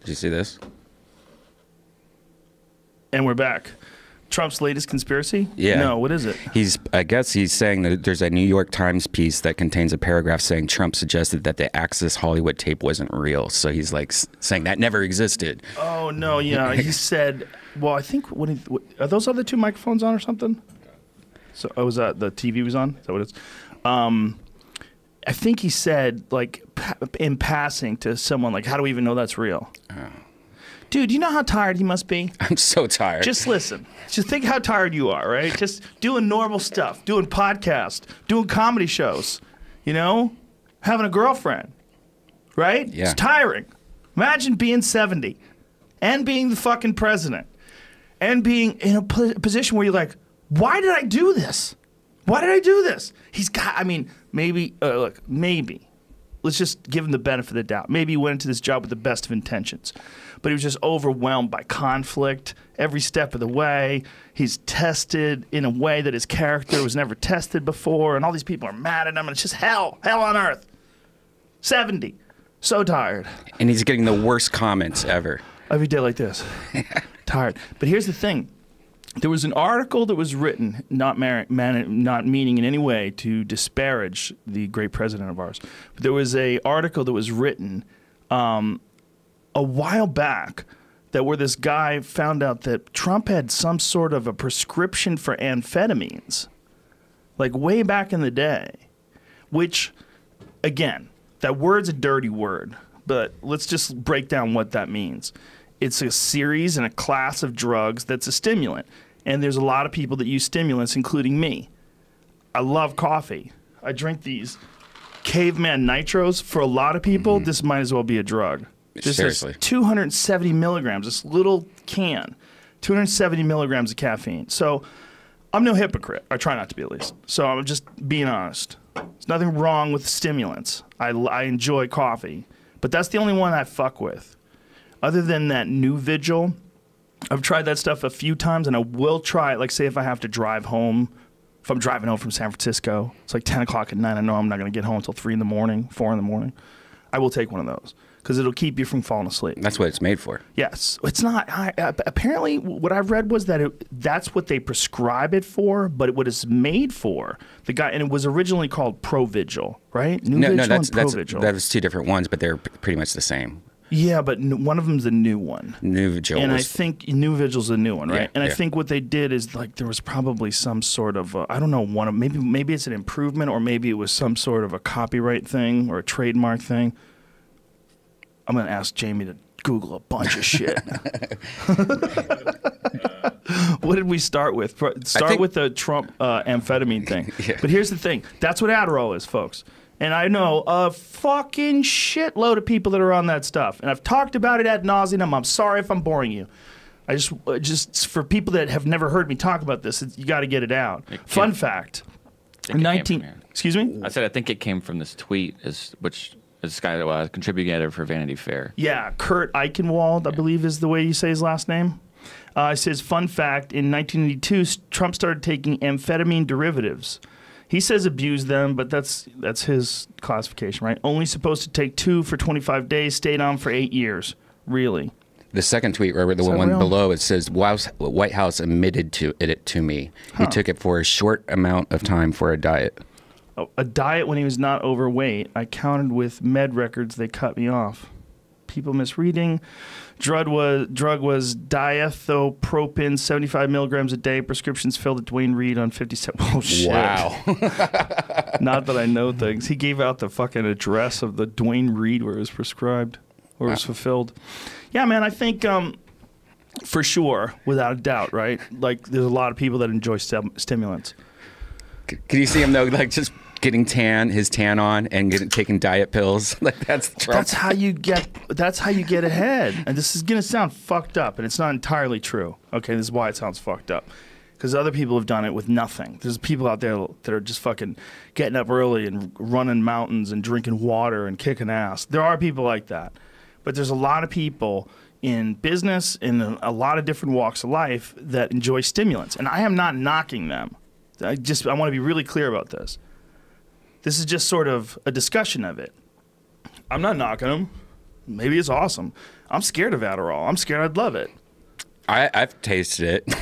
Did you see this? And we're back. Trump's latest conspiracy? Yeah. No, what is it? I guess he's saying that there's a New York Times piece that contains a paragraph saying Trump suggested that the Access Hollywood tape wasn't real. So he's like saying that never existed. Oh, no, yeah. He said, well, I think, are those other two microphones on or something? So, was that the TV was on? Is that what it is? I think he said, like, in passing to someone, like, how do we even know that's real? Oh. Dude, you know how tired he must be? I'm so tired. Just listen. Just think how tired you are, right? Just doing normal stuff, doing podcasts, doing comedy shows, you know? Having a girlfriend, right? Yeah. It's tiring. Imagine being 70 and being the fucking president and being in a position where you're like, why did I do this? Why did I do this? He's got, I mean, maybe, look, maybe. Let's just give him the benefit of the doubt. Maybe he went into this job with the best of intentions. But he was just overwhelmed by conflict every step of the way. He's tested in a way that his character was never tested before, and all these people are mad at him, and it's just hell on earth. 70. So tired. And he's getting the worst comments ever. Every day like this. Tired. But here's the thing. There was an article that was written, not meaning in any way to disparage the great president of ours, but there was an article that was written a while back that where this guy found out that Trump had some sort of a prescription for amphetamines, like way back in the day, which, again, that word's a dirty word, but let's just break down what that means. It's a series and a class of drugs that's a stimulant, and there's a lot of people that use stimulants, including me. I love coffee. I drink these caveman nitros. For a lot of people, this might as well be a drug. This Seriously. is 270 milligrams, this little can, 270 milligrams of caffeine. So I'm no hypocrite. I try not to be, at least. So I'm just being honest. There's nothing wrong with stimulants. I enjoy coffee. But that's the only one I fuck with. Other than that new Vigil, I've tried that stuff a few times, and I will try it. Like, say if I have to drive home, if I'm driving home from San Francisco, it's like 10 o'clock at night. I know I'm not going to get home until 3 in the morning, 4 in the morning. I will take one of those. Because it'll keep you from falling asleep. That's what it's made for. Yes. It's not. Apparently, what I've read was that that's what they prescribe it for, but what it's made for. And it was originally called Provigil, right? No, that was two different ones, but they're pretty much the same. Yeah, but one of them's the new one. Nuvigil. And I think Nuvigil's the new one, right? Yeah, and I think what they did is, like, there was probably some sort of, I don't know, maybe it's an improvement, or maybe it was some sort of a copyright thing or a trademark thing. I'm going to ask Jamie to Google a bunch of shit. What did we start with? Start with the Trump amphetamine thing. Yeah. But here's the thing. That's what Adderall is, folks. And I know a fucking shitload of people that are on that stuff. And I've talked about it ad nauseum. I'm sorry if I'm boring you. I just for people that have never heard me talk about this, you got to get it out. Fun fact. Excuse me? I said I think it came from this tweet, which this guy that was a contributing editor for Vanity Fair. Yeah, Kurt Eichenwald, I believe is the way you say his last name. It says, fun fact, in 1982, Trump started taking amphetamine derivatives. He says abuse them, but that's his classification, right? Only supposed to take 2 for 25 days, stayed on for 8 years. Really? The second tweet, Robert, the one below, it says, White House admitted it to me. He took it for a short amount of time for a diet. A diet when he was not overweight. I counted with med records. They cut me off. People misreading. Drug was diethylpropin, 75 milligrams a day. Prescriptions filled at Duane Reade on 57. Oh, shit. Wow. Not that I know things. He gave out the fucking address of the Duane Reade where it was prescribed or was fulfilled. Yeah, man, I think for sure, without a doubt, right? Like, there's a lot of people that enjoy stimulants. Can you see him, though, like just getting his tan on and taking diet pills? Like, that's Trump. That's how you get ahead. And this is going to sound fucked up, and it's not entirely true. Okay, this is why it sounds fucked up. Because other people have done it with nothing. There's people out there that are just fucking getting up early and running mountains and drinking water and kicking ass. There are people like that. But there's a lot of people in business, in a lot of different walks of life, that enjoy stimulants. And I am not knocking them. I want to be really clear about this. This is just sort of a discussion of it. I'm not knocking them. Maybe it's awesome. I'm scared of Adderall. I'm scared I'd love it. I've tasted it.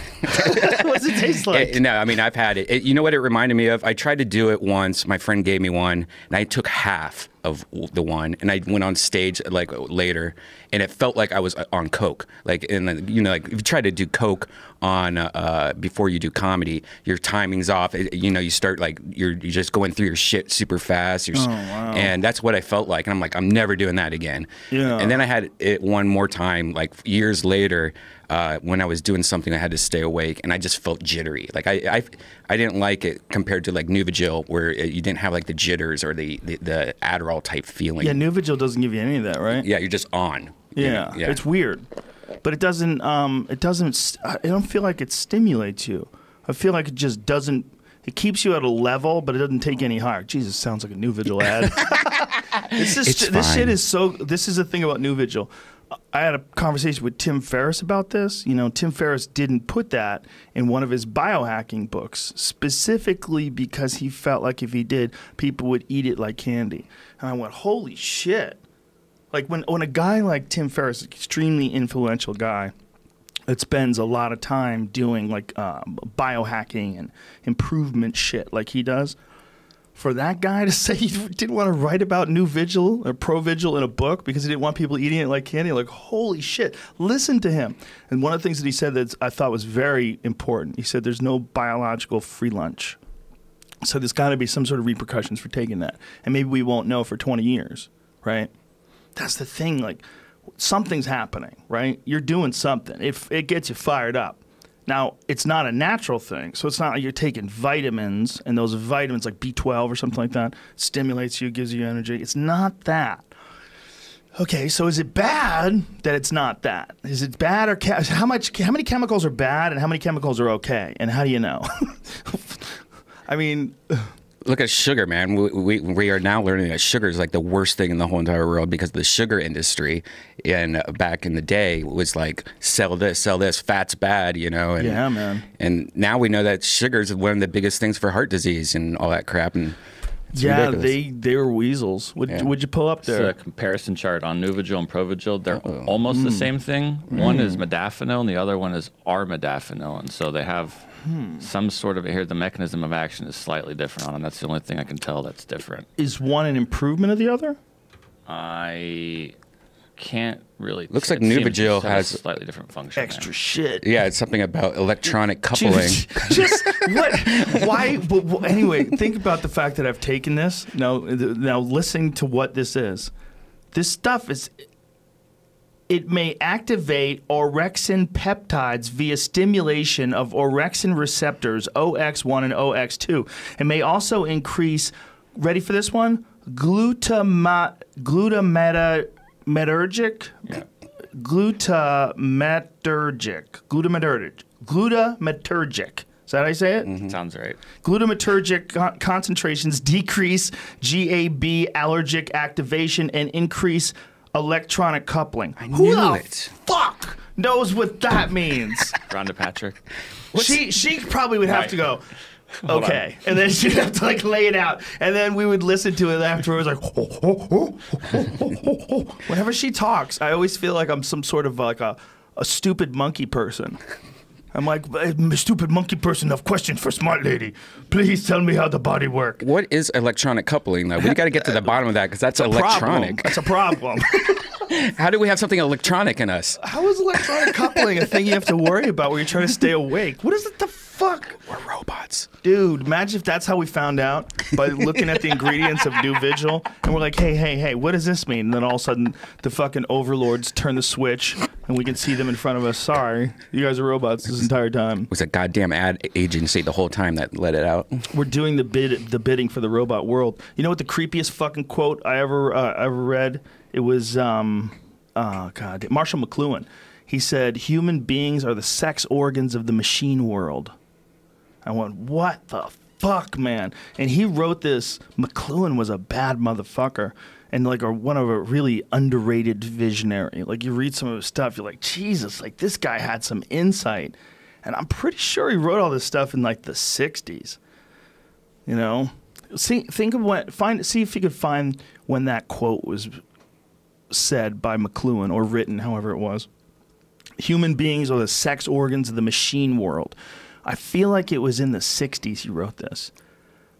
What does it taste like? No, I mean, I've had it. You know what it reminded me of? I tried to do it once. My friend gave me one, and I took half of the one, and I went on stage like later, and it felt like I was on coke. Like, and you know, like if you try to do coke on before you do comedy, your timing's off. You know, you start like you're just going through your shit super fast. Oh, wow. And that's what I felt like. And I'm like, I'm never doing that again. Yeah. And then I had it one more time, like years later. When I was doing something, I had to stay awake, and I just felt jittery. Like I didn't like it compared to like Nuvigil, where you didn't have like the jitters or the Adderall type feeling. Yeah, Nuvigil doesn't give you any of that, right? Yeah, you're just on. Yeah, it's weird, but it doesn't. I don't feel like it stimulates you. I feel like it just doesn't. It keeps you at a level, but it doesn't take you any higher. Jesus, sounds like a Nuvigil ad. This shit is so. This is the thing about Nuvigil. I had a conversation with Tim Ferriss about this. You know, Tim Ferriss didn't put that in one of his biohacking books, specifically because he felt like if he did, people would eat it like candy. And I went, holy shit. Like when a guy like Tim Ferriss, an extremely influential guy, that spends a lot of time doing like biohacking and improvement shit like he does, for that guy to say he didn't want to write about Nuvigil or Provigil in a book because he didn't want people eating it like candy, like, holy shit, listen to him. And one of the things that he said that I thought was very important, he said there's no biological free lunch. So there's got to be some sort of repercussions for taking that. And maybe we won't know for 20 years, right? That's the thing, like, something's happening, right? You're doing something. If it gets you fired up. Now, it's not a natural thing, so it's not like you're taking vitamins, and those vitamins, like B12 or something like that, stimulates you, gives you energy. It's not that. Okay, so is it bad that it's not that? Is it bad or how many chemicals are bad and how many chemicals are okay? And how do you know? I mean... Look at sugar, man. We are now learning that sugar is like the worst thing in the whole entire world because the sugar industry back in the day was like, sell this, fat's bad, you know? And, yeah, man. And now we know that sugar is one of the biggest things for heart disease and all that crap. And it's ridiculous. they were weasels. What'd you pull up there? It's a comparison chart on Nuvigil and Provigil. They're almost the same thing. One is modafinil and the other one is armodafinil. And so they have... some sort of, here the mechanism of action is slightly different on them. That's the only thing I can tell that's different. Is one an improvement of the other? I can't really. Looks like Nuvigil has a slightly different function. Extra shit. Yeah, it's something about electronic coupling. Just what? Why? Well, anyway, think about the fact that I've taken this. Now listening to what this is. This stuff is. It may activate orexin peptides via stimulation of orexin receptors OX1 and OX2. It may also increase, ready for this one? Glutamatergic? Yeah. Glutamatergic. Is that how I say it? Mm-hmm. Sounds right. Glutamatergic concentrations decrease GAB allergic activation and increase electronic coupling. Who the fuck knows what that means? Rhonda Patrick. She probably would have to go, okay. And then she'd have to like lay it out. And then we would listen to it afterwards like, whenever she talks, I always feel like I'm some sort of like a stupid monkey person. I'm like, I'm a stupid monkey person. I have questions for smart lady. Please tell me how the body works. What is electronic coupling, though? We got to get to the bottom of that because that's electronic. That's a problem. How do we have something electronic in us? How is electronic coupling a thing you have to worry about when you're trying to stay awake? What is it the fuck? We're robots. Dude, imagine if that's how we found out by looking at the ingredients of Nuvigil and we're like, hey, what does this mean? And then all of a sudden the fucking overlords turn the switch and we can see them in front of us. Sorry, you guys are robots this entire time. It was a goddamn ad agency the whole time that let it out. We're doing the bidding for the robot world. You know what the creepiest fucking quote I ever read? It was, Marshall McLuhan. He said, human beings are the sex organs of the machine world. I went, what the fuck, man? And he wrote this. McLuhan was a bad motherfucker and like one of a really underrated visionary. Like you read some of his stuff, you're like, Jesus, like this guy had some insight. And I'm pretty sure he wrote all this stuff in like the 60s. You know? See if you could find when that quote was said by McLuhan, or written, however it was. Human beings are the sex organs of the machine world. I feel like it was in the 60s he wrote this,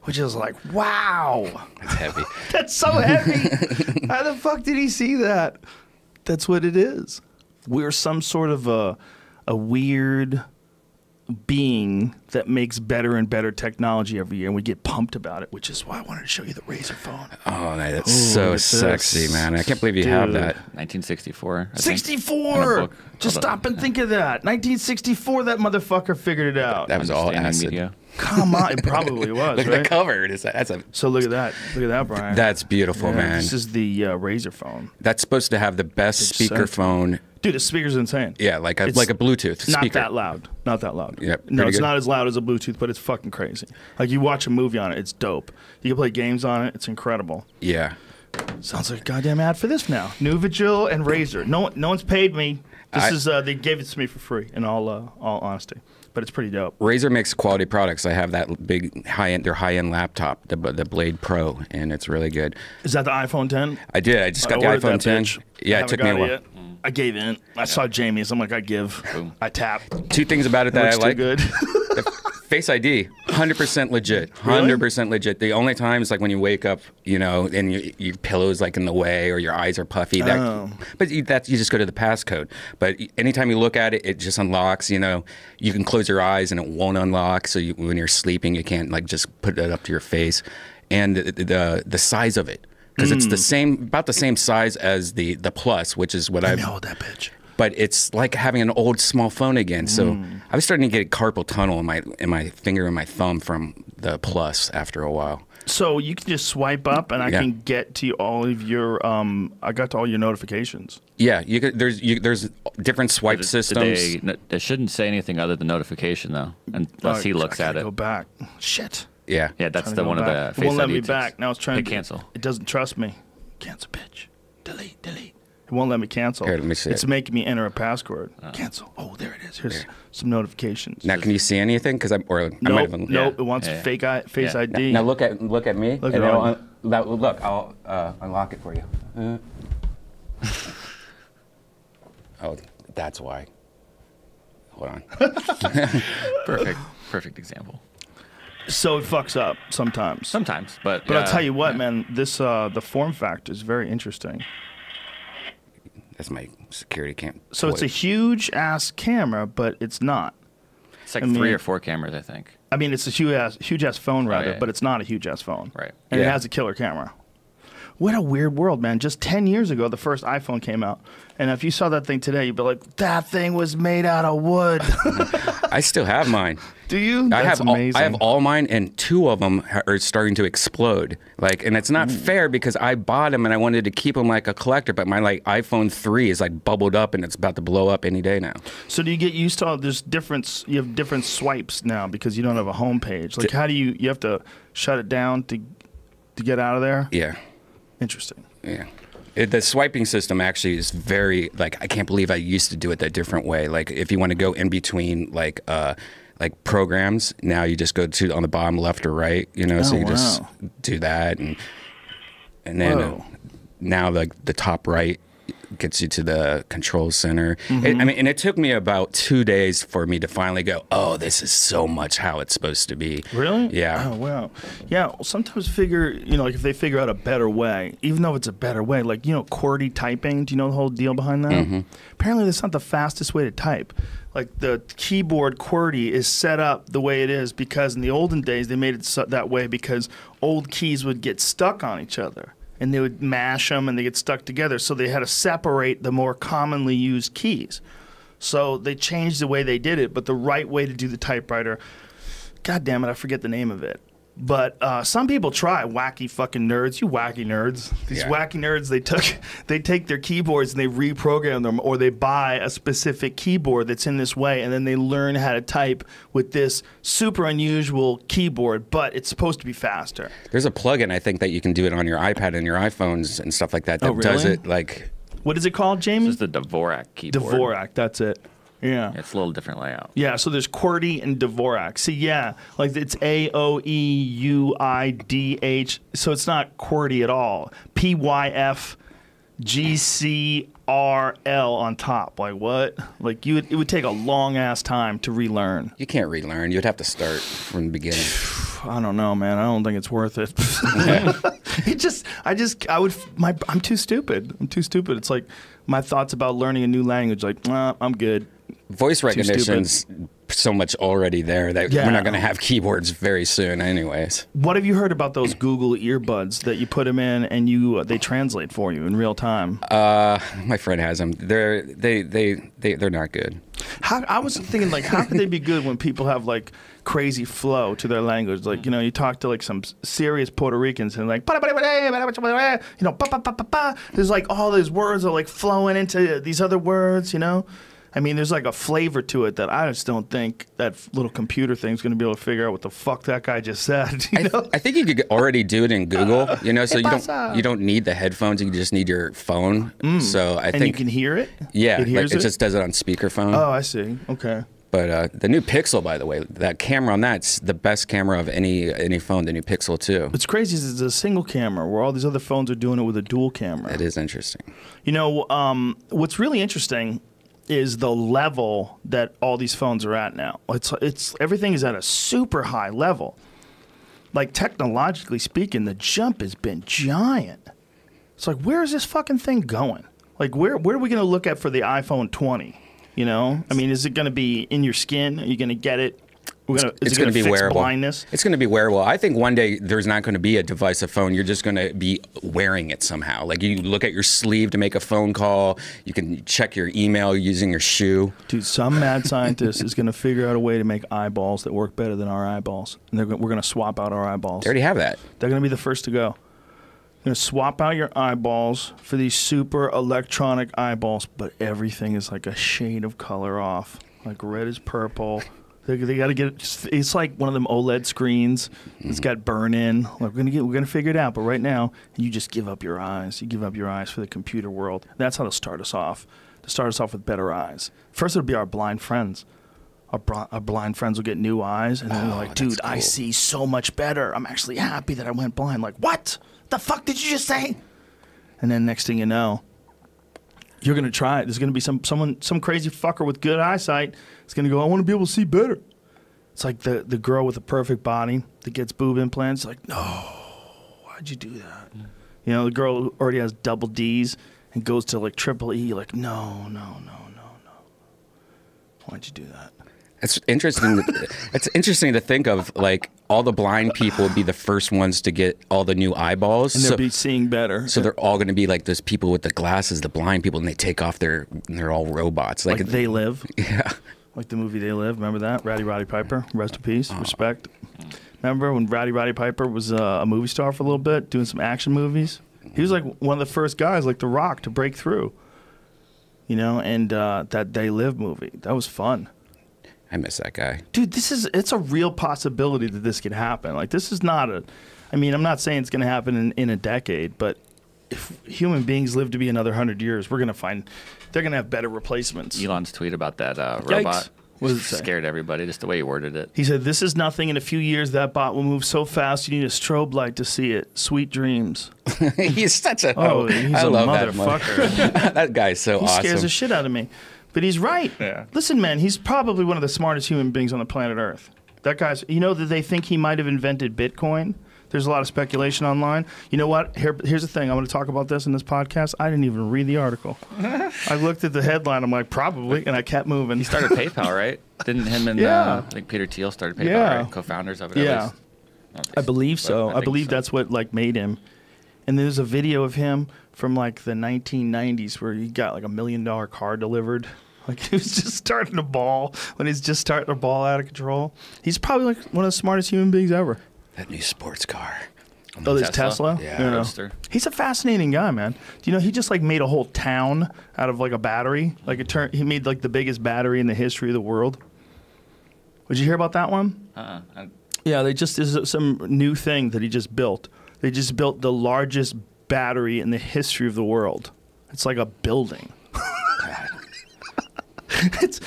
which is like, wow. That's heavy. That's so heavy. How the fuck did he see that? That's what it is. We're some sort of a weird being that makes better and better technology every year, and we get pumped about it, which is why I wanted to show you the Razor phone. Oh, man, that's so sexy, man. I can't believe you have that. 1964. 64! Just stop and think of that. 1964, that motherfucker figured it out. That was all acid. Media. Come on, it probably was, Look right? at the cover. That's a. So look at that. Look at that, Brian. That's beautiful, man. This is the Razor phone. That's supposed to have the best speakerphone. Dude, the speaker's insane. Yeah, like a Bluetooth speaker. Not that loud. Not that loud. Yep, no, it's good. not as loud as a Bluetooth, but it's fucking crazy. Like, you watch a movie on it, it's dope. You can play games on it, it's incredible. Yeah. Sounds like a goddamn ad for this now. Nuvigil and Razor. No one's paid me. They gave it to me for free, in all honesty. But it's pretty dope. Razer makes quality products. I have that big their high-end laptop, the Blade Pro, and it's really good. Is that the iPhone 10? I did. I just got the iPhone 10. Bitch. Yeah, it took me a while. Yet. I gave in. I saw Jamie's. I'm like, I give. Boom. I tap. Two things about it that I like. Good. Face ID, 100% legit. 100% legit. The only time is like when you wake up, you know, and your pillow's like in the way or your eyes are puffy. But you just go to the passcode. But anytime you look at it, it just unlocks. You know, you can close your eyes and it won't unlock. So when you're sleeping, you can't like just put it up to your face. And the size of it, because it's about the same size as the Plus, which is what I know that bitch. But it's like having an old small phone again. So I was starting to get carpal tunnel in my finger and my thumb from the Plus after a while. So you can just swipe up, and I can get to all of your. I got to all your notifications. Yeah, there's different swipe systems. They shouldn't say anything other than notification though, unless he looks at it. Go back. Shit. Yeah. Yeah, that's the one of the. It won't let me back. Now it's trying to cancel. It doesn't trust me. Cancel, bitch. Delete. It won't let me cancel. Here, let me see it's it. making me enter a password. Cancel. Oh, there it is. Here's some notifications. Now, can you see anything? Because Nope. It wants Face ID. Now look at me. Look at look, I'll unlock it for you. Oh, that's why. Hold on. Perfect example. So it fucks up sometimes. Sometimes, but I'll tell you what, man. This the form factor is very interesting. That's my security cam. So it's a huge ass camera, but it's not. It's like 3 or 4 cameras, I think. I mean, it's a huge ass phone, rather, but it's not a huge ass phone. Right. And it has a killer camera. What a weird world, man. Just 10 years ago, the first iPhone came out. And if you saw that thing today, you'd be like, that thing was made out of wood. I still have mine. Do you? That's amazing. I have all mine, and 2 of them are starting to explode. And it's not fair because I bought them and I wanted to keep them like a collector, but my iPhone 3 is bubbled up and it's about to blow up any day now. So do you get used to all this difference? You have different swipes now because you don't have a home page. How do you have to shut it down to get out of there? Yeah. Interesting. Yeah. The swiping system actually is very, I can't believe I used to do it that different way. If you want to go in between, programs, now you just go to on the bottom left or right, so you just do that. And then now, the top right gets you to the control center. And it took me about 2 days for me to finally go, oh, this is so much how it's supposed to be. Really? Yeah. Oh, wow. Yeah, well, sometimes if they figure out a better way, even though it's a better way, QWERTY typing, do you know the whole deal behind that? Apparently that's not the fastest way to type. The keyboard QWERTY is set up the way it is because in the olden days they made it that way because old keys would get stuck on each other. And they would mash them and they get stuck together. So they had to separate the more commonly used keys. So they changed the way they did it. But the right way to do the typewriter, God damn it, I forget the name of it. But some people try, wacky fucking nerds. You wacky nerds. These wacky nerds, they take their keyboards and they reprogram them, or they buy a specific keyboard that's in this way, and then they learn how to type with this super unusual keyboard, but it's supposed to be faster. There's a plugin, I think, that you can do it on your iPad and your iPhones and stuff like that does it What is it called, Jamie? This is the Dvorak keyboard. Dvorak, that's it. Yeah. It's a little different layout. Yeah, so there's QWERTY and Dvorak. See, it's AOEUIDH, so it's not QWERTY at all. PYFDH. GCRL on top. Like what? Like it would take a long ass time to relearn. You can't relearn. You'd have to start from the beginning. I don't know, man. I don't think it's worth it. I'm too stupid. I'm too stupid. It's like my thoughts about learning a new language. Like, I'm good. Voice recognition's so much already there that we're not going to have keyboards very soon anyways. What have you heard about those Google earbuds that you put them in and they translate for you in real time? My friend has them. They're not good. I was thinking, like, how could they be good when people have like crazy flow to their language? Like, you talk to like some serious Puerto Ricans and like, there's like all these words are like flowing into these other words, I mean, there's like a flavor to it that I just don't think that little computer thing's going to be able to figure out what the fuck that guy just said. I think you could already do it in Google, so you don't need the headphones. You just need your phone. So I think you can hear it. Yeah, it just does it on speakerphone. Oh, I see. Okay. But the new Pixel, by the way, that camera on that's the best camera of any phone. The new Pixel 2. What's crazy is it's a single camera, where all these other phones are doing it with a dual camera. It is interesting. What's really interesting is the level that all these phones are at now. It's everything is at a super high level. Like, technologically speaking, the jump has been giant. It's like, where is this fucking thing going? Like, where are we going to look at for the iPhone 20? I mean, is it going to be in your skin? Are you going to get it? It's going to be wearable. Blindness? It's going to be wearable. I think one day there's not going to be a device, a phone. You're just going to be wearing it somehow. Like, you look at your sleeve to make a phone call. You can check your email using your shoe. Dude, some mad scientist is going to figure out a way to make eyeballs that work better than our eyeballs. And we're going to swap out our eyeballs. They already have that. They're going to be the first to go. You're going to swap out your eyeballs for these super electronic eyeballs, but everything is like a shade of color off. Like, red is purple. They got to get it. It's like one of them OLED screens. It's got burn in. Like, we're gonna figure it out. But right now, you just give up your eyes. You give up your eyes for the computer world. That's how they'll start us off. To start us off with better eyes. First, it'll be our blind friends. Our blind friends will get new eyes, and then they're like, "Dude, cool. I see so much better. I'm actually happy that I went blind." Like, what? The fuck did you just say? And then next thing you know, you're going to try it. There's going to be some crazy fucker with good eyesight. It's going to go, I want to be able to see better. It's like the girl with the perfect body that gets boob implants. Like, no, why'd you do that? The girl who already has double D's and goes to like triple E. Like, no. Why'd you do that? It's interesting. It's interesting to think of, like, all the blind people would be the first ones to get all the new eyeballs, and they'll be seeing better. So they're all going to be like those people with the glasses, the blind people, and they take off they're all robots. Like They Live. Yeah. Like the movie They Live. Remember that? Roddy Piper. Rest in peace. Respect. Remember when Roddy Piper was a movie star for a little bit, doing some action movies? He was like one of the first guys, like The Rock, to break through. And that They Live movie, that was fun. I miss that guy. Dude, it's a real possibility that this could happen. Like, this is not I'm not saying it's going to happen in a decade, but if human beings live to be another 100 years, they're going to have better replacements. Elon's tweet about that robot What does it say? Scared everybody, just the way he worded it. He said, "This is nothing. In a few years, that bot will move so fast you need a strobe light to see it. Sweet dreams." He's such a... he's I a love motherfucker. That guy's so awesome. He scares the shit out of me. But he's right. Yeah. Listen, man, he's probably one of the smartest human beings on the planet Earth. That guy's, that they think he might have invented Bitcoin? There's a lot of speculation online. You know what? Here's the thing. I'm going to talk about this in this podcast. I didn't even read the article. I looked at the headline. I'm like, probably, and I kept moving. He started PayPal, right? Didn't him and I think Peter Thiel started PayPal, right? Co-founders of it, at least. I believe so. I believe that's what made him. And there's a video of him from like the 1990s where he got like $1 million car delivered. Like, he was just starting to ball when he's just starting to ball out of control. He's probably like one of the smartest human beings ever. That new sports car. Oh, this Tesla? Yeah. He's a fascinating guy, man. Do you know he just like made a whole town out of like a battery? Like he made like the biggest battery in the history of the world. Did you hear about that one? Yeah, there's some new thing that he just built. They just built the largest battery in the history of the world. It's like a building. It's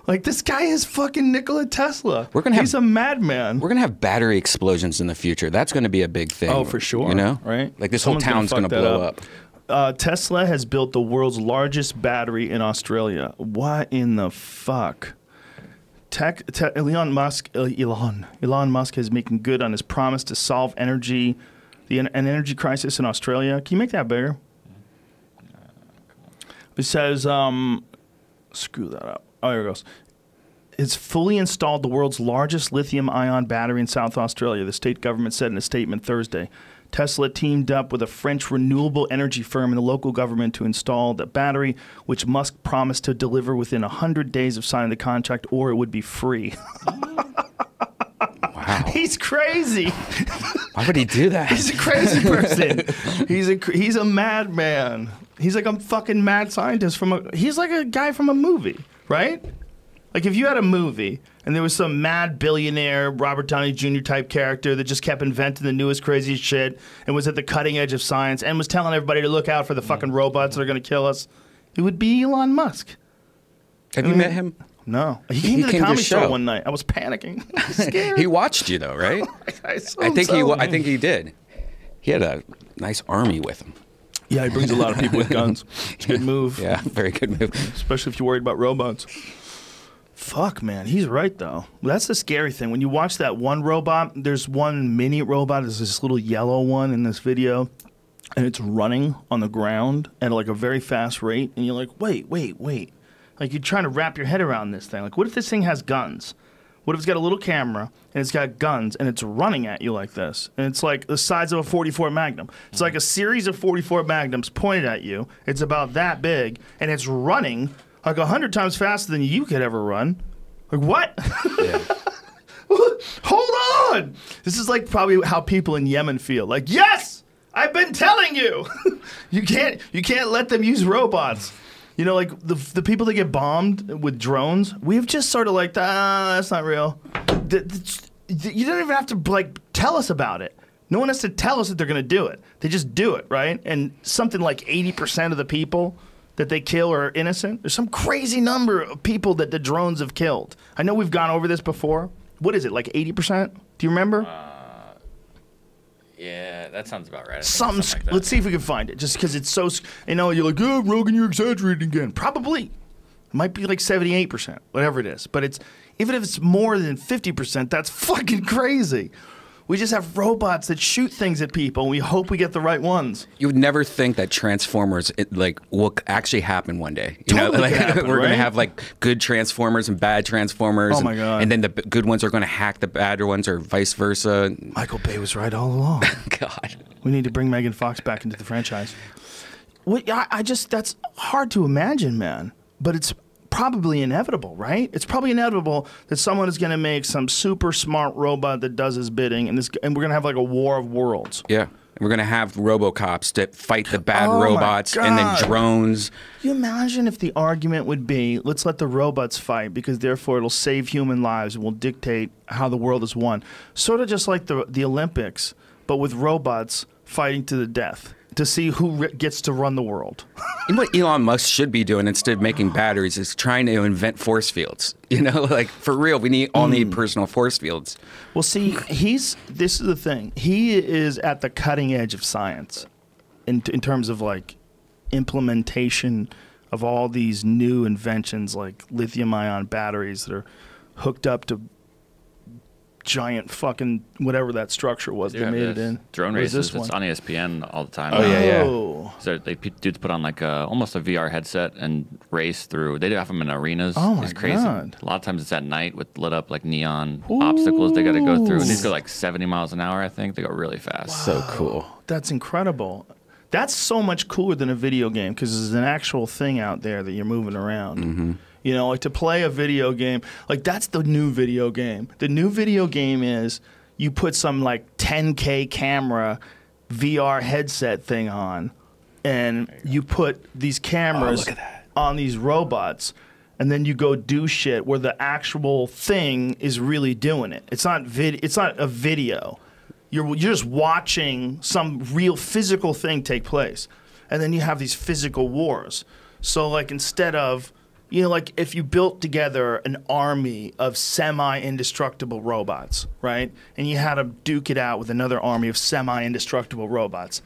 like, this guy is fucking Nikola Tesla. He's a madman. We're gonna have battery explosions in the future. That's gonna be a big thing. Oh, for sure. Right? Like, this whole town's gonna blow up. Tesla has built the world's largest battery in Australia. What in the fuck? Elon Musk is making good on his promise to solve an energy crisis in Australia. Can you make that bigger? It says, screw that up. Oh, here it goes. It's fully installed the world's largest lithium-ion battery in South Australia, the state government said in a statement Thursday. Tesla teamed up with a French renewable energy firm and the local government to install the battery, which Musk promised to deliver within 100 days of signing the contract, or it would be free. Wow. He's crazy. Why would he do that? He's a crazy person. He's a madman. He's like a fucking mad scientist he's like a guy from a movie, right? Like if you had a movie and there was some mad billionaire, Robert Downey Jr. type character that just kept inventing the newest craziest shit and was at the cutting edge of science and was telling everybody to look out for the fucking robots that are going to kill us, it would be Elon Musk. Have you met him? No. He came to the comedy show one night. I was panicking. I was scared. He watched you though, right? I think he did. He had a nice army with him. Yeah, he brings a lot of people with guns. It's a good move. Yeah, very good move. Especially if you're worried about robots. Fuck, man. He's right, though. That's the scary thing. When you watch that one robot, there's one mini robot. There's this little yellow one in this video, and it's running on the ground at like a very fast rate. And you're like, wait. Like you're trying to wrap your head around this thing. Like, what if this thing has guns? What if it's got a little camera, and it's got guns, and it's running at you like this? And it's like the size of a 44 Magnum. It's like a series of 44 Magnums pointed at you. It's about that big, and it's running like 100 times faster than you could ever run. Like, what? Yeah. Hold on! This is like probably how people in Yemen feel. Like, yes! I've been telling you! You can't let them use robots. You know, like the people that get bombed with drones, we've just sort of like, that's not real. You don't even have to like tell us about it. No one has to tell us that they're going to do it. They just do it, right? And something like 80% of the people that they kill are innocent. There's some crazy number of people that the drones have killed. I know we've gone over this before. What is it, like 80%? Do you remember? Yeah, that sounds about right. Something like that. Let's see if we can find it. Just because it's so, you're like, oh, Rogan, you're exaggerating again. Probably. It might be like 78%, whatever it is. But even if it's more than 50%, that's fucking crazy. We just have robots that shoot things at people, and we hope we get the right ones. You would never think that Transformers will actually happen one day. You know, Totally happen, we're going to right? have like good Transformers and bad Transformers. Oh my God. And then the good ones are going to hack the bad ones, or vice versa. Michael Bay was right all along. God. We need to bring Megan Fox back into the franchise. That's hard to imagine, man. But it's probably inevitable, right? It's probably inevitable that someone is going to make some super smart robot that does his bidding, and we're going to have like a war of worlds. Yeah. We're going to have RoboCops that fight the bad robots, and then drones. Can you imagine if the argument would be, let's let the robots fight because therefore it'll save human lives and will dictate how the world is won. Sort of just like the Olympics, but with robots fighting to the death to see who gets to run the world. You know what Elon Musk should be doing instead of making batteries is trying to invent force fields. You know, like for real, we all need personal force fields. Well, see, this is the thing. He is at the cutting edge of science in terms of like implementation of all these new inventions like lithium-ion batteries that are hooked up to giant fucking whatever that structure was they made it in. Drone races, it's on ESPN all the time. Oh, yeah. So dudes put on like almost a VR headset and race through. They do have them in arenas. Oh my It's crazy. God. A lot of times it's at night with lit up like neon obstacles they got to go through. And these go like 70 miles an hour, I think. They go really fast. So cool. That's incredible. That's so much cooler than a video game because there's an actual thing out there that you're moving around. Mm-hmm. You know, like to play a video game, like that's the new video game. The new video game is you put some like 10K camera VR headset thing on, and you put these cameras on these robots, and then you go do shit where the actual thing is really doing it. It's not a video. You're just watching some real physical thing take place, and then you have these physical wars. So like instead of like if you built together an army of semi-indestructible robots, right? And you had to duke it out with another army of semi-indestructible robots.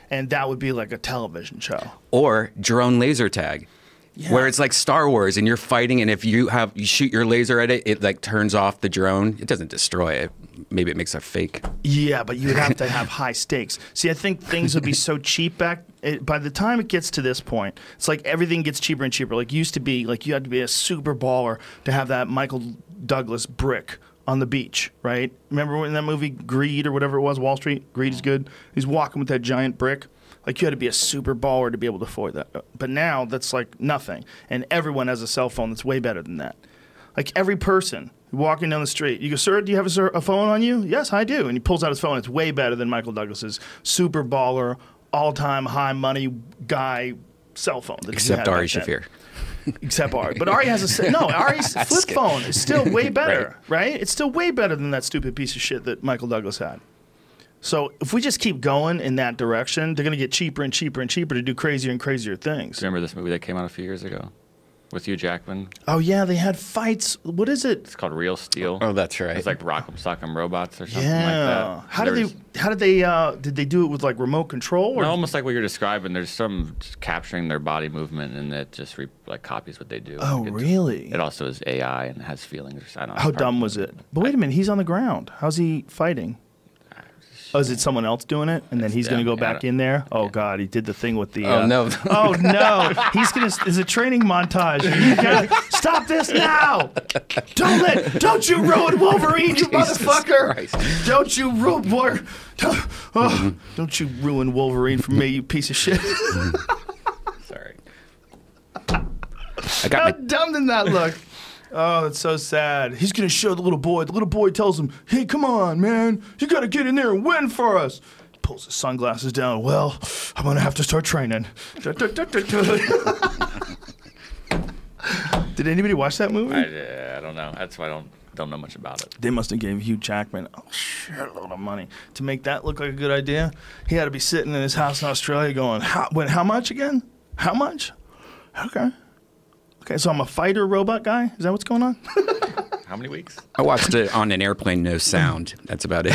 and that would be like a television show. Or drone laser tag. Yeah. Where it's like Star Wars and you're fighting, and if you shoot your laser at it, it like turns off the drone. It doesn't destroy it. Maybe it makes it fake. Yeah, but you'd have to have high stakes. See, I think things would be so cheap by the time it gets to this point, it's like everything gets cheaper and cheaper. Like used to be, like you had to be a super baller to have that Michael Douglas brick on the beach, right? Remember in that movie Greed or whatever it was, Wall Street? Greed is good. He's walking with that giant brick. Like you had to be a super baller to be able to afford that. But now that's like nothing. And everyone has a cell phone that's way better than that. Like every person walking down the street, you go, sir, do you have a phone on you? Yes, I do. And he pulls out his phone. It's way better than Michael Douglas's super baller, all-time high money guy cell phone. That Except Ari Shaffir. Except Ari. But Ari has Ari's flip phone is still way better, right? It's still way better than that stupid piece of shit that Michael Douglas had. So if we just keep going in that direction, they're going to get cheaper and cheaper and cheaper to do crazier and crazier things. Remember this movie that came out a few years ago with Hugh Jackman? Oh, yeah, they had fights. What is it? It's called Real Steel. Oh, that's right. It's like Rock'em Sock'em Robots or something like that. Did they do it with like remote control? Or? No, almost like what you're describing. There's some capturing their body movement, and it just like copies what they do. Oh, really? It also is AI and has feelings. I don't know. How dumb was it? But wait a minute, he's on the ground. How's he fighting? Oh, is it someone else doing it, and then he's going to go back in there? Oh God, he did the thing with the. Oh no! Oh no! He's going to. Is a training montage. You gotta stop this now! Don't you ruin Wolverine, you motherfucker! Christ. Don't you ruin don't you ruin Wolverine for me, you piece of shit! Sorry. How dumb did that look? Oh, it's so sad. He's going to show the little boy. The little boy tells him, hey, come on, man. You got to get in there and win for us. He pulls his sunglasses down. Well, I'm going to have to start training. Did anybody watch that movie? I don't know. That's why I don't know much about it. They must have gave Hugh Jackman a shitload of money to make that look like a good idea. He had to be sitting in his house in Australia going, how much again? How much? Okay, so I'm a fighter robot guy? Is that what's going on? How many weeks? I watched it on an airplane, no sound. That's about it.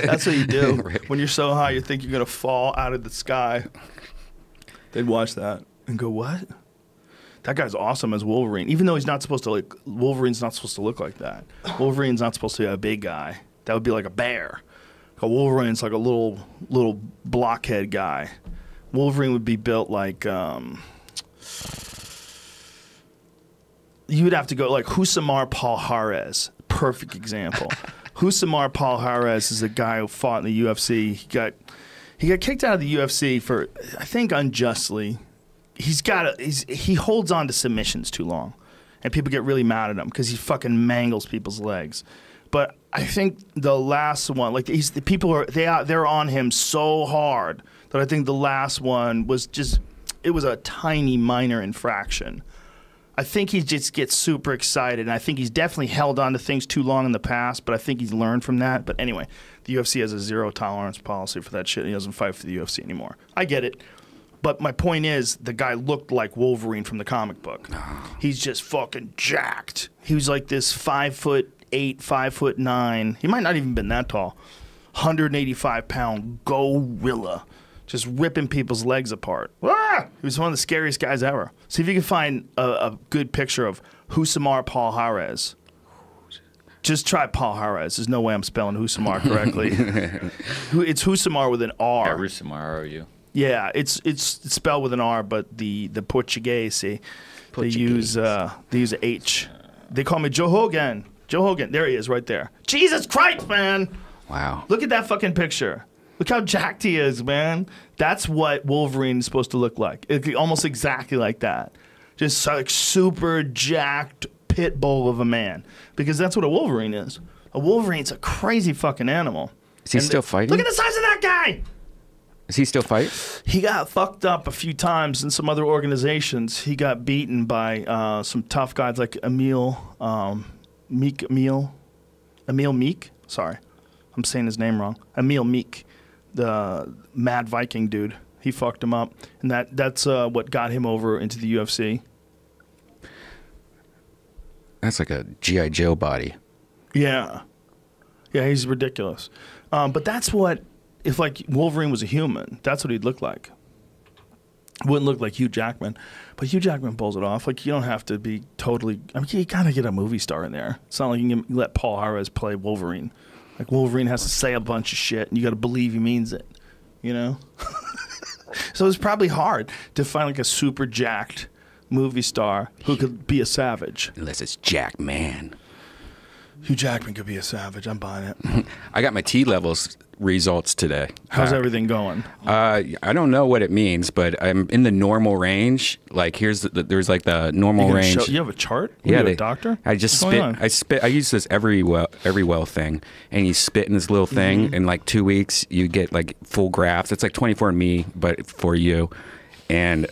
That's what you do. Right. When you're so high, you think you're going to fall out of the sky. They'd watch that and go, what? That guy's awesome as Wolverine. Even though he's not supposed to, Wolverine's not supposed to look like that. Wolverine's not supposed to be a big guy. That would be like a bear. A Wolverine's like a little blockhead guy. Wolverine would be built like... you would have to go like Husamar Palhares. Perfect example. Husamar Palhares is a guy who fought in the UFC. He got kicked out of the UFC for, I think, unjustly. He holds on to submissions too long, and people get really mad at him because he fucking mangles people's legs. But I think the last one, like they're on him so hard that I think the last one was it was a tiny minor infraction. I think he just gets super excited, and I think he's definitely held on to things too long in the past, but I think he's learned from that. But anyway, the UFC has a zero-tolerance policy for that shit. He doesn't fight for the UFC anymore. I get it. But my point is, the guy looked like Wolverine from the comic book. He's just fucking jacked. He was like this 5'8", 5'9". He might not even been that tall. 185-pound gorilla. Just ripping people's legs apart. Ah! He was one of the scariest guys ever. See if you can find a good picture of Husamar Palhares. Just try Palhares. There's no way I'm spelling Husamar correctly. It's Husamar with an R. Yeah, Husamar, R-O-U. Yeah, it's spelled with an R, but the Portuguese, they use H. They call me Joe Hogan. Joe Hogan. There he is right there. Jesus Christ, man. Wow. Look at that fucking picture. Look how jacked he is, man. That's what Wolverine is supposed to look like. Almost exactly like that. Just like super jacked pit bull of a man. Because that's what a Wolverine is. A Wolverine's a crazy fucking animal. Is he still fighting? Look at the size of that guy! Is he still fighting? He got fucked up a few times in some other organizations. He got beaten by some tough guys like Emil Meek. Sorry, I'm saying his name wrong. Emil Meek. The Mad Viking dude. He fucked him up. And that's what got him over into the UFC. That's like a G.I. Joe body. Yeah. Yeah, he's ridiculous. But that's what if like Wolverine was a human, that's what he'd look like. Wouldn't look like Hugh Jackman, but Hugh Jackman pulls it off. Like, you don't have to be totally. I mean, you gotta get a movie star in there. It's not like you can let Paul Harris play Wolverine. Like, Wolverine has to say a bunch of shit, and you gotta believe he means it. You know. So it's probably hard to find like a super jacked movie star who could be a savage. Unless it's Jack Man. Hugh Jackman could be a savage. I'm buying it. I got my T levels results today. How's everything going? I don't know what it means, but I'm in the normal range. Like, there's like the normal range. You have a chart? Yeah, you a doctor? I just spit. I use this every well thing, and you spit in this little thing. In like 2 weeks, you get like full graphs. It's like 24andMe, but for you. And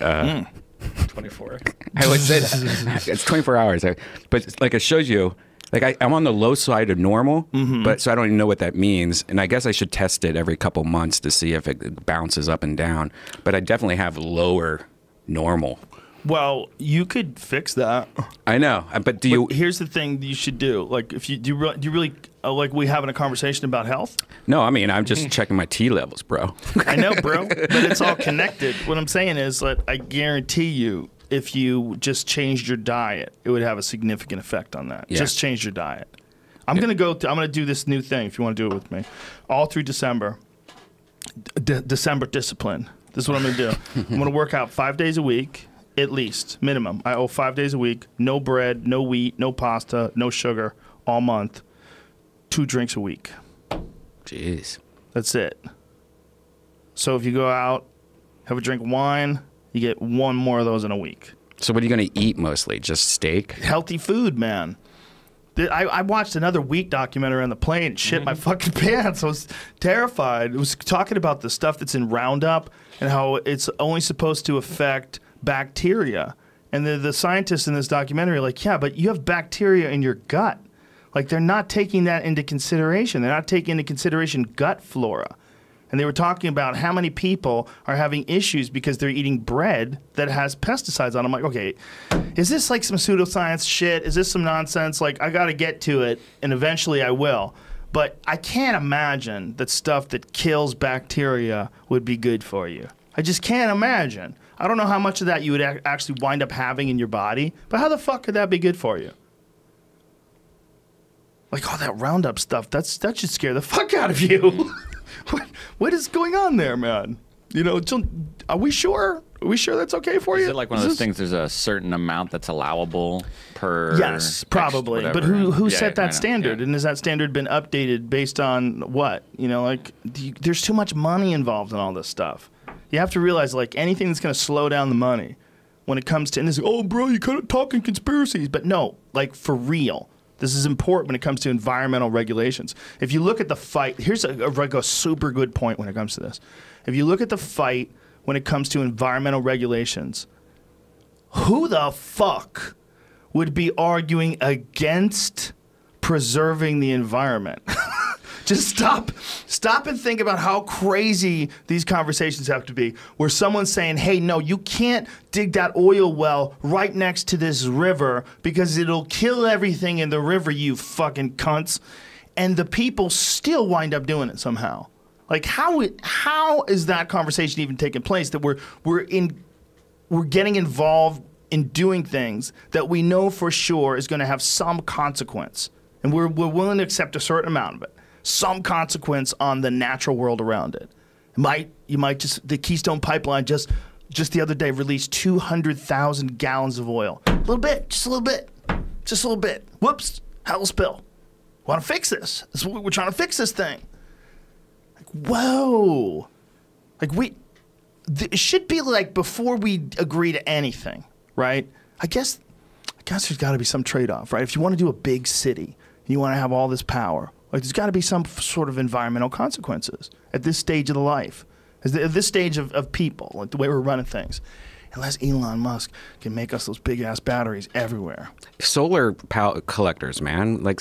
24. I would say that. It's 24 hours, but like it shows you. Like, I'm on the low side of normal, but so I don't even know what that means. And I guess I should test it every couple months to see if it bounces up and down. But I definitely have lower normal. Well, you could fix that. I know, but here's the thing you should do. Like, if do you really like we having a conversation about health? No, I mean, I'm just checking my T levels, bro. I know, bro, but it's all connected. What I'm saying is that I guarantee you, if you just changed your diet, it would have a significant effect on that. Yeah. Just change your diet. I'm gonna do this new thing. If you want to do it with me, all through December. December discipline. This is what I'm gonna do. I'm gonna work out 5 days a week, at least minimum. I owe 5 days a week. No bread, no wheat, no pasta, no sugar, all month. 2 drinks a week. Jeez. That's it. So if you go out, have a drink of wine, you get 1 more of those in a week. So what are you going to eat mostly? Just steak? Healthy food, man. I watched another wheat documentary on the plane and shit my fucking pants. I was terrified. It was talking about the stuff that's in Roundup and how it's only supposed to affect bacteria. And the scientists in this documentary are like, yeah, but you have bacteria in your gut. Like, they're not taking that into consideration. They're not taking into consideration gut flora. And they were talking about how many people are having issues because they're eating bread that has pesticides on it. I'm like, okay, is this like some pseudoscience shit? Is this some nonsense? Like, I got to get to it, and eventually I will. But I can't imagine that stuff that kills bacteria would be good for you. I just can't imagine. I don't know how much of that you would actually wind up having in your body, but how the fuck could that be good for you? Like, all that Roundup stuff, that should scare the fuck out of you. What is going on there, man? You know, are we sure? Are we sure that's okay for you? Is it like one of those things, there's a certain amount that's allowable per... Yes, probably. But who set that standard? Yeah. And has that standard been updated based on what? You know, like, there's too much money involved in all this stuff. You have to realize, like, anything that's going to slow down the money when it comes to... And this, oh, bro, you kind of talking conspiracies. But no, like, for real. This is important when it comes to environmental regulations. If you look at the fight, here's a super good point when it comes to this. If you look at the fight when it comes to environmental regulations, who the fuck would be arguing against preserving the environment? Just stop and think about how crazy these conversations have to be, where someone's saying, hey, no, you can't dig that oil well right next to this river because it'll kill everything in the river, you fucking cunts. And the people still wind up doing it somehow. Like, how is that conversation even taking place, that we're getting involved in doing things that we know for sure is going to have some consequence, and we're willing to accept a certain amount of it. Some consequence on the natural world around it. You might just, the Keystone Pipeline just the other day released 200,000 gallons of oil. A little bit, just a little bit. Whoops, hell spill. Want to fix this? We're trying to fix this thing. Like, whoa. Like, it should be like before we agree to anything, right? I guess there's got to be some trade-off, right? If you want to do a big city and you want to have all this power, like, there's got to be some sort of environmental consequences at this stage of the life, at this stage of people, like the way we're running things. Unless Elon Musk can make us those big-ass batteries everywhere. Solar collectors, man. Like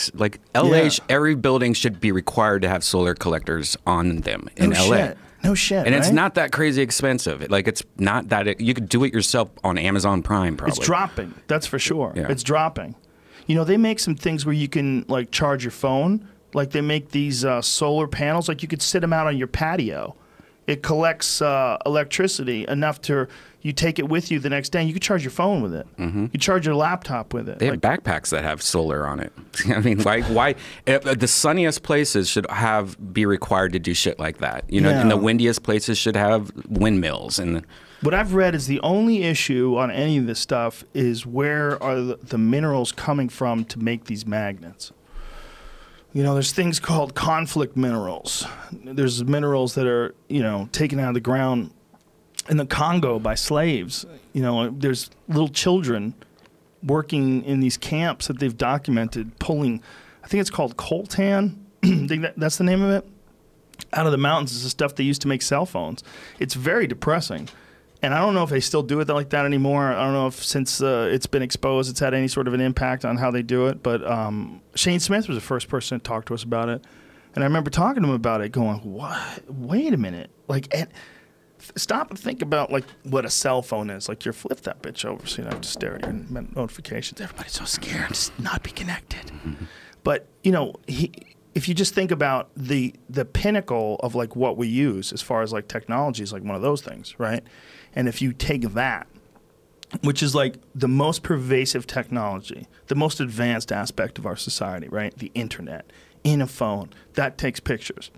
LA, every building should be required to have solar collectors on them in LA. No shit, and it's not that crazy expensive. Like, it's not that... you could do it yourself on Amazon Prime, probably. It's dropping. That's for sure. Yeah. It's dropping. You know, they make some things where you can, like, charge your phone Like they make these solar panels. Like you could sit them out on your patio. It collects electricity enough to you take it with you the next day. And you could charge your phone with it. You charge your laptop with it. They have backpacks that have solar on it. I mean, why? The sunniest places should be required to do shit like that. You know, and the windiest places should have windmills. And what I've read is the only issue on any of this stuff is where are the minerals coming from to make these magnets. You know, there's things called conflict minerals. There's minerals that are, you know, taken out of the ground in the Congo by slaves. You know, there's little children working in these camps that they've documented pulling, I think it's called coltan. I think that's the name of it. Out of the mountains is the stuff they used to make cell phones. It's very depressing. And I don't know if they still do it like that anymore. I don't know if since it's been exposed, it's had any sort of an impact on how they do it. But Shane Smith was the first person to talk to us about it. And I remember talking to him about it going, what? Wait a minute. Like, stop and think about, like, what a cell phone is. Like, you flip that bitch over so you don't have to stare at your notifications. Everybody's so scared to not be connected. But, you know, if you just think about the pinnacle of, like, what we use as far as, like, technology is like one of those things, right? And if you take that, which is like the most pervasive technology, the most advanced aspect of our society, right? The internet, in a phone, that takes pictures.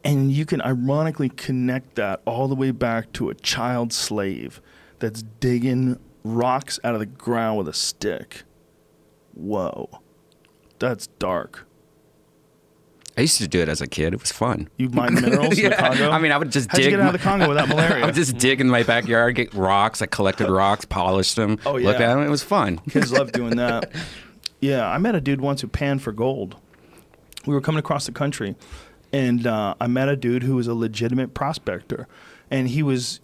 And you can ironically connect that all the way back to a child slave that's digging rocks out of the ground with a stick. Whoa. That's dark. I used to do it as a kid. It was fun. You mine minerals in the Congo? I mean, I would just How'd dig. you get out of the Congo without malaria? I would just dig in my backyard, get rocks. I collected rocks, polished them, looked at them. It was fun. Kids love doing that. Yeah, I met a dude once who panned for gold. We were coming across the country, and I met a dude who was a legitimate prospector. And he was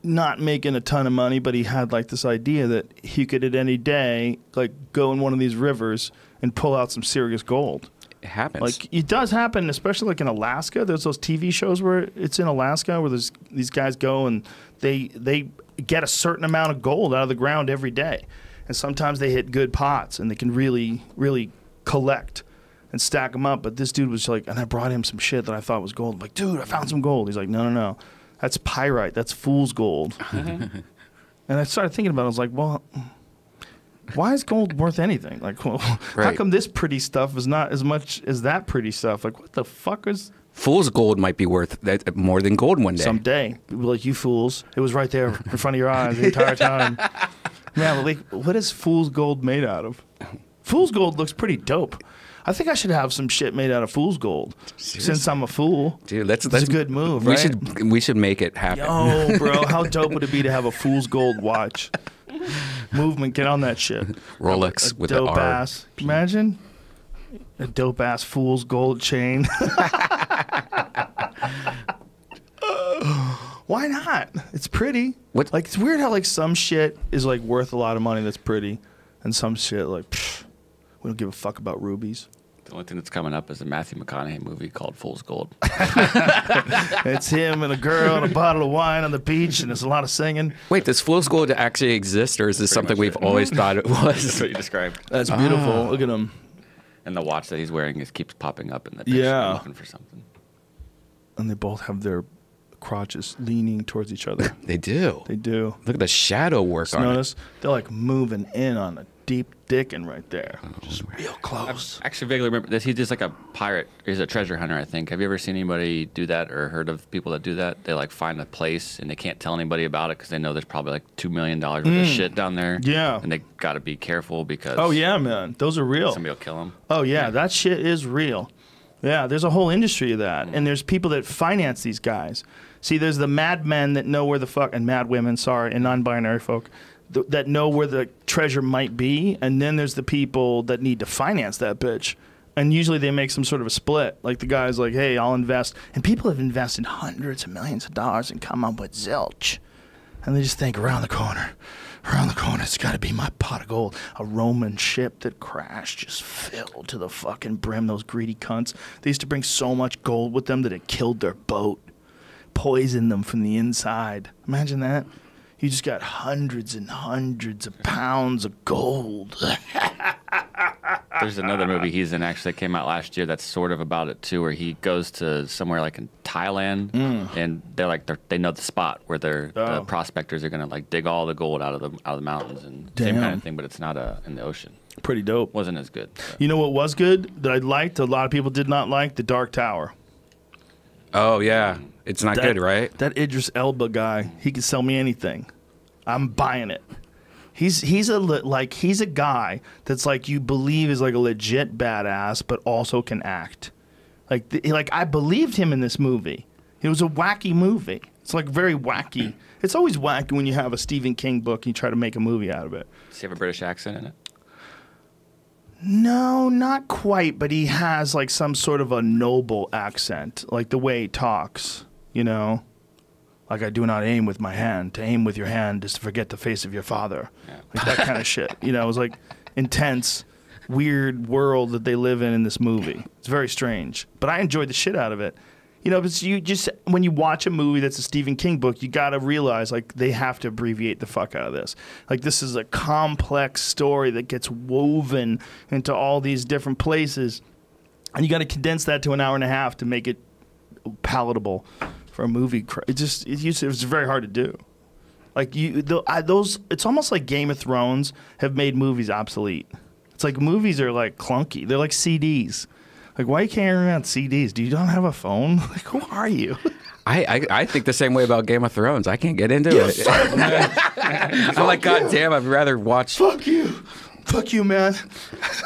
not making a ton of money, but he had like this idea that he could at any day like go in one of these rivers and pull out some serious gold. It happens. Like it does happen, especially like in Alaska. There's those TV shows where it's in Alaska where there's these guys go and they get a certain amount of gold out of the ground every day. And sometimes they hit good pots and they can really, really collect and stack them up. But this dude was like, and I brought him some shit that I thought was gold. I'm like, dude, I found some gold. He's like, no. That's pyrite. That's fool's gold. And I started thinking about it. I was like, well, why is gold worth anything? Like, well, how come this pretty stuff is not as much as that pretty stuff? Like, what the fuck is... Fool's gold might be worth more than gold one day. Someday. People like, you fools. It was right there in front of your eyes the entire time. Yeah, but like, what is fool's gold made out of? Fool's gold looks pretty dope. I think I should have some shit made out of fool's gold. Seriously? Since I'm a fool. Dude, that's a good move, right? We should make it happen. Yo, bro, how dope would it be to have a fool's gold watch? Movement, get on that shit. Rolex with dope the R. ass. Imagine a dope ass fool's gold chain. Why not? It's pretty. What? Like it's weird how like some shit is like worth a lot of money that's pretty, and some shit like pfft, we don't give a fuck about rubies. The only thing that's coming up is a Matthew McConaughey movie called Fool's Gold. It's him and a girl and a bottle of wine on the beach, and there's a lot of singing. Wait, does fool's gold actually exist, or is this something we've always thought it was? That's what you described. That's beautiful. Look at him. And the watch that he's wearing keeps popping up in the picture. Yeah. Looking for something. And they both have their crotches leaning towards each other. They do. They do. Look at the shadow work on Notice it. they're like moving in on a deep dickin' right there. Just real close. I actually vaguely remember this. He's just like a pirate. He's a treasure hunter, I think. Have you ever seen anybody do that or heard of people that do that? They like find a place and they can't tell anybody about it because they know there's probably like $2 million worth of shit down there. Yeah. And they got to be careful because Oh, yeah, man. Those are real. somebody will kill them. Oh, yeah. That shit is real. Yeah, there's a whole industry of that. And there's people that finance these guys. See, there's the mad men that know where the fuck, and mad women, sorry, and non-binary folk, that know where the treasure might be. And then there's the people that need to finance that bitch. And usually they make some sort of a split. Like the guy's like, hey, I'll invest. And people have invested hundreds of millions of dollars and come up with zilch. And they just think, around the corner, it's got to be my pot of gold. A Roman ship that crashed just filled to the fucking brim, those greedy cunts. They used to bring so much gold with them that it killed their boat, poisoned them from the inside. Imagine that. You just got hundreds and hundreds of pounds of gold. There's another movie he's in actually that came out last year that's sort of about it too, where he goes to somewhere like in Thailand, and they know the spot where the prospectors are gonna like dig all the gold out of the mountains, and same kind of thing, but it's not in the ocean. Pretty dope. Wasn't as good. So. You know what was good that I liked? A lot of people did not like The Dark Tower. Oh yeah, it's not good, right? That Idris Elba guy, he can sell me anything. I'm buying it. He's a guy that's like you believe is like a legit badass, but also can act. Like I believed him in this movie. It was a wacky movie. It's like very wacky. It's always wacky when you have a Stephen King book and you try to make a movie out of it. Does he have a British accent in it? No, not quite, but he has like some sort of a noble accent, like the way he talks, you know? Like, I do not aim with my hand. To aim with your hand is to forget the face of your father. Yeah. Like that kind of shit. You know, it was like intense, weird world that they live in this movie. It's very strange. But I enjoyed the shit out of it. You know, but you just, when you watch a movie that's a Stephen King book, you got to realize, like, they have to abbreviate the fuck out of this. Like, this is a complex story that gets woven into all these different places. And you got to condense that to an hour and a half to make it palatable for a movie. It was very hard to do. Like it's almost like Game of Thrones have made movies obsolete. It's like movies are like clunky. They're like CDs. Like, why are you carrying around CDs? Do you not have a phone? Like, who are you? I think the same way about Game of Thrones. I can't get into it. I'm like, God damn, I'd rather watch. Fuck you. Fuck you, man.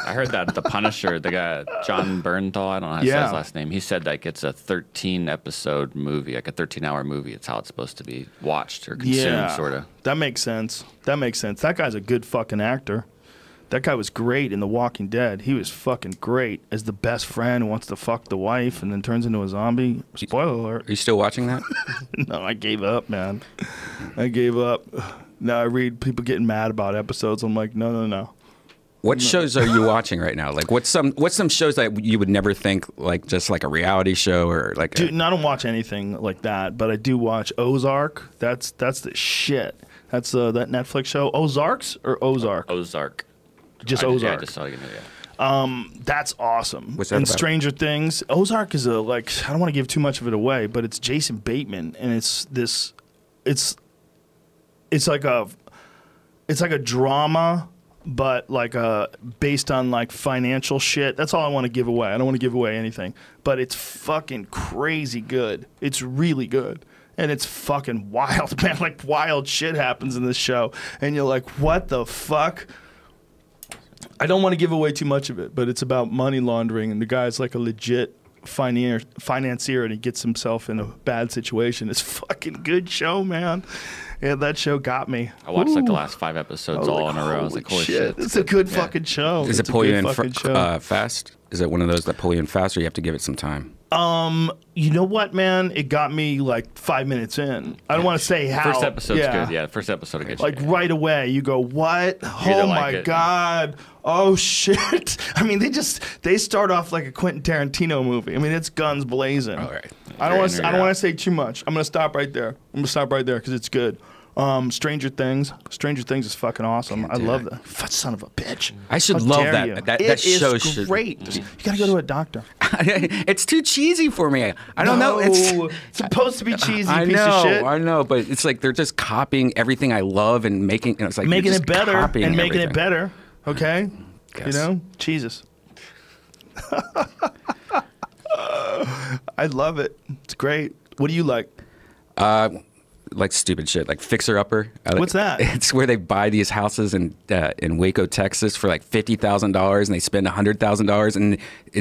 I heard that The Punisher, the guy, John Bernthal, I don't know how to say his last name, he said like it's a 13-episode movie, like a 13-hour movie. It's how it's supposed to be watched or consumed, sort of. That makes sense. That guy's a good fucking actor. That guy was great in The Walking Dead. He was fucking great as the best friend who wants to fuck the wife and then turns into a zombie. Spoiler alert. Are you still watching that? No, I gave up, man. I gave up. Now I read people getting mad about episodes. I'm like, no. What shows are you watching right now? Like, what's some shows that you would never think, like, just like a reality show or like? Dude, I don't watch anything like that, but I do watch Ozark. That's the shit. That's that Netflix show. Ozarks or Ozark? Ozark. Just Ozark. Yeah, I just saw it. Yeah. That's awesome. What's that and about? Stranger Things. Ozark is I don't want to give too much of it away, but it's Jason Bateman, and it's like a drama, but like based on like financial shit. That's all I want to give away. I don't want to give away anything, but it's fucking crazy good. It's really good. And it's fucking wild, man. Like, wild shit happens in this show. And you're like, what the fuck? I don't want to give away too much of it, but it's about money laundering. And the guy's like a legit financier, and he gets himself in a bad situation. It's a fucking good show, man. Yeah, that show got me. I watched like the last 5 episodes all in a row. I was like, holy shit. It's a good fucking show. Does it pull you in fast? Is it one of those that pull you in fast, or you have to give it some time? You know what, man? It got me like 5 minutes in. I don't want to say how. First episode's good. Yeah, first episode will get you. Like right away, you go, what? Oh my God. Oh shit. I mean, they start off like a Quentin Tarantino movie. I mean, it's guns blazing. All right. I don't want to say too much. I'm going to stop right there. Because it's good. Stranger Things. Stranger Things is fucking awesome. I love that. Son of a bitch. I should love that. That show is great. You gotta go to a doctor. It's too cheesy for me. I don't know. It's supposed to be cheesy. Piece of shit. I know, but it's like they're just copying everything I love and making. It's like making it better and making it better. Okay, Guess. You know, Jesus. I love it. It's great. What do you like? Like stupid shit, like Fixer Upper. What's that? It's where they buy these houses in Waco, Texas, for like $50,000, and they spend $100,000, and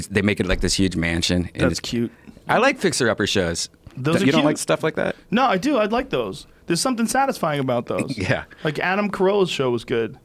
they make it like this huge mansion. And That's cute. I like Fixer Upper shows. Those are you don't cute. like stuff like that? No, I do. I'd like those. There's something satisfying about those. Yeah. Like Adam Carolla's show was good.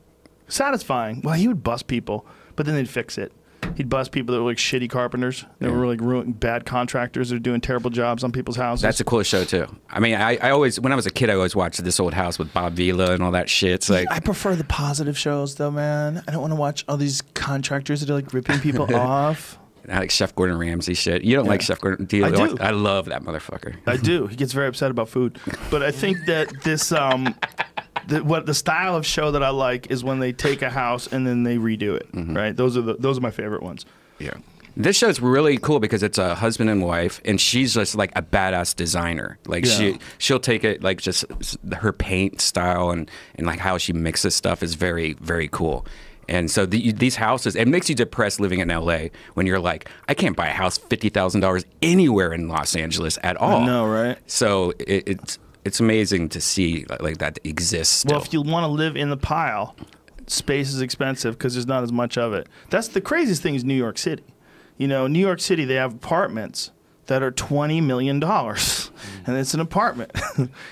Satisfying. Well, he would bust people, but then they'd fix it. He'd bust people that were like shitty carpenters. They were like bad contractors that are doing terrible jobs on people's houses. That's a cool show too. I mean, I always, when I was a kid, I always watched This Old House with Bob Vila and all that shit. It's like, I prefer the positive shows though, man. I don't want to watch all these contractors that are like ripping people off. I like Chef Gordon Ramsay shit. You don't like Chef Gordon? Do you? I do. I love that motherfucker. I do. He gets very upset about food. But I think that this the style of show that I like is when they take a house and then they redo it. Right? Those are my favorite ones. Yeah. This show's really cool because it's a husband and wife, and she's just like a badass designer. Like she'll take it like just her paint style and like how she mixes stuff is very, very cool. And so these houses, it makes you depressed living in LA when you're like, I can't buy a house $50,000 anywhere in Los Angeles at all. I know, right? So it's amazing to see like that exists still. Well, if you want to live in the pile, space is expensive because there's not as much of it. That's the craziest thing is New York City. You know, New York City, they have apartments that are $20 million, and it's an apartment.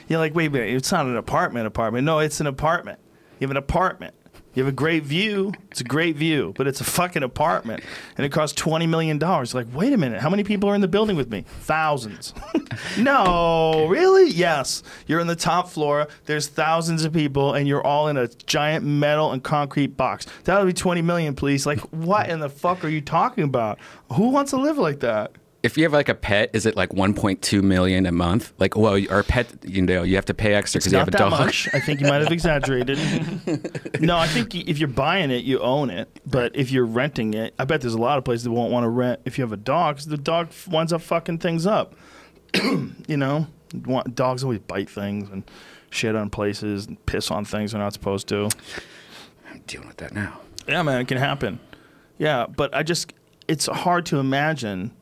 You're like, wait a minute, it's not an apartment. No, it's an apartment. You have an apartment. You have a great view. It's a great view, but it's a fucking apartment, and it costs $20 million. Like, wait a minute, how many people are in the building with me? Thousands. No, really? Yes. You're in the top floor. There's thousands of people, and you're all in a giant metal and concrete box. That would be $20 million, please. Like, what in the fuck are you talking about? Who wants to live like that? If you have like a pet, is it like 1.2 million a month? Like, well, our pet, you know, you have to pay extra because you have a dog. Not that much. I think you might have exaggerated. No, I think if you're buying it, you own it. But if you're renting it, I bet there's a lot of places that won't want to rent if you have a dog, because the dog winds up fucking things up. You know, dogs always bite things and shit on places and piss on things they're not supposed to. I'm dealing with that now. Yeah, man, it can happen. Yeah, but it's hard to imagine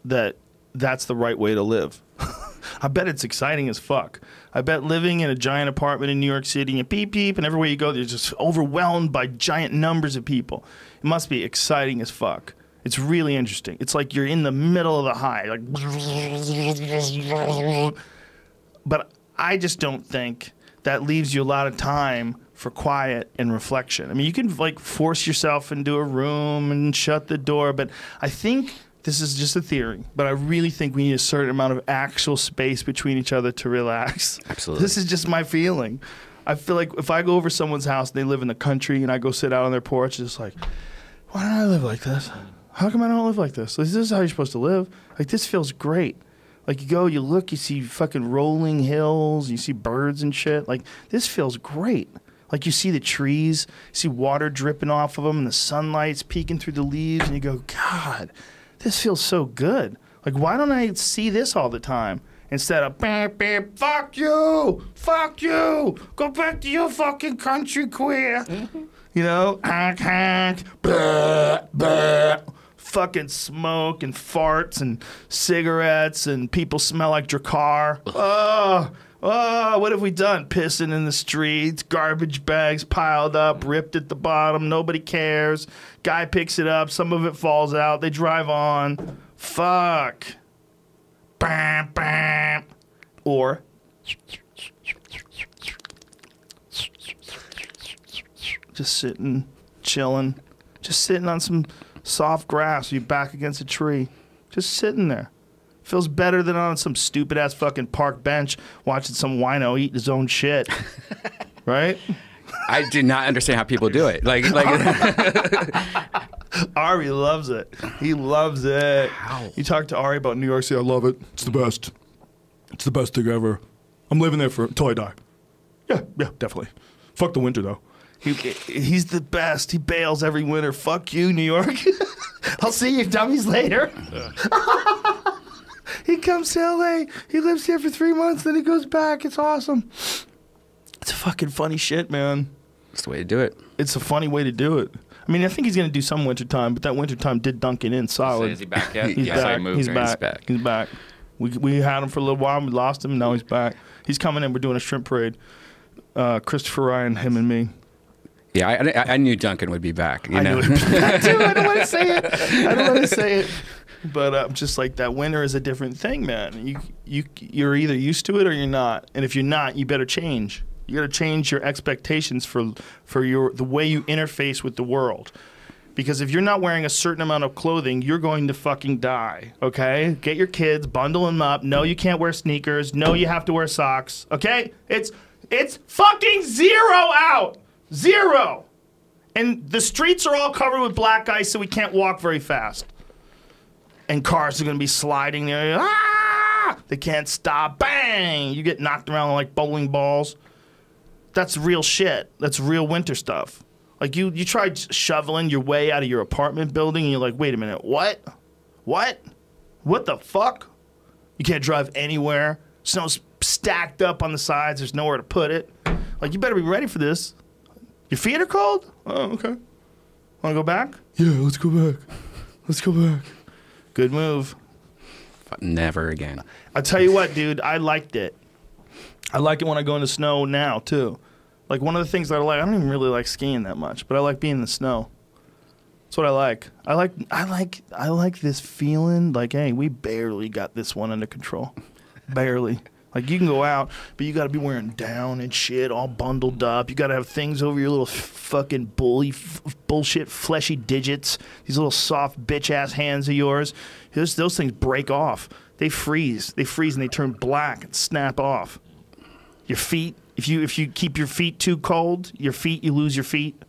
that that's the right way to live. I bet it's exciting as fuck. I bet living in a giant apartment in New York City and beep beep and everywhere you go, you're just overwhelmed by giant numbers of people. It must be exciting as fuck. It's really interesting. It's like you're in the middle of the high. Like, but I just don't think that leaves you a lot of time for quiet and reflection. I mean, you can like force yourself into a room and shut the door, but I think this is just a theory, but I really think we need a certain amount of actual space between each other to relax. Absolutely. This is just my feeling. I feel like if I go over someone's house, they live in the country, and I go sit out on their porch, it's just like, why don't I live like this? How come I don't live like this? This is how you're supposed to live. Like, this feels great. Like, you go, you look, you see fucking rolling hills, you see birds and shit. Like, this feels great. Like, you see the trees, you see water dripping off of them, and the sunlight's peeking through the leaves, and you go, God, this feels so good. Like, why don't I see this all the time? Instead of, bam, bam, fuck you, go back to your fucking country, queer. You know, fucking smoke and farts and cigarettes and people smell like Drakkar. Oh, what have we done? Pissing in the streets, garbage bags piled up, ripped at the bottom, nobody cares. Guy picks it up, some of it falls out, they drive on. Fuck. Bam, bam. Or just sitting, chilling, just sitting on some soft grass, you back against a tree, just sitting there. Feels better than on some stupid-ass fucking park bench watching some wino eat his own shit. Right? I do not understand how people do it. Like Ari loves it. He loves it. How? You talk to Ari about New York City, I love it. It's the best. It's the best thing ever. I'm living there until I die. Yeah, definitely. Fuck the winter, though. He's the best. He bails every winter. Fuck you, New York. I'll see you dummies later. He comes to LA. He lives here for 3 months, then he goes back. It's awesome. It's fucking funny shit, man. That's the way to do it. It's a funny way to do it. I mean, I think he's going to do some wintertime, but that wintertime did dunk it in solid. So is he back yet? He's back. He's back. We had him for a little while. We lost him. Now he's back. He's coming in. We're doing a shrimp parade. Christopher Ryan, him and me. Yeah, I knew Duncan would be back. You know? I knew it would be back too. I don't want to say it. But just like that winter is a different thing, man. You're either used to it or you're not. And if you're not, you better change. You got to change your expectations for the way you interface with the world. Because if you're not wearing a certain amount of clothing, you're going to fucking die, okay? Get your kids, bundle them up. No, you can't wear sneakers. No, you have to wear socks, okay? It's fucking 0 out. 0. And the streets are all covered with black ice, so we can't walk very fast. And cars are going to be sliding there. Ah! They can't stop. Bang! You get knocked around like bowling balls. That's real shit. That's real winter stuff. Like you tried shoveling your way out of your apartment building and you're like, wait a minute, what? What? What the fuck? You can't drive anywhere. Snow's stacked up on the sides. There's nowhere to put it. Like, you better be ready for this. Your feet are cold? Oh, okay. Want to go back? Yeah, let's go back. Let's go back. Good move. Never again. I'll tell you what, dude, I liked it. I like it when I go in the snow now, too. Like, one of the things that I like, I don't even really like skiing that much, but I like being in the snow. That's what I like. I like this feeling like, hey, we barely got this one under control. Barely. Like, you can go out, but you got to be wearing down and shit, all bundled up. You got to have things over your little fucking bullshit fleshy digits. These little soft bitch-ass hands of yours. Those things break off. They freeze. They freeze and they turn black and snap off. Your feet, if you keep your feet too cold, you lose your feet.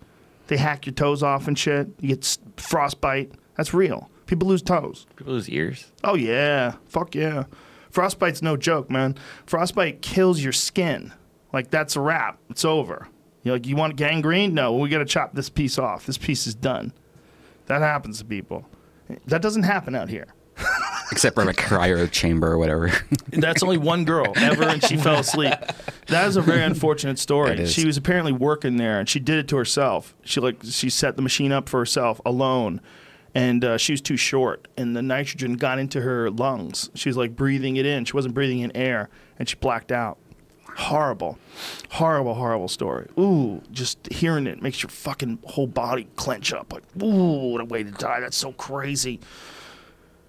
They hack your toes off and shit. You get frostbite. That's real. People lose toes. People lose ears. Oh, yeah. Fuck yeah. Frostbite's no joke, man. Frostbite kills your skin. Like, that's a wrap. It's over. You're like, you want gangrene? No, we got to chop this piece off. This piece is done. That happens to people. That doesn't happen out here. Except for a cryo chamber or whatever. That's only one girl ever, and she fell asleep. That is a very unfortunate story. She was apparently working there, and she did it to herself. She set the machine up for herself alone. And she was too short, and the nitrogen got into her lungs. She was like breathing it in. She wasn't breathing in air, and she blacked out. Horrible, horrible, horrible story. Ooh, just hearing it makes your fucking whole body clench up. Like, ooh, what a way to die. That's so crazy.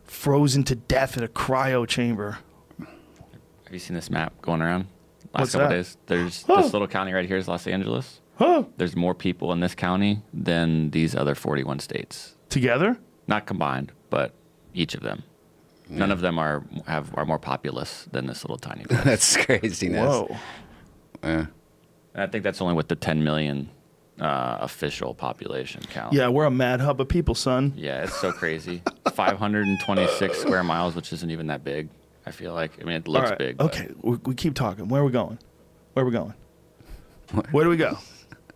Frozen to death in a cryo chamber. Have you seen this map going around? What's Couple that? days. There's this little county right here is Los Angeles. There's more people in this county than these other 41 states. Together? Not combined, but each of them. Yeah. None of them are more populous than this little tiny place. That's craziness. Whoa. Yeah. I think that's only with the 10 million official population count. Yeah, we're a mad hub of people, son. Yeah, it's so crazy. 526 square miles, which isn't even that big, I feel like. I mean, it looks big. Okay, we keep talking. Where are we going? Where are we going? Where do we go?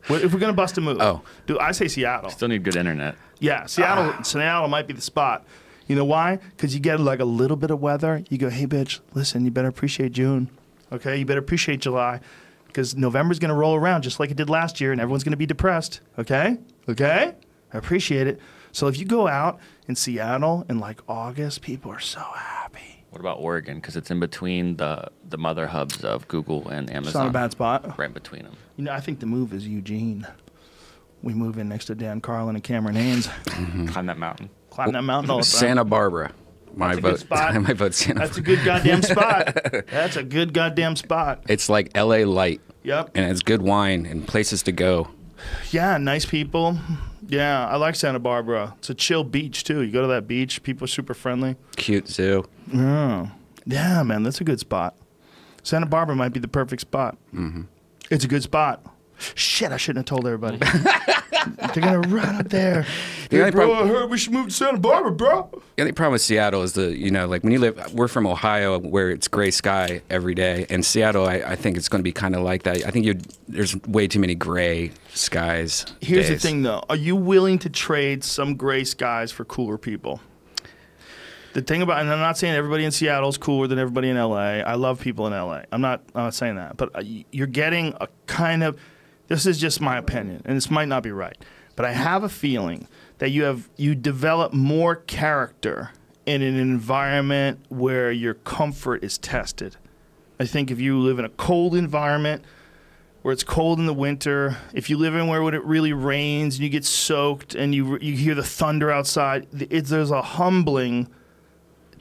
If we're going to bust a move. Oh. Dude, I say Seattle. Still need good internet. Yeah, Seattle might be the spot. You know why? Because you get like a little bit of weather. You go, hey, bitch, listen, you better appreciate June. Okay? You better appreciate July. Because November's going to roll around just like it did last year, and everyone's going to be depressed. Okay? Okay? I appreciate it. So if you go out in Seattle in like August, people are so happy. What about Oregon? Because it's in between the mother hubs of Google and Amazon. It's not a bad spot. Right between them. You know, I think the move is Eugene. We move in next to Dan Carlin and Cameron Haynes. Climb that mountain. Climb that mountain all the time. Santa Barbara. My vote. My vote's Santa Barbara. That's a good goddamn spot. That's a good goddamn spot. It's like L.A. light. Yep. And it's good wine and places to go. Yeah, nice people. Yeah, I like Santa Barbara. It's a chill beach, too. You go to that beach, people are super friendly. Cute zoo. Yeah. Yeah, man, that's a good spot. Santa Barbara might be the perfect spot. Mm-hmm. It's a good spot. Shit, I shouldn't have told everybody. They're going to run up there. Hey, bro, I heard we should move to Santa Barbara, bro. The only problem with Seattle is like when you live, we're from Ohio where it's gray sky every day. And Seattle, I think it's going to be kind of like that. I think there's way too many gray skies. Here's the thing, though. Are you willing to trade some gray skies for cooler people? The thing about, and I'm not saying everybody in Seattle is cooler than everybody in LA. I love people in LA. I'm not saying that. But you're getting a kind of, this is just my opinion, and this might not be right. But I have a feeling that you develop more character in an environment where your comfort is tested. I think if you live in a cold environment where it's cold in the winter, if you live in where it really rains and you get soaked and you hear the thunder outside, there's a humbling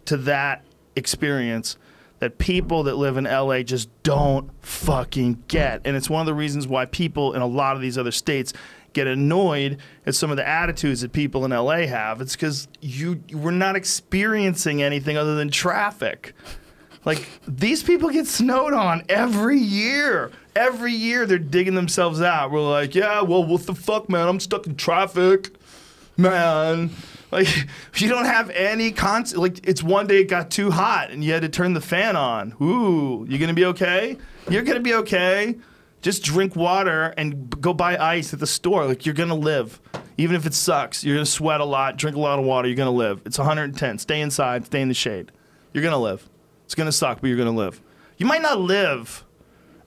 to that experience that people that live in LA just don't fucking get. And it's one of the reasons why people in a lot of these other states get annoyed at some of the attitudes that people in LA have. It's because we're not experiencing anything other than traffic. Like, these people get snowed on every year. Every year they're digging themselves out. We're like, yeah, well, what the fuck, man? I'm stuck in traffic, man. Like, you don't have any like, it's one day it got too hot and you had to turn the fan on. Ooh, you gonna be okay? You're gonna be okay. Just drink water and go buy ice at the store. Like, you're gonna live. Even if it sucks, you're gonna sweat a lot, drink a lot of water, you're gonna live. It's 110. Stay inside, stay in the shade. You're gonna live. It's gonna suck, but you're gonna live. You might not live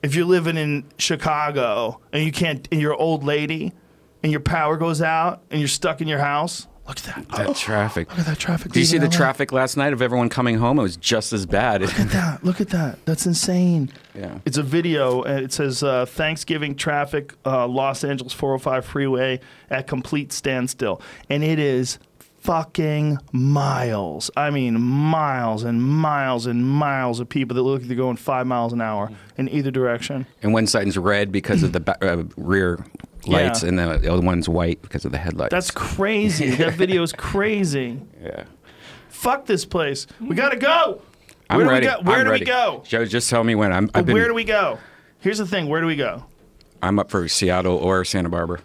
if you're living in Chicago and you can't, and you're an old lady and your power goes out and you're stuck in your house. Look at that. That traffic. Look at that traffic. Do you see the traffic last night of everyone coming home? It was just as bad. Look at that. Look at that. That's insane. Yeah. It's a video, and it says Thanksgiving traffic, Los Angeles 405 freeway at complete standstill. And it is fucking miles. I mean, miles and miles and miles of people that look like they're going 5 miles an hour in either direction. And one side's red because of the rear lights, Yeah. and the other one's white because of the headlights. That's crazy. That video is crazy. Yeah. Fuck this place. We gotta go. I'm Where ready. do we go? Where I'm do ready. we go? Joe, just tell me when. Where do we go? Here's the thing. Where do we go? I'm up for Seattle or Santa Barbara.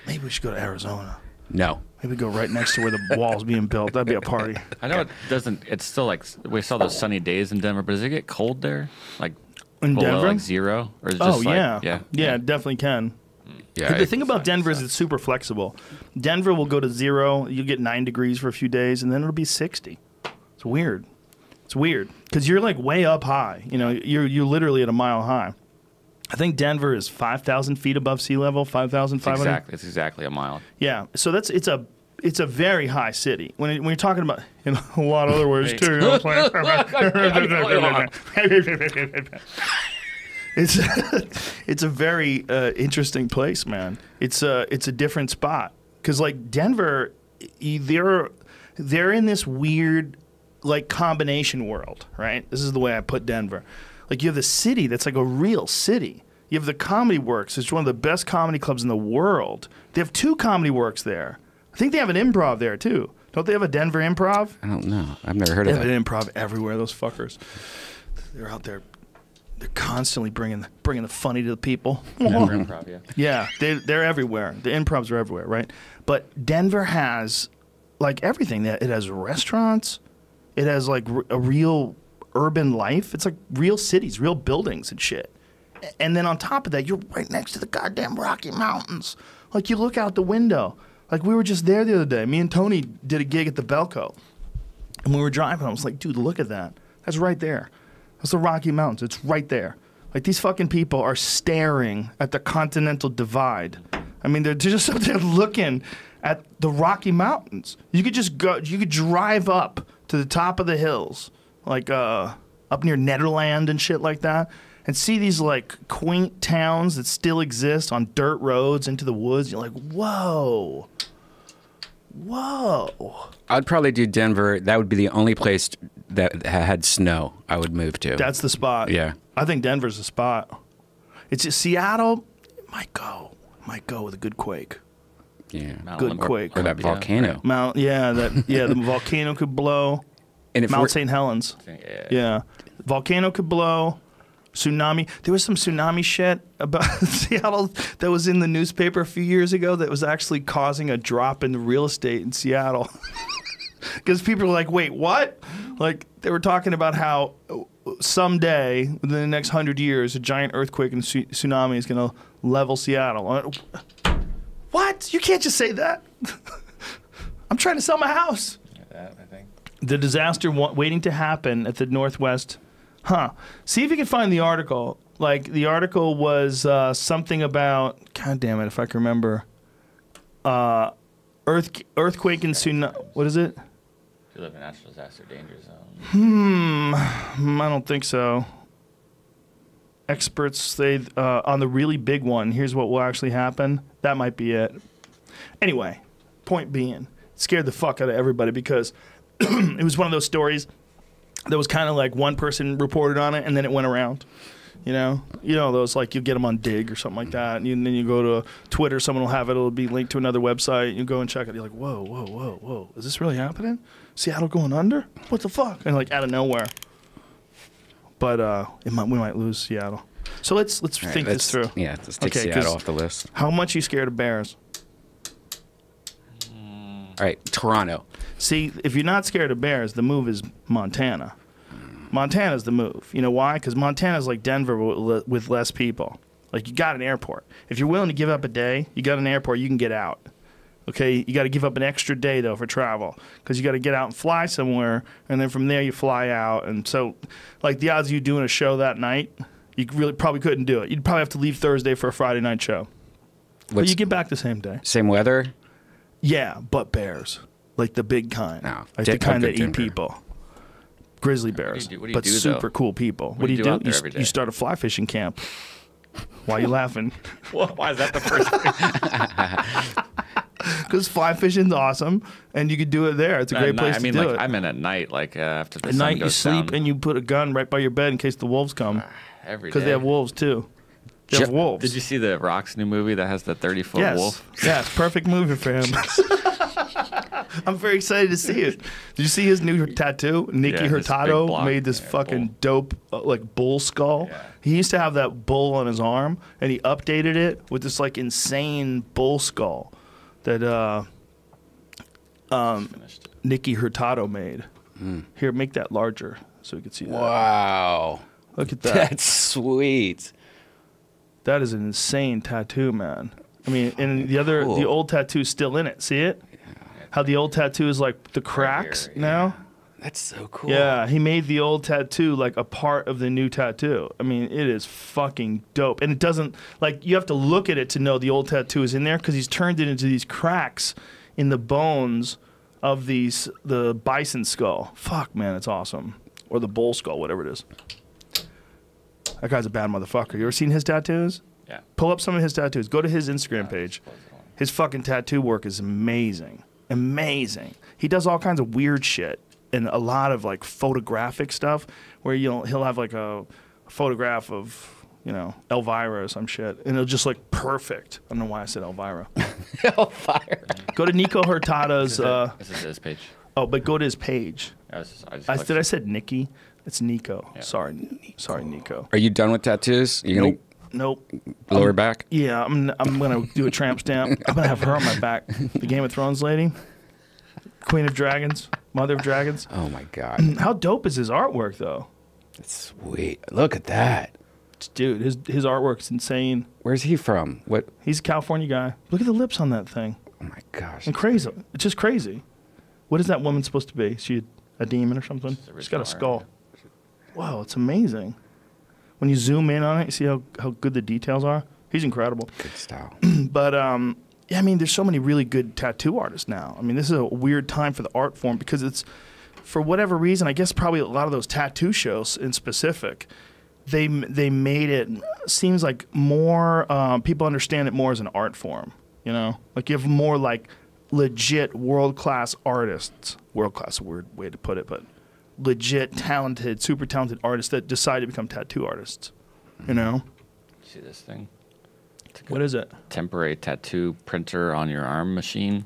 Maybe we should go to Arizona. No. Maybe go right next to where the wall's being built. That'd be a party. I know it doesn't. It's still like we saw those sunny days in Denver, but does it get cold there? Like In below Denver? like 0, or is it Oh, just like, yeah. Yeah, it definitely can. Yeah. The thing about Denver is it's super flexible. Denver will go to 0. You'll get 9 degrees for a few days, and then it'll be 60. It's weird. It's weird because you're like way up high. You know, you're literally at a mile high. I think Denver is 5,000 feet above sea level. 5,500. It's exactly a mile. Yeah. So it's a very high city. When you're talking about in a lot of other words too. You know what I'm saying? It's a very interesting place, man. It's a different spot because like Denver, they're in this weird like combination world, right? This is the way I put Denver. Like you have the city that's like a real city. You have the Comedy Works. It's one of the best comedy clubs in the world. They have 2 Comedy Works there. I think they have an improv there too. Don't they have a Denver improv? I don't know. I've never heard They of have that. an improv everywhere. Those fuckers. They're out there. They're constantly bringing the funny to the people. Denver Improv, yeah. Yeah, they're everywhere. The improvs are everywhere, right? But Denver has like everything. It has restaurants. It has like a real urban life. It's like real cities, real buildings and shit. And then on top of that, you're right next to the goddamn Rocky Mountains. Like you look out the window. Like we were just there the other day. Me and Tony did a gig at the Belco. And we were driving. I was like, dude, look at that. That's right there. That's the Rocky Mountains. It's right there. Like these fucking people are staring at the Continental Divide. I mean, they're just up there looking at the Rocky Mountains. You could just go. You could drive up to the top of the hills, like up near Nederland and shit like that, and see these like quaint towns that still exist on dirt roads into the woods. You're like, whoa, whoa. I'd probably do Denver. That would be the only place that had snow I would move to. That's the spot. Yeah. I think Denver's the spot. It's just Seattle. Might go with a good quake. Yeah. Mount Good Olympus. quake. Or that volcano. The volcano could blow. And if Mount we're- St. Helens. Yeah. Yeah. Volcano could blow. Tsunami. There was some tsunami shit about Seattle that was in the newspaper a few years ago that was actually causing a drop in the real estate in Seattle. Because people were like, wait, what? Like, they were talking about how someday, within the next 100 years, a giant earthquake and tsunami is going to level Seattle. What? You can't just say that. I'm trying to sell my house. That, I think. The disaster waiting to happen at the Northwest. See if you can find the article. Like, the article was something about, God damn it, if I can remember, earthquake and tsunami. What is it? You live in natural disaster danger zone. I don't think so. Experts say on the really big one, here's what will actually happen. That might be it. Anyway, point being, it scared the fuck out of everybody because it was one of those stories that was kind of like one person reported on it and then it went around. You know those like you get them on Dig or something like that, and then you go to Twitter, someone will have it. It'll be linked to another website. You go and check it. You're like, whoa, is this really happening? Seattle going under? What the fuck? And like out of nowhere. But we might lose Seattle. So let's think this through. Yeah, let's take Okay, 'cause Seattle off the list. How much are you scared of bears? All right, Toronto. See, if you're not scared of bears, the move is Montana. Montana's the move. You know why? Because Montana's like Denver with less people. Like, you got an airport. If you're willing to give up a day, you got an airport, you can get out. Okay, you got to give up an extra day, though, for travel. Because you got to get out and fly somewhere, and then from there you fly out. And so, like, the odds of you doing a show that night, you really probably couldn't do it. You'd probably have to leave Thursday for a Friday night show. But you get back the same day. Same weather? Yeah, but bears. Like the big kind. No. Like the kind that eat Denver. people. Grizzly bears. What do you but do, super though? cool people. What do you do out there every day? You start a fly fishing camp. Why are you laughing? Well, why is that the first thing? Because fly fishing's awesome, and you could do it there. It's a great place to do it. I'm in at night, like after the At sun night you goes sleep down. and you put a gun right by your bed in case the wolves come. Every Because day. they have wolves too. They have wolves. Did you see the Rock's new movie that has the 30-foot Yes. wolf? Yes, perfect movie for him. I'm very excited to see it. Did you see his new tattoo? Nikki Yeah, this big Hurtado block. made this Yeah, fucking bull. dope like bull skull. Yeah. He used to have that bull on his arm, and he updated it with this like insane bull skull that Finished. Nikki Hurtado made. Here, make that larger so we can see that. Wow. Look at that. That's sweet. That is an insane tattoo, man. I mean, and the Cool. old tattoo's still in it. See it? How the old tattoo is like the cracks here, now? That's so cool. Yeah, he made the old tattoo like a part of the new tattoo. I mean, it is fucking dope. And it doesn't, like, you have to look at it to know the old tattoo is in there because he's turned it into these cracks in the bones of the bison skull. Fuck, man, it's awesome. Or the bull skull, whatever it is. That guy's a bad motherfucker. You ever seen his tattoos? Yeah. Pull up some of his tattoos. Go to his Instagram page. His fucking tattoo work is amazing. Amazing. He does all kinds of weird shit and a lot of like photographic stuff where he'll have like a photograph of, Elvira or some shit and it'll just like perfect. I don't know why I said Elvira. Hellfire. Go to Nico Hurtado's This is his page. but go to his page. I just I said Nikki? It's Nico. Yeah. Sorry, Nico. Are you done with tattoos? You gonna Nope. lower back? Yeah, I'm gonna do a tramp stamp. I'm gonna have her on my back. The Game of Thrones lady, Queen of Dragons, Mother of Dragons. Oh my god. How dope is his artwork though? That's sweet. Look at that. Dude, his artwork's insane. Where's he from? What? He's a California guy. Look at the lips on that thing. Oh my gosh. And crazy. It's just crazy. What is that woman supposed to be? Is she a demon or something? She's got a skull. Wow, it's amazing. When you zoom in on it, you see how good the details are. He's incredible. Good style. But yeah, I mean, there's so many really good tattoo artists now. I mean, this is a weird time for the art form because it's, for whatever reason, I guess probably a lot of those tattoo shows in specific, they made it, seems like more, people understand it more as an art form, Like you have more like legit world-class artists, world-class, a weird way to put it, but legit talented, super talented artists that decide to become tattoo artists, See this thing? What is it? Temporary tattoo printer on your arm machine.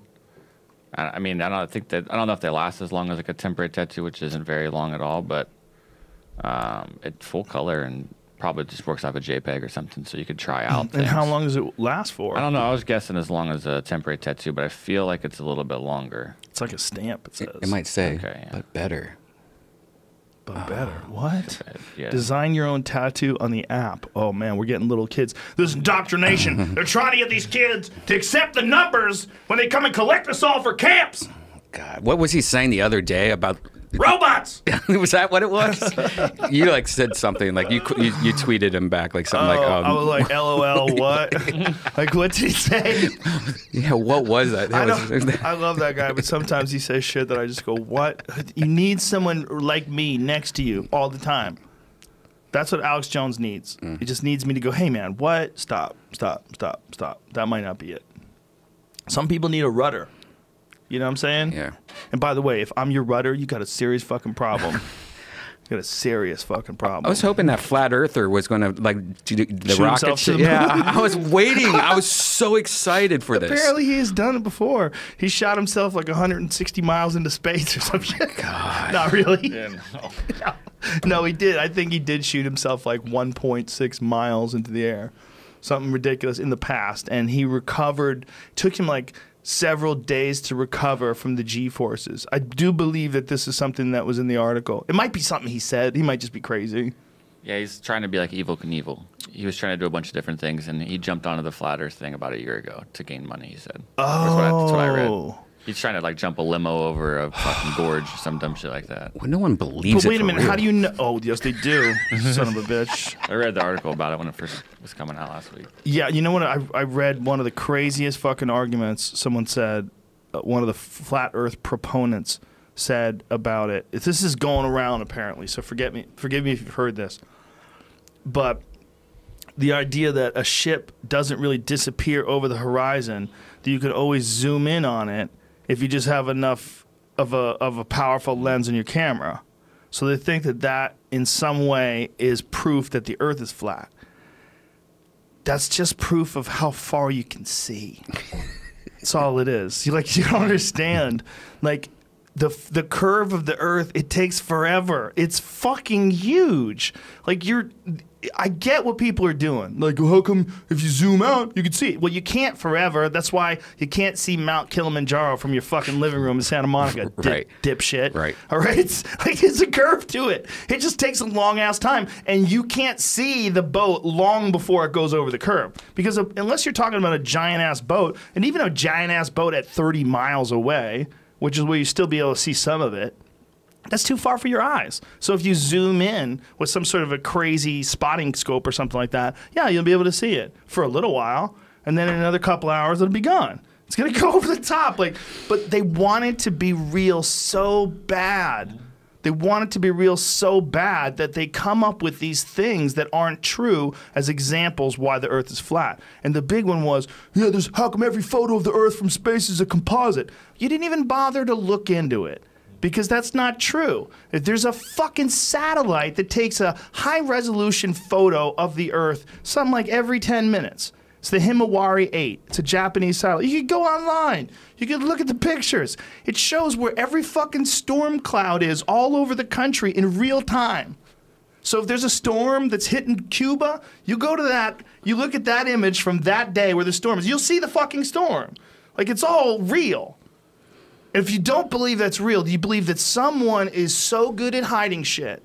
I mean, I don't know if they last as long as like a temporary tattoo, which isn't very long at all, but it's full color and probably just works off a JPEG or something, so you could try out. And how long does it last for? I don't know. I was guessing as long as a temporary tattoo, but I feel like it's a little bit longer. It's like a stamp, it says. It might say, Okay, yeah. but better. But better. What? Yeah. Design your own tattoo on the app. Oh, man, we're getting little kids. This indoctrination. They're trying to get these kids to accept the numbers when they come and collect us all for camps. God, what was he saying the other day about? Robots! Was that what it was? You like said something like you tweeted him back like something like I was like, LOL, what? Like, what did he say? yeah, what was that? I love that guy, but sometimes he says shit that I just go, what? You need someone like me next to you all the time. That's what Alex Jones needs. He just needs me to go, hey, man, what? Stop. That might not be it. Some people need a rudder. You know what I'm saying? Yeah. And by the way, if I'm your rudder, you got a serious fucking problem. You got a serious fucking problem. I was hoping that flat earther was going to like do the Shoot rocket himself to shit. the Yeah, moon. I was waiting. I was so excited for this. Apparently he has done it before. He shot himself like 160 miles into space or some shit. God. Not really. Yeah, no. No, he did. I think he did shoot himself like 1.6 miles into the air. Something ridiculous in the past. And he recovered. Took him like several days to recover from the G-forces. I do believe that this is something that was in the article. It might be something he said. He might just be crazy. Yeah, he's trying to be like Evel Knievel. He was trying to do a bunch of different things, and he jumped onto the Flat Earth thing about a year ago to gain money, he said. That's what I read. He's trying to like jump a limo over a fucking gorge or some dumb shit like that. Well, no one believes But wait it a minute, real. how do you know? Oh, yes, they do. Son of a bitch. I read the article about it when it first was coming out last week. Yeah, you know what? I read one of the craziest fucking arguments someone said, one of the flat Earth proponents said about it. This is going around apparently, so forgive me if you've heard this. But the idea that a ship doesn't really disappear over the horizon, that you could always zoom in on it if you just have enough of a powerful lens in your camera. So they think that in some way is proof that the Earth is flat. That's just proof of how far you can see. That's all it is. You don't understand. Like the curve of the Earth, it takes forever. It's fucking huge. I get what people are doing. Like, well, how come if you zoom out, you can see it? Well, you can't forever. That's why you can't see Mount Kilimanjaro from your fucking living room in Santa Monica, Right. dipshit. Right. All right? It's a curve to it. It just takes a long-ass time, and you can't see the boat long before it goes over the curve. Because unless you're talking about a giant-ass boat, and even a giant-ass boat at 30 miles away, which is where you still be able to see some of it, that's too far for your eyes. So if you zoom in with some sort of a crazy spotting scope or something like that, yeah, you'll be able to see it for a little while, and then in another couple hours it'll be gone. It's gonna go over the top. But they want it to be real so bad. They want it to be real so bad that they come up with these things that aren't true as examples why the Earth is flat. And the big one was, yeah, how come every photo of the Earth from space is a composite? You didn't even bother to look into it. Because that's not true. If there's a fucking satellite that takes a high-resolution photo of the Earth something like every 10 minutes. It's the Himawari 8. It's a Japanese satellite. You can go online. You can look at the pictures. It shows where every fucking storm cloud is all over the country in real time. So if there's a storm that's hitting Cuba, you go to that, you look at that image from that day where the storm is. You'll see the fucking storm. Like, it's all real. If you don't believe that's real, do you believe that someone is so good at hiding shit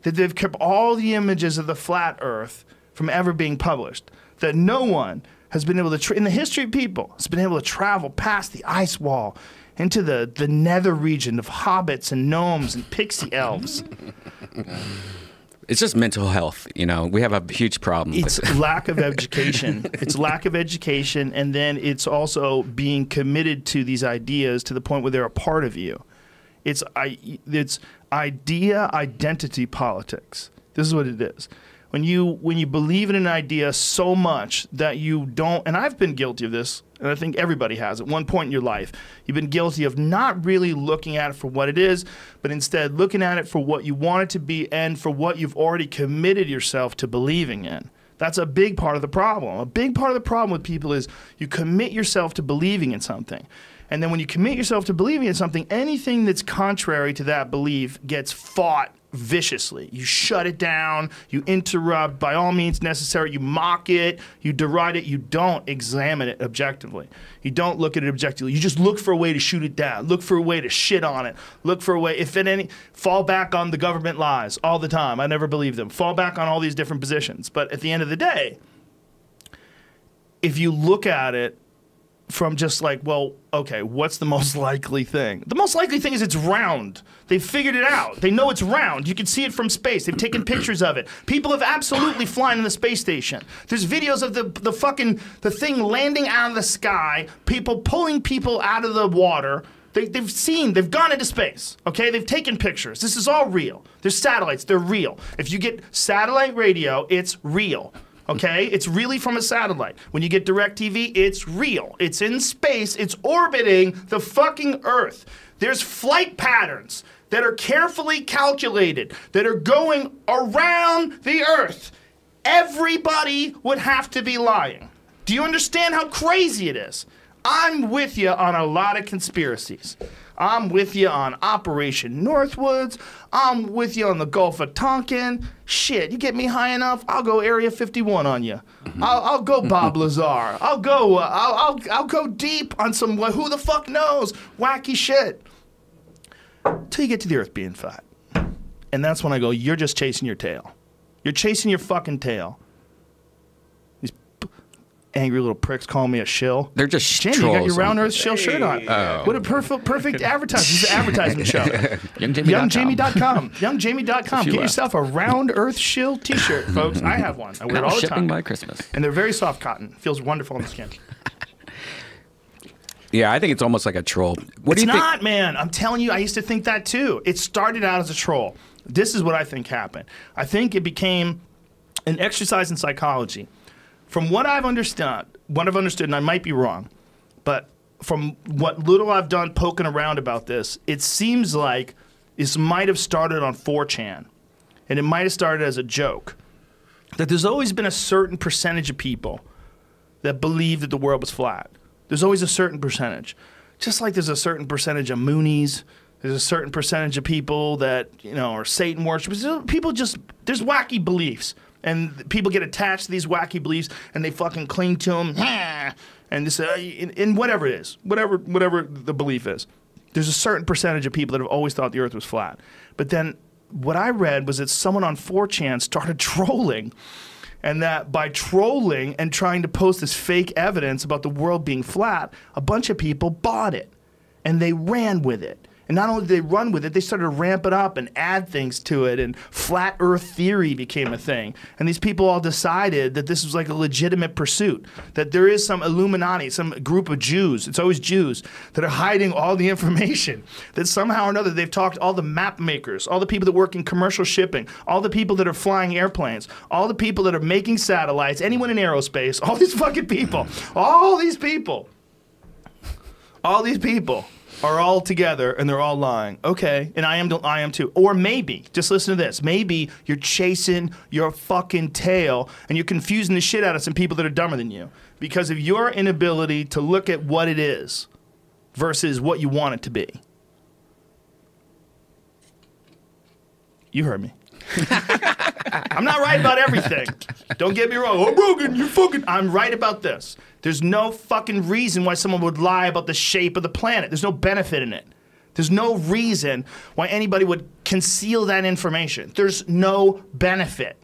that they've kept all the images of the flat Earth from ever being published? That no one has been able to, in the history of people, has been able to travel past the ice wall into the nether region of hobbits and gnomes and pixie elves. It's just mental health, We have a huge problem. It's lack of education. It's lack of education, and then it's also being committed to these ideas to the point where they're a part of you. It's idea identity politics. This is what it is. When you believe in an idea so much that you don't, and I've been guilty of this, and I think everybody has at one point in your life, you've been guilty of not really looking at it for what it is, but instead looking at it for what you want it to be and for what you've already committed yourself to believing in. That's a big part of the problem. A big part of the problem with people is you commit yourself to believing in something. And then when you commit yourself to believing in something, anything that's contrary to that belief gets fought viciously. You shut it down, you interrupt by all means necessary, you mock it, you deride it, you don't examine it objectively. You don't look at it objectively. You just look for a way to shoot it down, look for a way to shit on it, look for a way, fall back on the government lies all the time. I never believe them. Fall back on all these different positions. But at the end of the day, if you look at it from just like, well, okay, what's the most likely thing? The most likely thing is it's round. They've figured it out. They know it's round. You can see it from space. They've taken pictures of it. People have absolutely flown in the space station. There's videos of the thing landing out of the sky, people pulling people out of the water. They've gone into space, okay? They've taken pictures. This is all real. There's satellites, they're real. If you get satellite radio, it's real. Okay? It's really from a satellite. When you get DirecTV, it's real. It's in space. It's orbiting the fucking Earth. There's flight patterns that are carefully calculated, that are going around the Earth. Everybody would have to be lying. Do you understand how crazy it is? I'm with you on a lot of conspiracies. I'm with you on Operation Northwoods. I'm with you on the Gulf of Tonkin. Shit, you get me high enough, I'll go Area 51 on you. I'll go Bob Lazar. I'll go deep on some who the fuck knows wacky shit. Till you get to the Earth being flat, and that's when I go, you're just chasing your tail. You're chasing your fucking tail. These angry little pricks call me a shill. They're just Jimmy, trolls. you got your round earth shill shirt on. Oh. What a perfect advertisement. This is an advertisement show. YoungJamie.com. YoungJamie.com. Get yourself a round earth shill t-shirt, folks. I have one. I wear it all the Shipping time. by Christmas. And they're very soft cotton. Feels wonderful on the skin. Yeah, I think it's almost like a troll. What do It's you think? not, man. I'm telling you, I used to think that too. It started out as a troll. This is what I think happened. I think it became an exercise in psychology. From what I've understood, and I might be wrong, but from what little I've done poking around about this, it seems like this might have started on 4chan, and it might have started as a joke. That there's always been a certain percentage of people that believe that the world was flat. There's always a certain percentage. Just like there's a certain percentage of Moonies, there's a certain percentage of people that, you know, are Satan worshippers. People just, there's wacky beliefs. And people get attached to these wacky beliefs and they fucking cling to them. And this, in whatever it is, whatever the belief is. There's a certain percentage of people that have always thought the earth was flat. But then what I read was that someone on 4chan started trolling. And that by trolling and trying to post this fake evidence about the world being flat, a bunch of people bought it. And they ran with it. And not only did they run with it, they started to ramp it up and add things to it. And flat earth theory became a thing. And these people all decided that this was like a legitimate pursuit. That there is some Illuminati, some group of Jews, it's always Jews, that are hiding all the information. That somehow or another they've talked to all the map makers, all the people that work in commercial shipping, all the people that are flying airplanes, all the people that are making satellites, anyone in aerospace, all these fucking people, all these people are all together and they're all lying. Okay, and I am too. Or maybe, just listen to this, maybe you're chasing your fucking tail and you're confusing the shit out of some people that are dumber than you because of your inability to look at what it is versus what you want it to be. You heard me. I'm not right about everything. Don't get me wrong. Oh, Rogan, you fucking... I'm right about this. There's no fucking reason why someone would lie about the shape of the planet. There's no benefit in it. There's no reason why anybody would conceal that information. There's no benefit.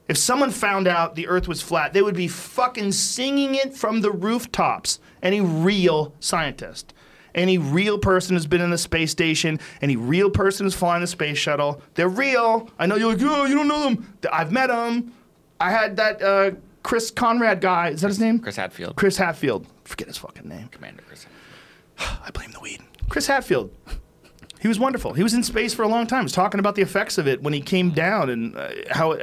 If someone found out the earth was flat, they would be fucking singing it from the rooftops. Any real scientist. Any real person who's been in the space station, any real person who's flying the space shuttle, they're real. I know you're like, oh, you don't know them. I've met them. I had that Chris Conrad guy. Is that his name? Chris Hadfield. Chris Hadfield. Forget his fucking name. Commander Chris Hadfield. I blame the weed. Chris Hadfield. He was wonderful. He was in space for a long time. He was talking about the effects of it when he came down and how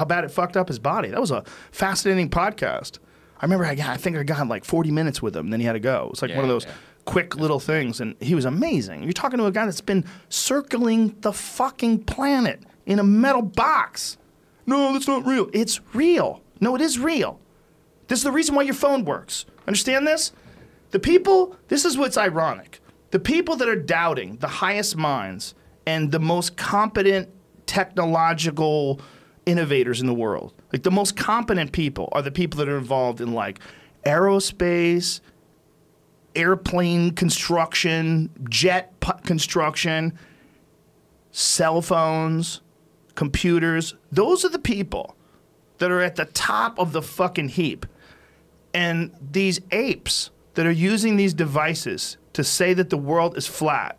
bad it fucked up his body. That was a fascinating podcast. I remember I think I got like 40 minutes with him, and then he had to go. It was like one of those quick little things, and he was amazing. You're talking to a guy that's been circling the fucking planet in a metal box. No, that's not real. It's real. No, it is real. This is the reason why your phone works. Understand this? The people, this is what's ironic. The people that are doubting the highest minds and the most competent technological innovators in the world, like the most competent people are the people that are involved in like aerospace, airplane construction, jet construction, cell phones, computers. Those are the people that are at the top of the fucking heap. And these apes that are using these devices to say that the world is flat,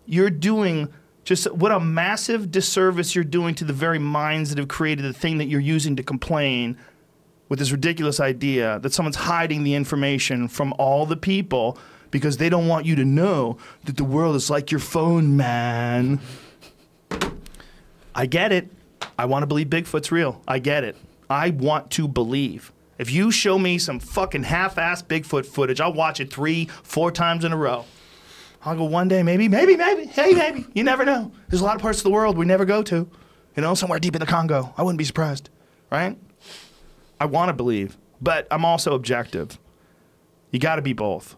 you're doing just what a massive disservice you're doing to the very minds that have created the thing that you're using to complain with this ridiculous idea that someone's hiding the information from all the people because they don't want you to know that the world is like your phone, man. I get it. I want to believe Bigfoot's real. I get it. I want to believe. If you show me some fucking half-assed Bigfoot footage, I'll watch it 3-4 times in a row. I'll go one day, maybe. Hey, maybe. You never know. There's a lot of parts of the world we never go to. You know, somewhere deep in the Congo. I wouldn't be surprised, right? I want to believe, but I'm also objective. You got to be both.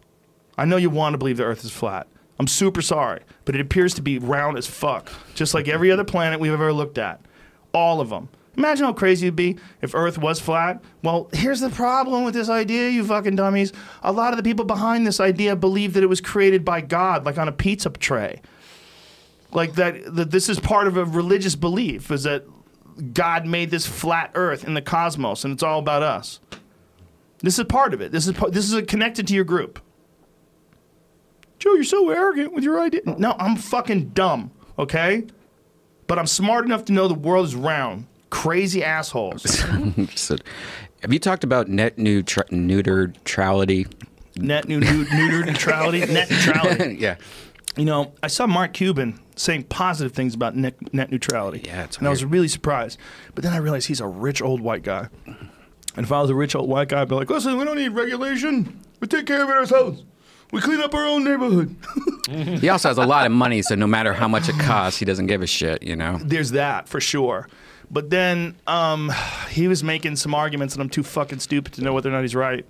I know you want to believe the Earth is flat. I'm super sorry, but it appears to be round as fuck, just like every other planet we've ever looked at. All of them. Imagine how crazy it'd be if Earth was flat. Well, here's the problem with this idea, you fucking dummies. A lot of the people behind this idea believe that it was created by God, like on a pizza tray. Like that this is part of a religious belief, is that God made this flat Earth in the cosmos, and it's all about us. This is part of it. This is connected to your group. Joe, you're so arrogant with your idea. No, I'm fucking dumb, okay? But I'm smart enough to know the world is round. Crazy assholes. So, have you talked about net neutrality? Net neutrality? Net neutrality. Yeah. You know, I saw Mark Cuban saying positive things about net neutrality. Yeah, it's and I was really surprised. But then I realized he's a rich old white guy. And if I was a rich old white guy, I'd be like, listen, we don't need regulation. We take care of it ourselves. We clean up our own neighborhood. He also has a lot of money, so no matter how much it costs, he doesn't give a shit, you know? There's that, for sure. But then he was making some arguments, and I'm too fucking stupid to know whether or not he's right.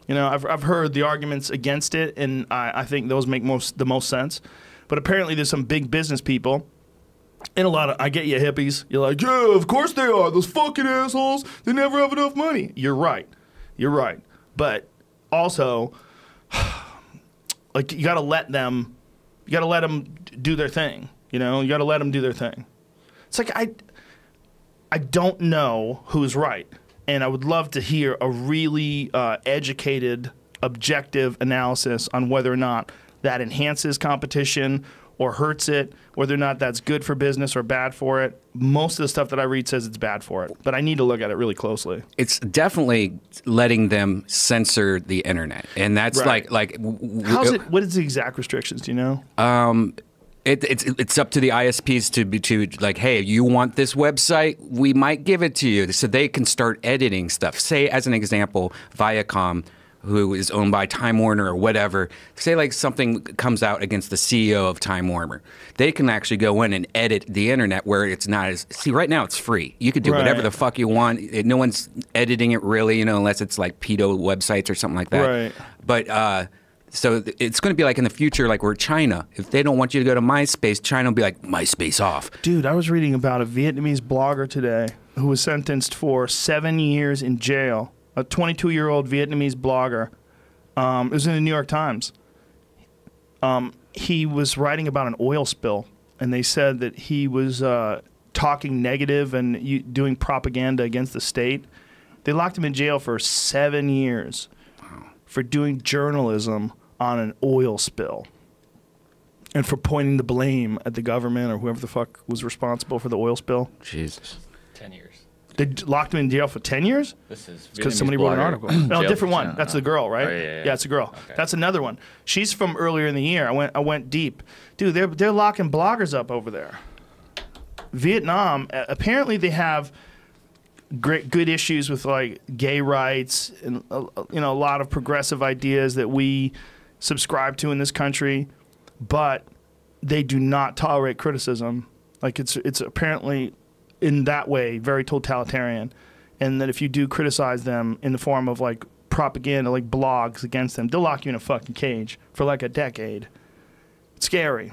You know, I've heard the arguments against it, and I think those make the most sense. But apparently there's some big business people, and I get you hippies. You're like, yeah, of course they are. Those fucking assholes. They never have enough money. You're right. You're right. But also, like, you got to let them do their thing. You know, you got to let them do their thing. It's like, I don't know who's right. And I would love to hear a really educated, objective analysis on whether or not that enhances competition or hurts it, whether or not that's good for business or bad for it. Most of the stuff that I read says it's bad for it, but I need to look at it really closely. It's definitely letting them censor the internet, and that's right. How's it? What is the exact restrictions? Do you know? It's up to the ISPs to like, hey, you want this website? We might give it to you, so they can start editing stuff. Say, as an example, Viacom, who is owned by Time Warner or whatever, say like something comes out against the CEO of Time Warner. They can actually go in and edit the internet where it's not as... See, right now it's free. You could do whatever the fuck you want. No one's editing it really, you know, unless it's like pedo websites or something like that. Right. But... So it's going to be like in the future, like where China, if they don't want you to go to MySpace, China will be like, MySpace off. Dude, I was reading about a Vietnamese blogger today who was sentenced for 7 years in jail. A 22-year-old Vietnamese blogger. It was in the New York Times. He was writing about an oil spill, and they said that he was talking negative and doing propaganda against the state. They locked him in jail for 7 years for doing journalism on an oil spill and for pointing the blame at the government or whoever the fuck was responsible for the oil spill. Jesus. 10 years. They locked him in jail for 10 years? This is because somebody wrote an article. No, different one. That's the girl, right? Oh, yeah, it's a girl. Okay. That's another one. She's from earlier in the year. I went deep. Dude, they're locking bloggers up over there. Vietnam, apparently they have good issues with like gay rights and you know, a lot of progressive ideas that we subscribe to in this country, but they do not tolerate criticism. Like it's apparently in that way very totalitarian, and that if you do criticize them in the form of like propaganda, like blogs against them, they'll lock you in a fucking cage for like a decade. It's scary.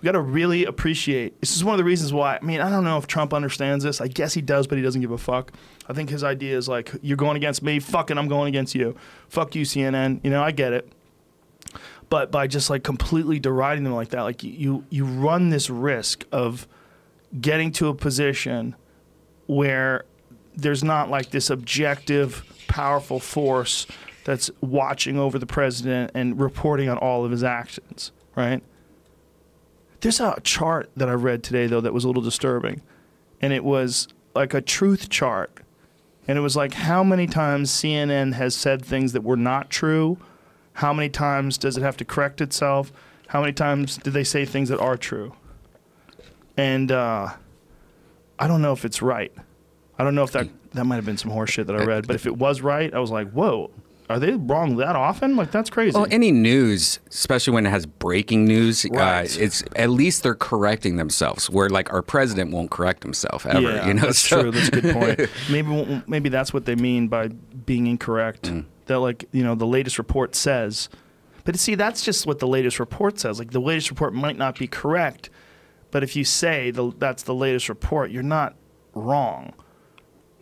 We got to really appreciate. This is one of the reasons why. I mean, I don't know if Trump understands this. I guess he does, but he doesn't give a fuck. I think his idea is like, you're going against me, fucking I'm going against you. Fuck you, CNN. You know, I get it. But by just like completely deriding them like that, like you run this risk of getting to a position where there's not like this objective, powerful force that's watching over the president and reporting on all of his actions, right? There's a chart that I read today, though, that was a little disturbing. And it was like a truth chart. And it was like how many times CNN has said things that were not true. How many times does it have to correct itself? How many times do they say things that are true? And I don't know if it's right. I don't know if that might have been some horse shit that I read. But if it was right, I was like, whoa. Are they wrong that often? Like, that's crazy. Well, any news, especially when it has breaking news, right. It's at least they're correcting themselves. Where like our president won't correct himself ever. Yeah, you know, that's true. That's a good point. Maybe that's what they mean by being incorrect. That like, you know, the latest report says. But see, that's just what the latest report says. Like the latest report might not be correct, but if you say that's the latest report, you're not wrong.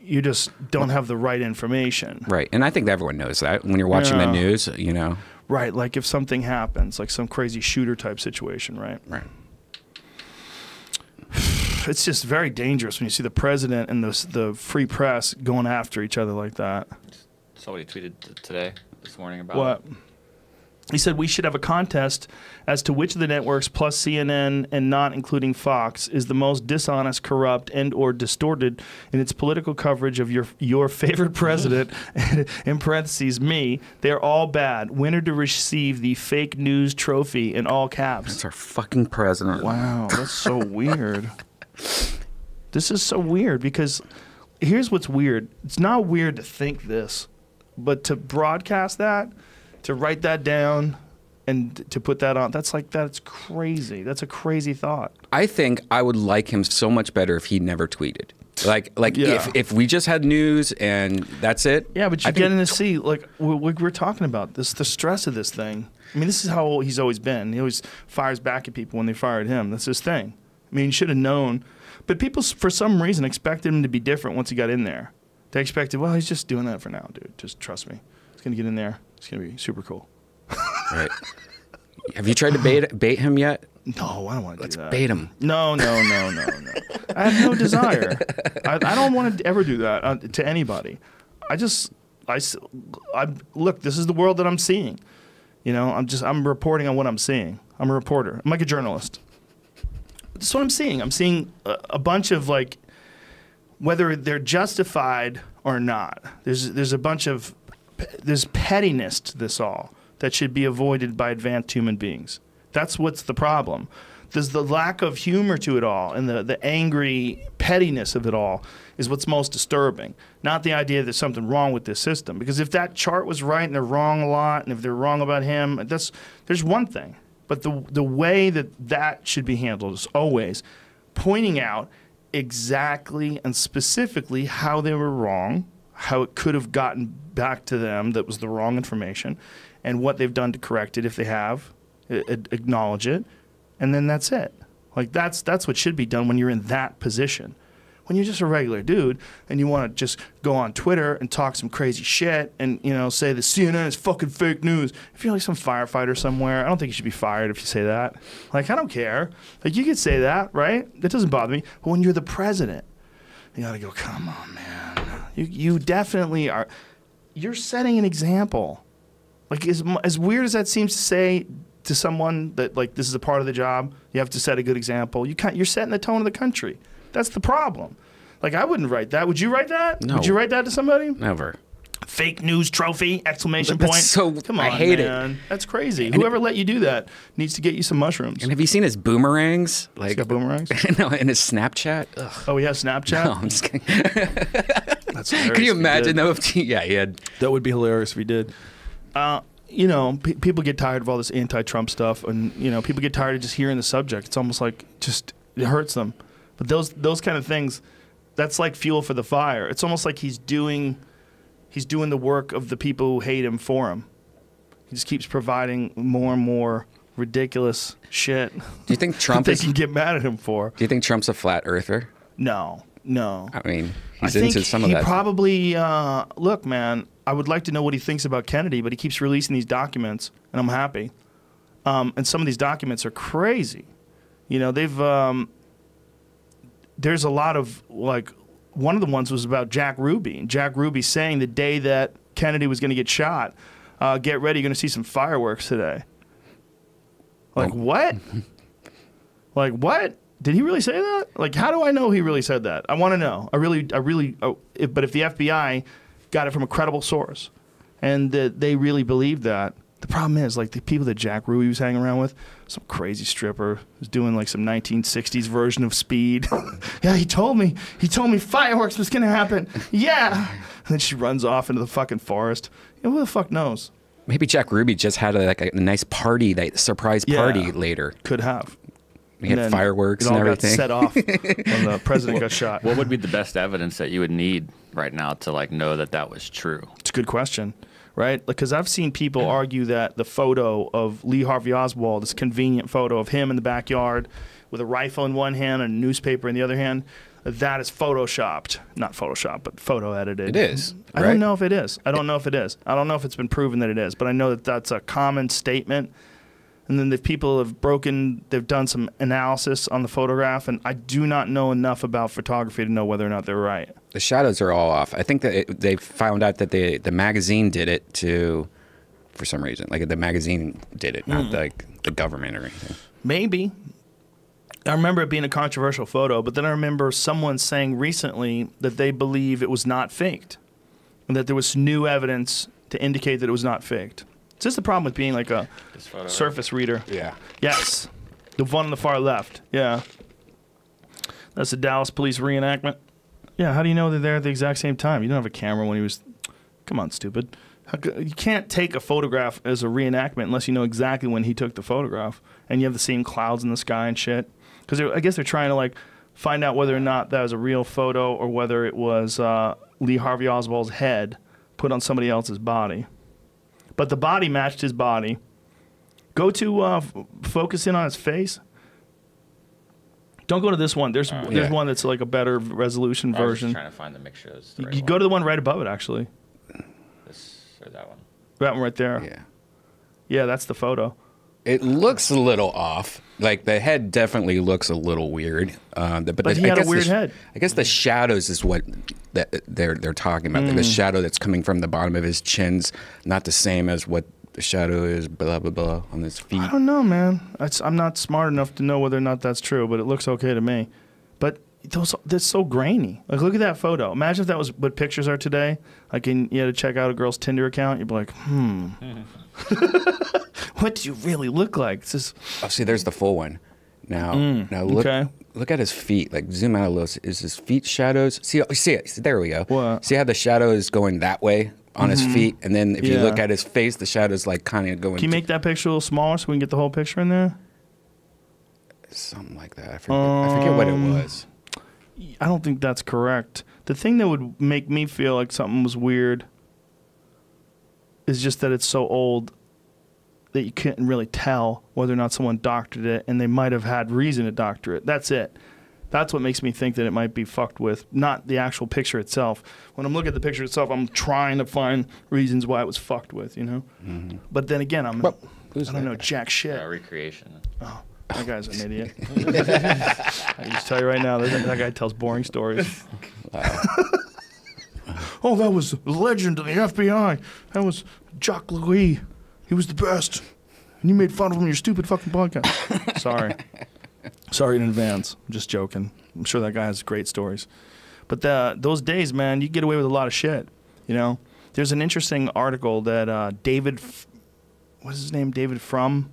You just don't have the right information. Right. And I think everyone knows that when you're watching the news, you know. Right. Like if something happens, like some crazy shooter type situation, right? Right. it's just very dangerous when you see the president and the free press going after each other like that. So what he tweeted today, this morning about what? He said we should have a contest as to which of the networks plus CNN and not including Fox is the most dishonest, corrupt, and or distorted in its political coverage of your favorite president, in parentheses, me. They're all bad. Winner to receive the fake news trophy in all caps. That's our fucking president. Wow, that's so weird. This is so weird because here's what's weird. It's not weird to think this, but to broadcast that, to write that down and to put that on, that's crazy. That's a crazy thought. I think I would like him so much better if he never tweeted. Like Yeah. if we just had news and that's it. Yeah, but you're getting to see, like we're talking about, the stress of this thing. I mean, this is how he's always been. He always fires back at people when they fired him. That's his thing. I mean, you should have known. But people, for some reason, expected him to be different once he got in there. They expected, well, he's just doing that for now, dude. Just trust me. He's going to get in there. It's going to be super cool. Right. Have you tried to bait him yet? No, I don't want to do that. Let's bait him. No. I have no desire. I don't want to ever do that to anybody. Look, this is the world that I'm seeing. You know, I'm reporting on what I'm seeing. I'm a reporter. I'm like a journalist. That's what I'm seeing. I'm seeing a bunch of, like, whether they're justified or not. There's a bunch of, there's pettiness to this all that should be avoided by advanced human beings. That's what's the problem. There's the lack of humor to it all, and the angry pettiness of it all is what's most disturbing. Not the idea there's something wrong with this system. Because if that chart was right and they're wrong a lot, and if they're wrong about him, there's one thing. But the way that should be handled is always pointing out exactly and specifically how they were wrong, how it could have gotten back to them that was the wrong information, and what they've done to correct it if they have, acknowledge it, and then that's it. Like that's what should be done when you're in that position. When you're just a regular dude and you want to just go on Twitter and talk some crazy shit and, you know, say the CNN is fucking fake news. If you're like some firefighter somewhere, I don't think you should be fired if you say that. Like, I don't care. Like, you could say that, right? That doesn't bother me. But when you're the president, you got to go, come on, man. You definitely are. You're setting an example. Like, as weird as that seems to say to someone that, like, this is a part of the job, you have to set a good example. You're setting the tone of the country. That's the problem. Like, I wouldn't write that. Would you write that? No. Would you write that to somebody? Never. Fake news trophy, exclamation That's point. so, Come on, I hate man. it. That's crazy. And Whoever let you do that needs to get you some mushrooms. And have you seen his boomerangs? Like, He's got boomerangs? No, in his Snapchat. Ugh. Oh, he has Snapchat? No, I'm just kidding. That's hilarious. Can you if he imagine did. though? Yeah, he had. That would be hilarious if he did. You know, people get tired of all this anti-Trump stuff, and, you know, people get tired of just hearing the subject. It's almost like it hurts them. But those kind of things, that's like fuel for the fire. It's almost like he's doing the work of the people who hate him for him. He just keeps providing more and more ridiculous shit. Do you think Trump they can get mad at him for? Do you think Trump's a flat earther? No. I mean, I he's think into some of he that. probably look, man. I would like to know what he thinks about Kennedy, but he keeps releasing these documents, and I'm happy. And some of these documents are crazy. You know, there's a lot of, like, one of the ones was about Jack Ruby. And Jack Ruby saying the day that Kennedy was going to get shot, get ready, you're going to see some fireworks today. Like, what? Like, what? Did he really say that? Like, how do I know he really said that? I want to know. But if the FBI got it from a credible source and that they really believed that, the problem is, like, the people that Jack Ruby was hanging around with, some crazy stripper who's doing like some 1960s version of Speed. Yeah, he told me fireworks was gonna happen. Yeah, and then she runs off into the fucking forest. You know, who the fuck knows? Maybe Jack Ruby just had a nice party, that surprise party later. Could have. He had fireworks and everything. It all got set off when the president got shot. What would be the best evidence that you would need right now to, like, know that was true? It's a good question. Right? Because I've seen people argue that the photo of Lee Harvey Oswald, this convenient photo of him in the backyard with a rifle in one hand and a newspaper in the other hand, that is photoshopped. Not photoshopped, but photo edited. It is. I don't know if it is. I don't know if it is. I don't know if it's been proven that it is. But I know that that's a common statement And then the people have they've done some analysis on the photograph, and I do not know enough about photography to know whether or not they're right. The shadows are all off. I think that they found out that the magazine did it for some reason. Like the magazine did it, not like the government or anything. Maybe. I remember it being a controversial photo, but then I remember someone saying recently that they believe it was not faked, and that there was new evidence to indicate that it was not faked. It's just the problem with being like a surface reader. Yeah. Yes. The one on the far left. Yeah. That's the Dallas police reenactment. Yeah, how do you know they're there at the exact same time? You don't have a camera when he was... Come on, stupid. You can't take a photograph as a reenactment unless you know exactly when he took the photograph, and you have the same clouds in the sky and shit. Because I guess they're trying to like find out whether or not that was a real photo or whether it was Lee Harvey Oswald's head put on somebody else's body. But the body matched his body. Go to focus in on his face. Don't go to this one. There's one that's like a better resolution version. I was just trying to find the mixture. You go to the one right above it, actually. This or that one? That one right there. Yeah. Yeah, that's the photo. It looks a little off. Like the head definitely looks a little weird. But he had a weird head. I guess the shadows is what they're talking about. Like the shadow that's coming from the bottom of his chin's not the same as what the shadow is, blah, blah, blah, on his feet. I don't know, man. I'm not smart enough to know whether or not that's true, but it looks okay to me. But that's so grainy. Like, look at that photo. Imagine if that was what pictures are today. Like, you had to check out a girl's Tinder account. You'd be like, what do you really look like? It's just... Oh, see, there's the full one. Now look at his feet. Like, zoom out a little. Is his feet shadows? See it? There we go. What? See how the shadow is going that way on his feet? And then if you look at his face, the shadow's like kind of going... Can you make that picture a little smaller so we can get the whole picture in there? Something like that. I forget what it was. I don't think that's correct. The thing that would make me feel like something was weird is just that it's so old that you couldn't really tell whether or not someone doctored it, and they might have had reason to doctor it. That's it. That's what makes me think that it might be fucked with, not the actual picture itself. When I'm looking at the picture itself, I'm trying to find reasons why it was fucked with, you know? But then again, I don't know jack shit. Recreation. Oh. That guy's an idiot. I just tell you right now, that guy tells boring stories. Wow. Oh, that was a legend of the FBI. That was Jacques Louis. He was the best. And you made fun of him in your stupid fucking podcast. Sorry in advance. I'm just joking. I'm sure that guy has great stories. But those days, man, you get away with a lot of shit. You know? There's an interesting article that David... What's his name? David Frum?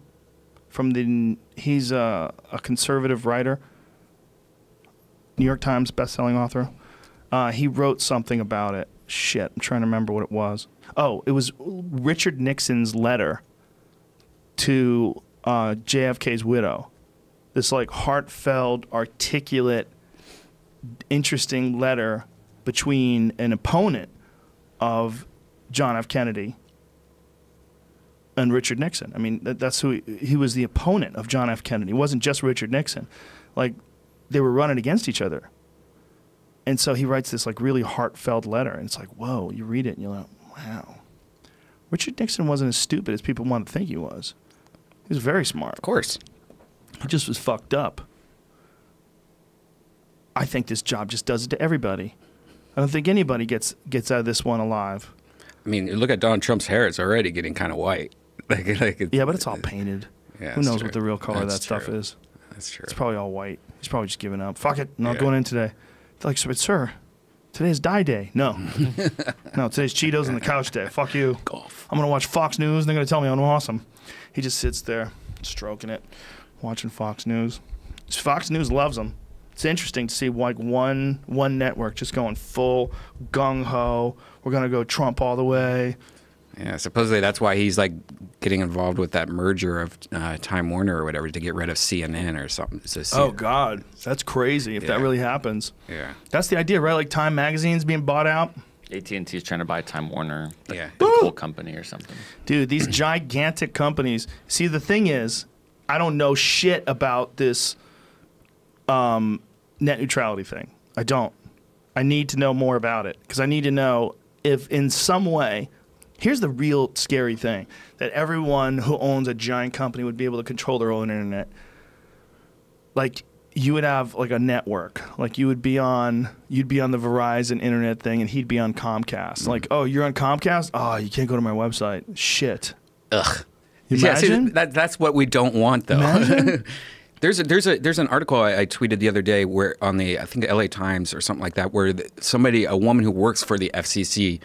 He's a conservative writer, New York Times bestselling author. He wrote something about it. Shit, I'm trying to remember what it was. Oh, it was Richard Nixon's letter to JFK's widow. This like heartfelt, articulate, interesting letter between an opponent of John F. Kennedy and Richard Nixon. I mean, that's who he was, the opponent of John F. Kennedy. It wasn't just Richard Nixon. Like, they were running against each other. And so he writes this, like, really heartfelt letter. And it's like, whoa, you read it and you're like, wow. Richard Nixon wasn't as stupid as people wanted to think he was. He was very smart. Of course. He just was fucked up. I think this job just does it to everybody. I don't think anybody gets out of this one alive. I mean, look at Donald Trump's hair. It's already getting kind of white. Yeah, but it's all painted. Yeah, who knows what the real color of that stuff true. is? That's true. It's probably all white. He's probably just giving up. Fuck it. Not going in today. They're like, sir, today's die day. No. No, today's Cheetos on the couch day. Fuck you. Golf. I'm going to watch Fox News, and they're going to tell me I'm awesome. He just sits there, stroking it, watching Fox News. Fox News loves him. It's interesting to see like one network just going full gung-ho. We're going to go Trump all the way. Yeah, supposedly that's why he's like getting involved with that merger of Time Warner or whatever to get rid of CNN or something. Oh, God. That's crazy if that really happens. Yeah. That's the idea, right? Like Time Magazine's being bought out. AT&T is trying to buy Time Warner, yeah, the cool company or something. Dude, these gigantic companies. See, the thing is, I don't know shit about this net neutrality thing. I don't. I need to know more about it because I need to know if in some way Here's the real scary thing, that everyone who owns a giant company would be able to control their own internet. Like, you would have like a network. Like, you'd be on the Verizon internet thing, and he'd be on Comcast. Like, oh, you're on Comcast? Oh, you can't go to my website. Shit. Ugh. Imagine? Yeah, see, that's what we don't want, though. Imagine? There's an article I tweeted the other day where on I think the LA Times or something like that, where a woman who works for the FCC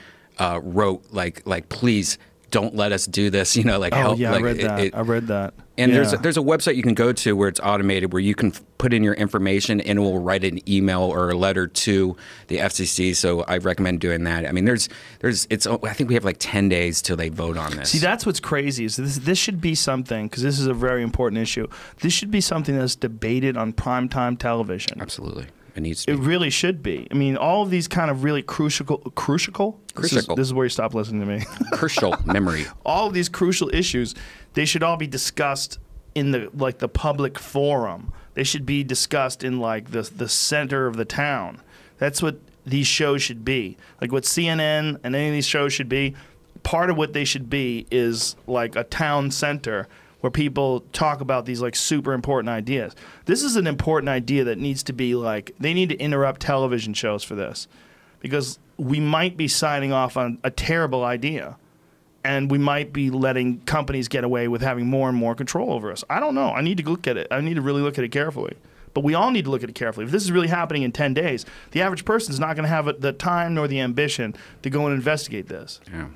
wrote like please don't let us do this, like help. Yeah, like, I read that. And there's a website you can go to where it's automated, where you can put in your information and it will write an email or a letter to the FCC. So I recommend doing that. I mean, I think we have like 10 days till they vote on this. See, that's what's crazy. Is this should be something, because this is a very important issue. This should be something that's debated on primetime television. Absolutely. It needs to be. It really should be. I mean, all of these kind of really crucial. This is where you stop listening to me. Crucial memory. All of these crucial issues, they should all be discussed in the public forum. They should be discussed in like the center of the town. That's what these shows should be. Like what CNN and any of these shows should be. Part of what they should be is like a town center where people talk about these like super important ideas. This is an important idea that needs to be like, they need to interrupt television shows for this, because we might be signing off on a terrible idea, and we might be letting companies get away with having more and more control over us. I don't know. I need to look at it. I need to really look at it carefully. But we all need to look at it carefully. If this is really happening in 10 days, the average person is not going to have the time nor the ambition to go and investigate this. Yeah.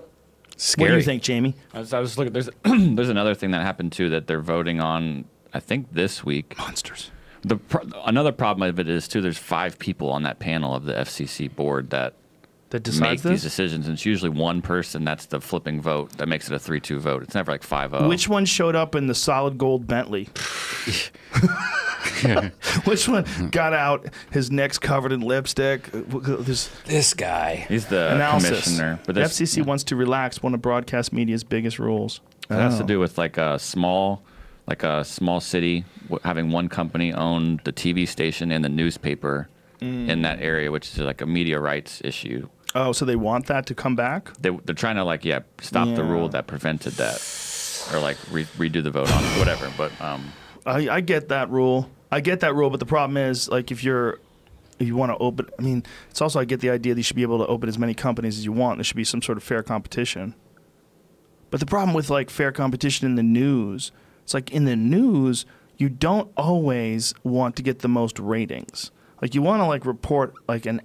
Scary. What do you think, Jamie? I was looking. There's another thing that happened too that they're voting on. I think this week. Monsters. Another problem of it is too. There's 5 people on that panel of the FCC board that make these decisions, and it's usually one person that's the flipping vote that makes it a 3-2 vote. It's never like 5-0. Which one showed up in the solid gold Bentley? Which one got out his neck's covered in lipstick? This guy. He's the commissioner. But the FCC wants to relax one of broadcast media's biggest rules. It has to do with like a small city having one company own the TV station and the newspaper in that area, which is like a media rights issue. Oh, so they want that to come back? They're trying to stop the rule that prevented that, or like redo the vote on it, whatever. But I get that rule. But the problem is, like, if you want to open, I mean, it's also, I get the idea that you should be able to open as many companies as you want. There should be some sort of fair competition. But the problem with like fair competition in the news, it's like in the news, you don't always want to get the most ratings. Like, you want to like report like an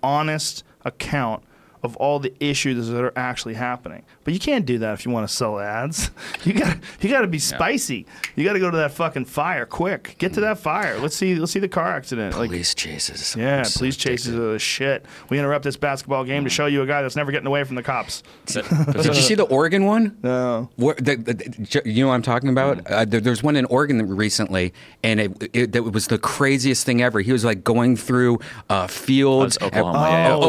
honest account of all the issues that are actually happening. But you can't do that if you want to sell ads. You got to be spicy. You got to go to that fucking fire quick. Get to that fire. Let's see the car accident. Police chases. Yeah, police chases are the shit. We interrupt this basketball game to show you a guy that's never getting away from the cops. Did you see the Oregon one? No. You know what I'm talking about? There's one in Oregon recently, and it was the craziest thing ever. He was like going through fields. Oklahoma.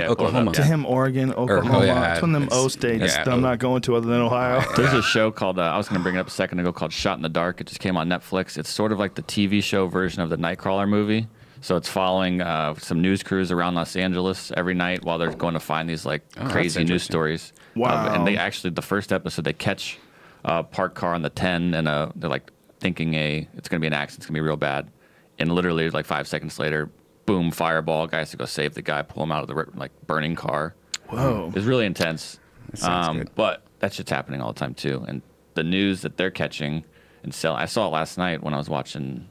Oklahoma. To him, Oregon, Oklahoma. It's one of them O states that I'm not going to other than Ohio. There's a show called, I was going to bring it up a second ago, called Shot in the Dark. It just came on Netflix. It's sort of like the TV show version of the Nightcrawler movie. So it's following some news crews around Los Angeles every night while they're going to find these like crazy news stories. Wow. And they actually, the first episode, they catch a parked car on the 10, and they're like thinking it's going to be an accident, it's going to be real bad. And literally like 5 seconds later, boom, fireball, guy has to go save the guy, pull him out of the like burning car. Whoa. It's really intense. That sounds good. But that shit's happening all the time too. And the news that they're catching and selling, I saw it last night when I was watching,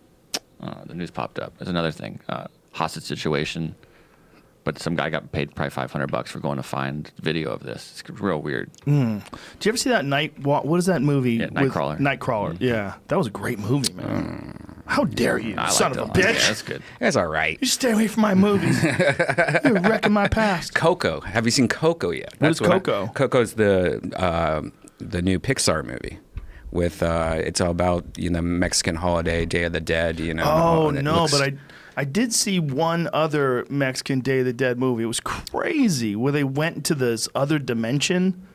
the news popped up. There's another thing, hostage situation. But some guy got paid probably $500 for going to find video of this. It's real weird. Did you ever see that what is that movie? Yeah, Nightcrawler. Nightcrawler. Yeah, that was a great movie, man. How dare you, son of a bitch! Yeah, that's good. That's all right. You stay away from my movies. You're wrecking my past. Coco. Have you seen Coco yet? What is Coco? Coco's the new Pixar movie. With it's all about Mexican holiday, Day of the Dead. Oh no, but I did see one other Mexican Day of the Dead movie. It was crazy, where they went into this other dimension.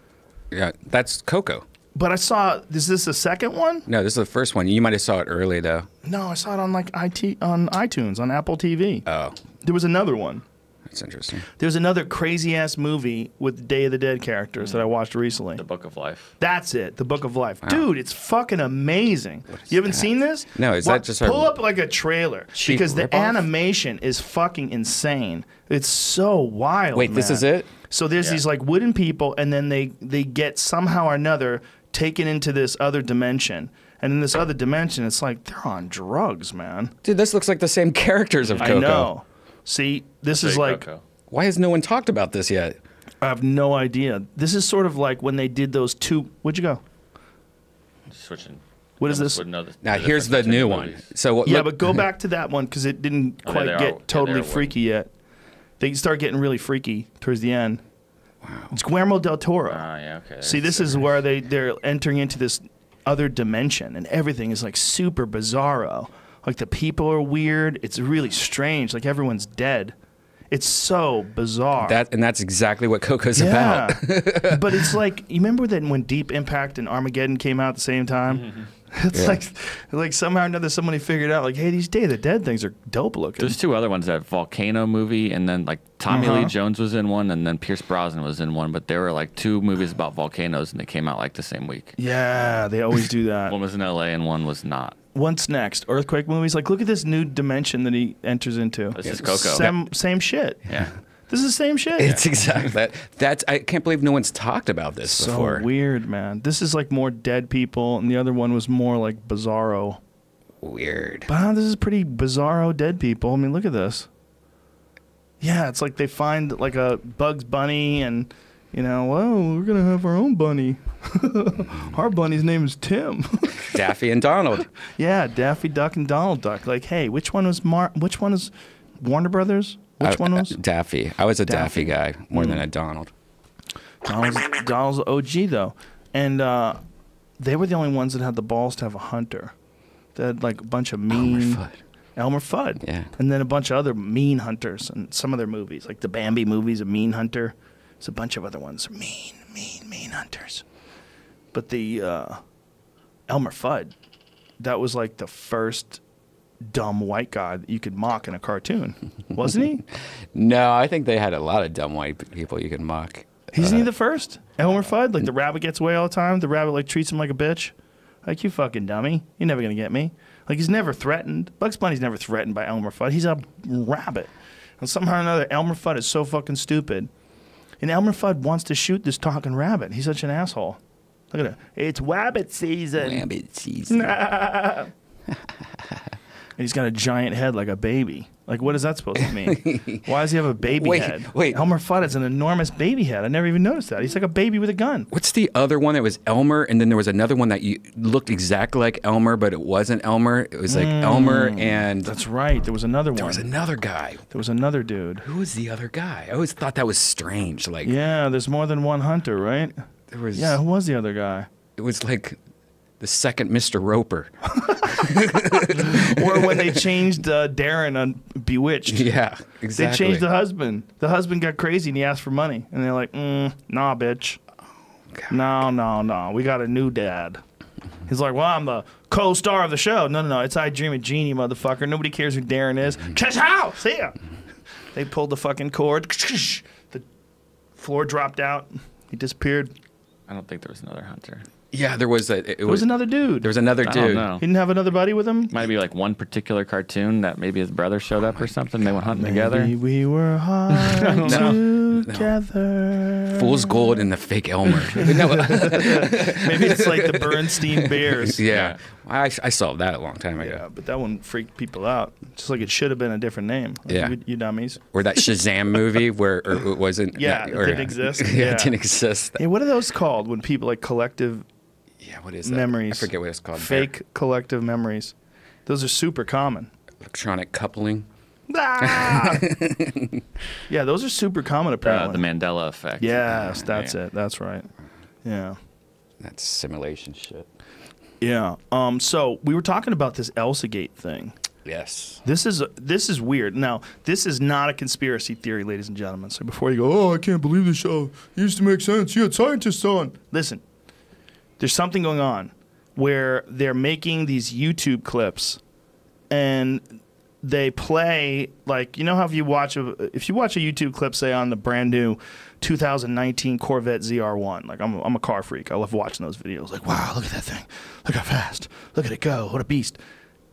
Yeah, that's Coco. But I saw. Is this the second one? No, this is the first one. You might have saw it early though. No, I saw it on like on iTunes, on Apple TV. Oh, there was another one. That's interesting. There's another crazy ass movie with Day of the Dead characters that I watched recently. The Book of Life. That's it, The Book of Life. Dude, it's fucking amazing. You haven't seen this? No, is that just our pull up like a trailer cheap because the ripoff? animation is fucking insane. It's so wild. Wait, this man. is it? So there's these like wooden people, and then they get somehow or another taken into this other dimension. And in this other dimension, it's like they're on drugs, man. Dude, this looks like the same characters of Coco. I know. See, this is like Coco. Why has no one talked about this yet? I have no idea. This is sort of like when they did those two. Where'd you go? Switching. What is this? Now here's the new one. So Yeah, look, but go back to that one because it didn't Oh, quite they are- get yeah, totally they're freaky yet. They start getting really freaky towards the end. Wow. It's Guillermo del Toro. Ah, yeah, okay. See, this is where they're entering into this other dimension, and everything is like super bizarro. Like the people are weird. It's really strange. Like everyone's dead. It's so bizarre. that's exactly what Coco's about. But it's like, you remember that when Deep Impact and Armageddon came out at the same time? It's like somehow or another somebody figured out like, hey, these Day of the Dead things are dope looking. There's two other ones, that volcano movie, and then like Tommy Lee Jones was in one, and then Pierce Brosnan was in one. But there were like two movies about volcanoes, and they came out like the same week. Yeah, they always do that. One was in L.A. and one was not. What's next? Earthquake movies? Like, look at this new dimension that he enters into. This is Coco. Same shit. Yeah. This is the same shit. It's exactly that. That's I can't believe no one's talked about this so before. weird, man. This is like more dead people, and the other one was more like bizarro. Weird. But this is pretty bizarro dead people. I mean, look at this. Yeah, it's like they find like a Bugs Bunny, and you know, whoa, we're gonna have our own bunny. Our bunny's name is Tim. Daffy and Donald. Yeah, Daffy Duck and Donald Duck. Like, hey, which one was Which one is Warner Brothers? Which one was Daffy? I was a Daffy guy more than a Donald. Donald's OG though, and they were the only ones that had the balls to have a hunter. They had like a bunch of mean Elmer Fudd, Yeah. and then a bunch of other mean hunters in some of their movies, like the Bambi movies, a mean hunter. There's a bunch of other ones, mean hunters. But the Elmer Fudd, that was like the first dumb white guy that you could mock in a cartoon, wasn't he? No, I think they had a lot of dumb white people you can mock. Isn't he the first? Elmer Fudd? Like the rabbit gets away all the time? The rabbit like treats him like a bitch? Like, you fucking dummy. You're never going to get me. Like, he's never threatened. Bugs Bunny's never threatened by Elmer Fudd. He's a rabbit. And somehow or another, Elmer Fudd is so fucking stupid. And Elmer Fudd wants to shoot this talking rabbit. He's such an asshole. Look at it. It's wabbit season. Rabbit season. And he's got a giant head like a baby. Like, what is that supposed to mean? Why does he have a baby head? Wait. Elmer Fudd has an enormous baby head. I never even noticed that. He's like a baby with a gun. What's the other one that was Elmer, and then there was another one that looked exactly like Elmer, but it wasn't Elmer. It was like Elmer and... That's right. There was another one. There was another guy. There was another dude. Who was the other guy? I always thought that was strange. Like, Yeah, there's more than one hunter, right? there was... Yeah, who was the other guy? It was like the second Mr. Roper. Or when they changed Darren on Bewitched. Yeah, They exactly. changed the husband. The husband got crazy and he asked for money. And they're like, nah, bitch. No. We got a new dad. He's like, well, I'm the co-star of the show. No. It's I Dream of Jeannie, motherfucker. Nobody cares who Darren is. Chow! See ya! They pulled the fucking cord. The floor dropped out. He disappeared. I don't think there was another hunter. Yeah, there was There was another dude. There was another I don't dude. know. He didn't have another buddy with him? Might be like one particular cartoon that maybe his brother showed up or something. They went hunting together. Maybe we were hard together. Fool's Gold and the fake Elmer. No, Maybe it's like the Bernstein Bears. yeah, I saw that a long time ago. Yeah, but that one freaked people out. Just like it should have been a different name. Like, Yeah. You dummies. Or that Shazam movie where it wasn't. Yeah, it didn't exist. Yeah, it didn't exist. Hey, what are those called when people like collective Yeah, what is that? memories? I forget what it's called. Fake collective memories. Those are super common. Electronic coupling. Ah! Yeah, those are super common The apparently. Mandela effect. Yes, that's Yeah. it. That's right. Yeah. That's simulation shit. Yeah. So we were talking about this Elsagate thing. Yes. This is weird. Now, this is not a conspiracy theory, ladies and gentlemen. So before you go, oh, I can't believe this show. It used to make sense. You had scientists on. Listen, there's something going on where they're making these YouTube clips, and they play, like, you know how if you watch a YouTube clip, say on the brand new 2019 Corvette ZR1, like I'm a car freak. I love watching those videos. Like, wow, look at that thing. Look how fast. Look at it go. What a beast.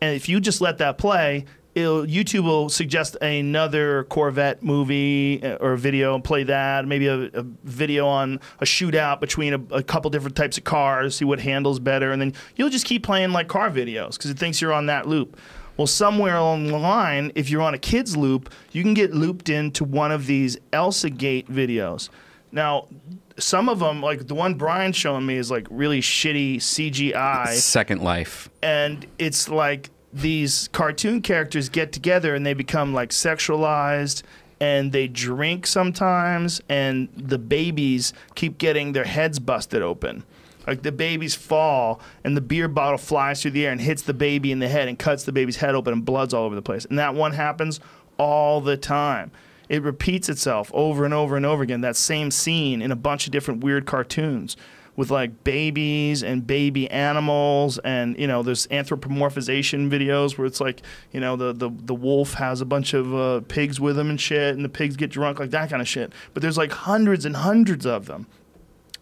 And if you just let that play, YouTube will suggest another Corvette movie or video and play that. Maybe a video on a shootout between a couple different types of cars, see what handles better. And then you'll just keep playing like car videos because it thinks you're on that loop. Well, somewhere along the line, if you're on a kid's loop, you can get looped into one of these Elsa Gate videos. Now, some of them, like the one Brian's showing me, is like really shitty CGI. Second Life. And it's like these cartoon characters get together and they become like sexualized, and they drink sometimes, and the babies keep getting their heads busted open. Like the babies fall and the beer bottle flies through the air and hits the baby in the head and cuts the baby's head open and blood's all over the place. And that one happens all the time. It repeats itself over and over and over again, that same scene in a bunch of different weird cartoons with like babies and baby animals, and you know there's anthropomorphization videos where it's like, you know, the wolf has a bunch of pigs with him and shit, and the pigs get drunk, like that kind of shit. But there's like hundreds and hundreds of them.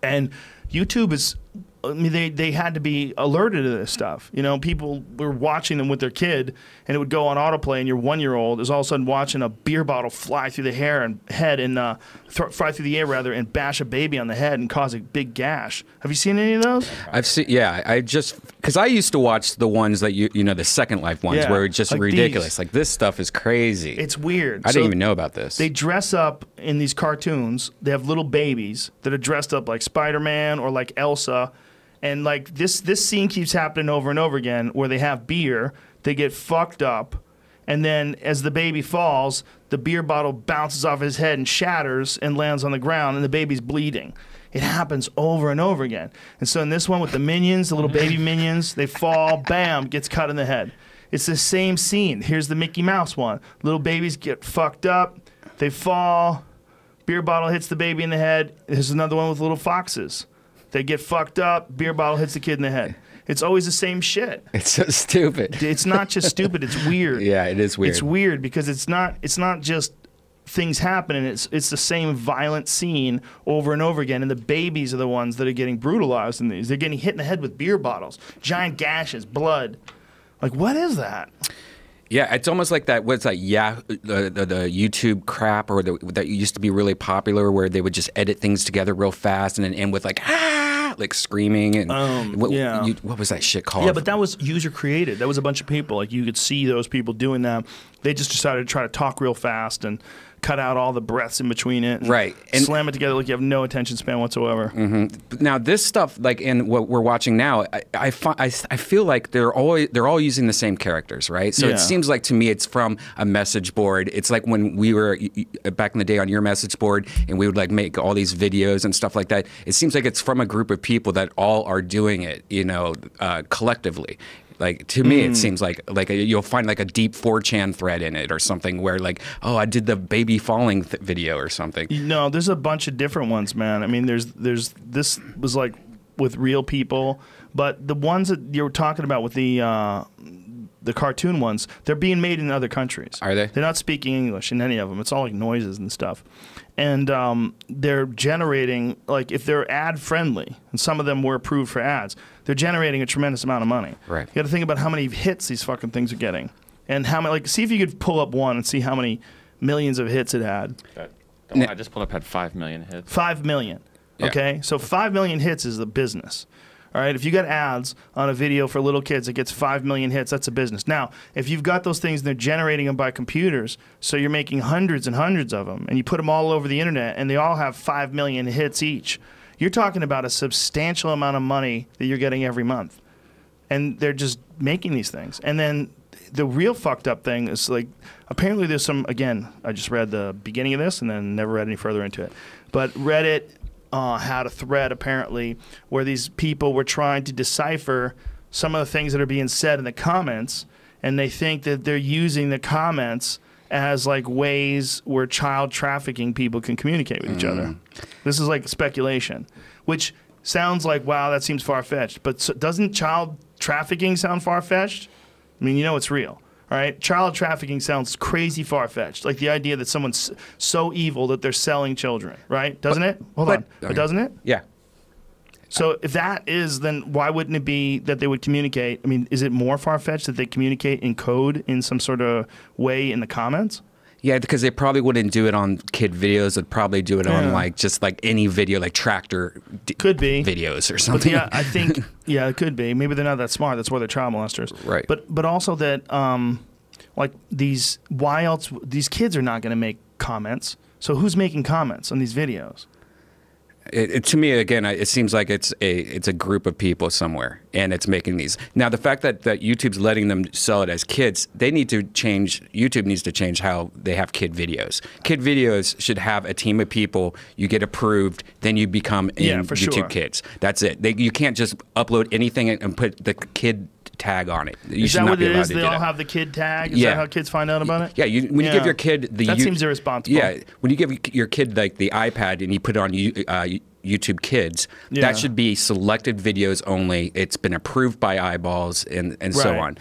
And YouTube is, I mean, they had to be alerted to this stuff. You know, people were watching them with their kid, and it would go on autoplay, and your 1-year-old is all of a sudden watching a beer bottle fly through the head and fly through the air rather, and bash a baby on the head and cause a big gash. Have you seen any of those? I've seen, yeah. I just, because I used to watch the ones that you know, the Second Life ones, Yeah, where it's just like ridiculous. these. Like this stuff is crazy. It's weird. I didn't even know about this. They dress up in these cartoons. They have little babies that are dressed up like Spider-Man or like Elsa. And like this scene keeps happening over and over again, where they have beer, they get fucked up, and then as the baby falls, the beer bottle bounces off his head and shatters and lands on the ground, and the baby's bleeding. It happens over and over again. And so in this one with the minions, the little baby minions, they fall, bam, gets cut in the head. It's the same scene. Here's the Mickey Mouse one. Little babies get fucked up, they fall, beer bottle hits the baby in the head. There's another one with little foxes. They get fucked up, beer bottle hits the kid in the head. It's always the same shit. It's so stupid. It's not just stupid, it's weird. Yeah, it is weird. It's weird because it's not just things happening, it's the same violent scene over and over again, and the babies are the ones that are getting brutalized in these. They're getting hit in the head with beer bottles, giant gashes, blood. Like, what is that? Yeah, it's almost like that. What's that? Yeah, the YouTube crap, or that used to be really popular, where they would just edit things together real fast and then end with like like screaming and yeah. What was that shit called? Yeah, but that was user created. That was a bunch of people. Like you could see those people doing that. They just decided to try to talk real fast and cut out all the breaths in between it, and right, and slam it together like you have no attention span whatsoever. Mm-hmm. Now this stuff, like in what we're watching now, I feel like they're all using the same characters, right? So Yeah. it seems like to me it's from a message board. It's like when we were back in the day on your message board, and we would like make all these videos and stuff like that. It seems like it's from a group of people that all are doing it, you know, collectively. Like to me, it seems like you'll find like a deep 4chan thread in it or something where like, oh, I did the baby falling video or something. No, there's a bunch of different ones, man. I mean, there's this was like with real people, but the ones that you're talking about with the cartoon ones, they're being made in other countries. Are they? They're not speaking English in any of them. It's all like noises and stuff. And they're generating, like if they're ad friendly, and some of them were approved for ads, they're generating a tremendous amount of money. Right. You got to think about how many hits these fucking things are getting, and how many. Like, see if you could pull up one and see how many millions of hits it had. The one I just pulled up had 5 million hits. 5 million. Yeah. Okay, so 5 million hits is the business. All right, if you got ads on a video for little kids that gets 5 million hits, that's a business. Now, if you've got those things and they're generating them by computers, so you're making hundreds and hundreds of them, and you put them all over the internet, and they all have 5 million hits each, you're talking about a substantial amount of money that you're getting every month. And they're just making these things. And then the real fucked up thing is, like, apparently there's some, again, I just read the beginning of this and then never read any further into it, but Reddit had a thread apparently where these people were trying to decipher some of the things that are being said in the comments, and they think that they're using the comments as like ways where child trafficking people can communicate with each other. This is like speculation, which sounds like, wow, that seems far-fetched, but doesn't child trafficking sound far-fetched? I mean, you know it's real. All right, child trafficking sounds crazy far-fetched. Like the idea that someone's so evil that they're selling children, right? Doesn't it? Hold on. But doesn't it? Yeah. So if that is, then why wouldn't it be that they would communicate? I mean, is it more far-fetched that they communicate in code in some sort of way in the comments? Yeah, because they probably wouldn't do it on kid videos. They'd probably do it on like just like any video, like tractor could be videos or something. But yeah, I think it could be. Maybe they're not that smart. That's why they're child molesters. Right. But also that like these kids are not going to make comments. So who's making comments on these videos? To me, again, it seems like it's a group of people somewhere, and it's making these. Now, the fact that YouTube's letting them sell it as kids, they need to change. YouTube needs to change how they have kid videos. Kid videos should have a team of people. You get approved, then you become in YouTube Kids. That's it. You can't just upload anything and put the kid tag on it. Is that what it is? They all have the kid tag? Is that how kids find out about it? Yeah, when you give your kid the... That seems irresponsible. Yeah, when you give your kid like the iPad and you put it on YouTube Kids, that should be selected videos only. It's been approved by eyeballs and so on.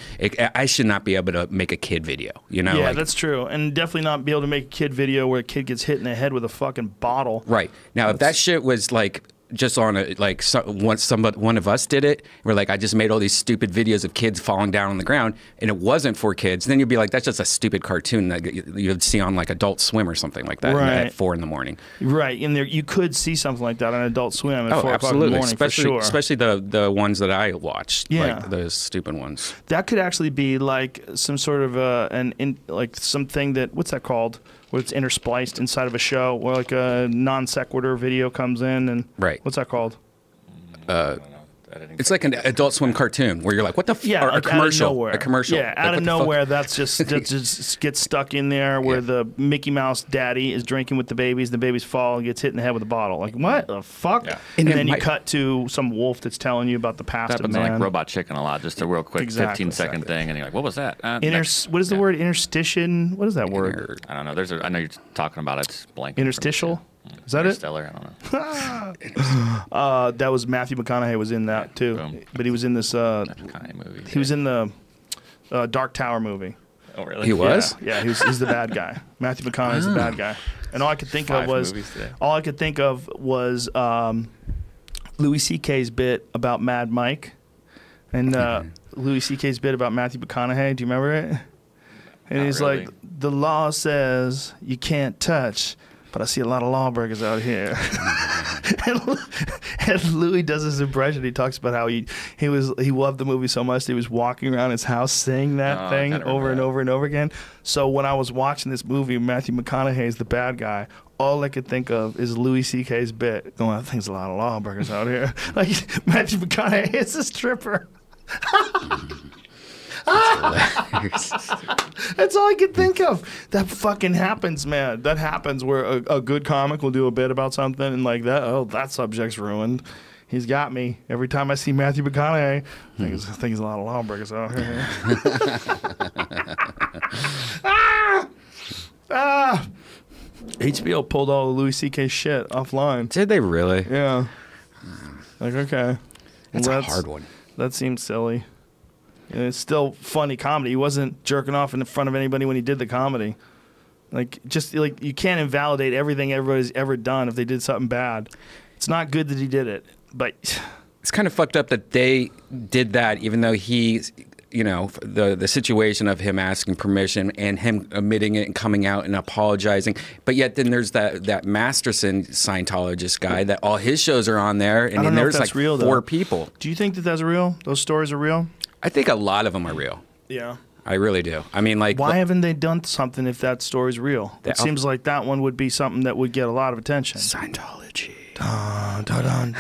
I should not be able to make a kid video, you know? Yeah, that's true. And definitely not be able to make a kid video where a kid gets hit in the head with a fucking bottle. Right. Now, if that shit was like... just on a, like one of us did it, we're like, I just made all these stupid videos of kids falling down on the ground, and it wasn't for kids, then you'd be like, that's just a stupid cartoon that you'd see on like Adult Swim or something like that at 4 in the morning. Right, and there you could see something like that on Adult Swim at 4 o'clock in the morning, especially, for sure. Especially the ones that I watched, like those stupid ones. That could actually be like some sort of like something that, what's that called? Where it's interspliced inside of a show, where like a non sequitur video comes in, and what's that called? It's like an Adult Swim cartoon where you're like, what the like a commercial, a commercial. Yeah, out of nowhere, that's just that just gets stuck in there where the Mickey Mouse daddy is drinking with the babies fall and gets hit in the head with a bottle. Like, what the fuck? Yeah. And then you cut to some wolf that's telling you about the past of man. That happens on like Robot Chicken a lot, just a real quick 15-second thing, and you're like, what was that? What is the word? Interstition? What is that word? I don't know. I know you're talking about it. It's blank. Interstitial? Is that it? Stellar, I don't know. That was Matthew McConaughey was in that too, but he was in this. Movie. He was in the Dark Tower movie. Oh really? He was? Yeah, he's the bad guy. Matthew McConaughey's the bad guy, and all I could think of was Louis C.K.'s bit about Mad Mike, and Louis C.K.'s bit about Matthew McConaughey. Do you remember it? And he's like, the law says you can't touch, but I see a lot of lawbreakers out here. and Louis does his impression. He talks about how he loved the movie so much that he was walking around his house saying that thing over and over and over again. So when I was watching this movie, Matthew McConaughey is the bad guy. All I could think of is Louis C.K.'s bit going, I think there's a lot of lawbreakers out here. Like, Matthew McConaughey is a stripper. That's all I could think of. That fucking happens, man. That happens where a good comic will do a bit about something and like that. Oh, that subject's ruined. He's got me. Every time I see Matthew McConaughey, I think there's a lot of lawbreakers out here. HBO pulled all the Louis C.K. shit offline. Did they really? Yeah. Like, okay. That's a hard one. That seems silly. And it's still funny comedy. He wasn't jerking off in front of anybody when he did the comedy. Like, just like you can't invalidate everything everybody's ever done if they did something bad. It's not good that he did it, but it's kind of fucked up that they did that, even though he, you know, the situation of him asking permission and him admitting it and coming out and apologizing. But yet then there's that Masterson Scientologist guy that all his shows are on there, and then there's like real, 4 people. Do you think that that's real? Those stories are real? I think a lot of them are real. Yeah. I really do. I mean, like... Why haven't they done something if that story's real? It seems like that one would be something that would get a lot of attention. Scientology. Dun, dun, dun,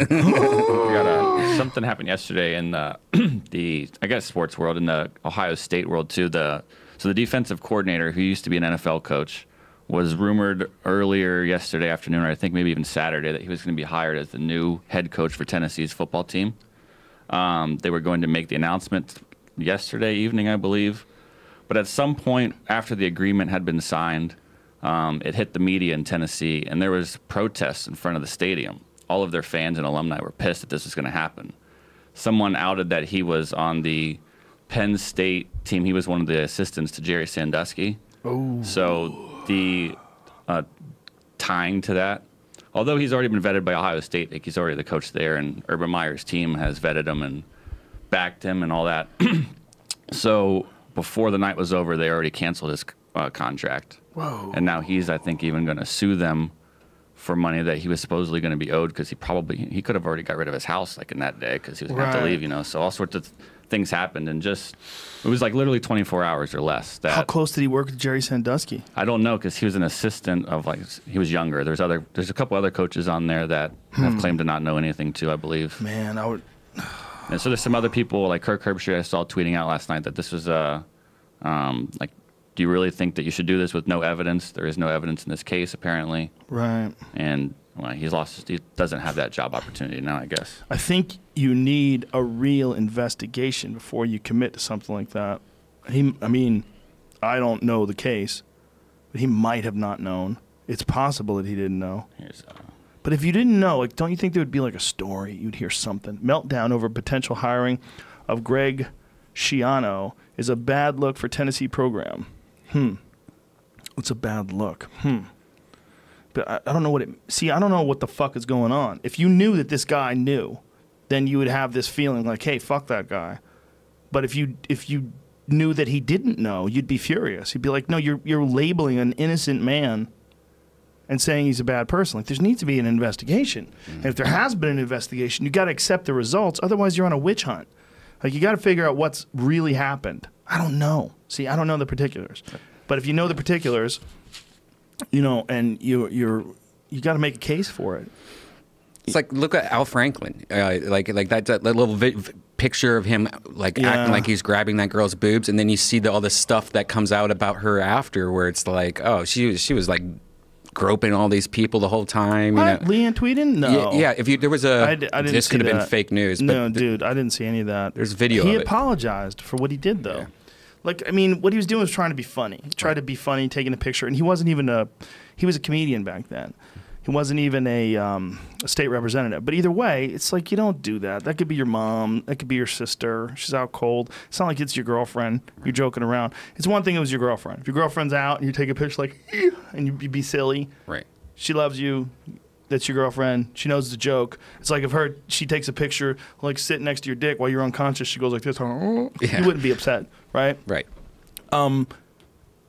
dun. Something happened yesterday in the I guess sports world, in the Ohio State world too. So the defensive coordinator, who used to be an NFL coach, was rumored earlier yesterday afternoon, or I think maybe even Saturday, that he was going to be hired as the new head coach for Tennessee's football team. They were going to make the announcement yesterday evening, I believe. But at some point after the agreement had been signed, it hit the media in Tennessee, and there was protests in front of the stadium. All of their fans and alumni were pissed that this was going to happen. Someone outed that he was on the Penn State team. He was one of the assistants to Jerry Sandusky. Oh. So the tying to that, although he's already been vetted by Ohio State, like he's already the coach there, and Urban Meyer's team has vetted him and backed him and all that. So before the night was over, they already canceled his contract. Whoa. And now he's, I think, even going to sue them for money that he was supposedly going to be owed, because he could have already got rid of his house like in that day because he was going to have to leave, you know. So all sorts of things happened, and just it was like literally 24 hours or less. How close did he work with Jerry Sandusky? I don't know, because he was an assistant of, like, he was younger. There's a couple other coaches on there that have claimed to not know anything too, I believe. Man, I would. And so there's some other people like Kirk Herbstreit I saw tweeting out last night that this was like, do you really think that you should do this with no evidence? There is no evidence in this case, apparently. Right. And well, he doesn't have that job opportunity now, I guess. I think you need a real investigation before you commit to something like that. I mean, I don't know the case, but he might have not known. It's possible that he didn't know. But if you didn't know, like, don't you think there would be like a story? You'd hear something. Meltdown over potential hiring of Greg Schiano is a bad look for Tennessee program. It's a bad look. But I don't know what I don't know what the fuck is going on. If you knew that this guy knew, then you would have this feeling like, hey, fuck that guy. But if you knew that he didn't know, you'd be furious. You'd be like, no, you're labeling an innocent man and saying he's a bad person. Like, there needs to be an investigation. And if there has been an investigation, you got to accept the results. Otherwise, you're on a witch hunt. Like, you got to figure out what's really happened. I don't know. See, I don't know the particulars. But if you know the particulars, you know, and you got to make a case for it. It's like, look at Al Franklin, like that little picture of him like acting like he's grabbing that girl's boobs, and then you see all the stuff that comes out about her after, where it's like, oh, she was like groping all these people the whole time. What? You know? Leanne Tweeden? No. Yeah. If there was I didn't this see could have been that. fake news. But No, dude, I didn't see any of that. There's video He of it. apologized for what he did, though. Yeah. Like, I mean, what he was doing was trying to be funny. He tried to be funny, taking a picture, and he wasn't even he was a comedian back then. He wasn't even a state representative. But either way, it's like, you don't do that. That could be your mom. That could be your sister. She's out cold. It's not like it's your girlfriend. You're joking around. It's one thing if it was your girlfriend. If your girlfriend's out and you take a picture like, and you be silly. Right. She loves you. That's your girlfriend. She knows the joke. It's like if she takes a picture, like sitting next to your dick while you're unconscious, she goes like this. You wouldn't be upset, right? Right.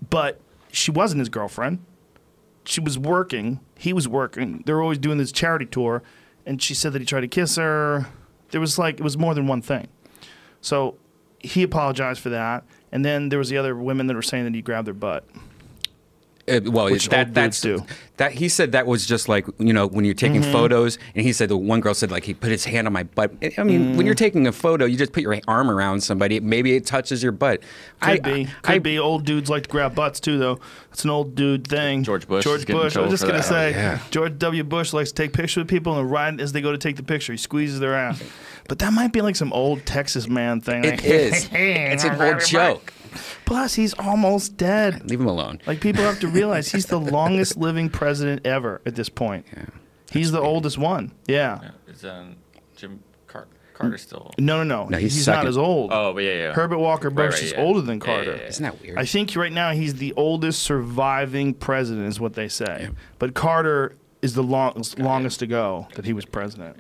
But she wasn't his girlfriend. She was working. He was working. They were always doing this charity tour, and she said that he tried to kiss her. It was more than one thing. So he apologized for that, and then there was the other women that were saying that he grabbed their butt. That's that he said that was just like, you know, when you're taking photos, and he said the one girl said like he put his hand on my butt. I mean, when you're taking a photo, you just put your arm around somebody. Maybe it touches your butt. Could be. Old dudes like to grab butts too, though. It's an old dude thing. George Bush. I was just gonna say, George W. Bush likes to take pictures with people, and right as they go to take the picture, he squeezes their ass. But that might be like some old Texas man thing. It is. It's an old joke. Plus, he's almost dead. Leave him alone. Like, people have to realize he's the longest living president ever at this point. Yeah. He's the oldest one. Yeah. Is Jim Carter still? No. He's not as old. Oh, but yeah. Herbert Walker Bush is older than Carter. Yeah. Isn't that weird? I think right now he's the oldest surviving president, is what they say. Yeah. But Carter is the longest ago that he was president.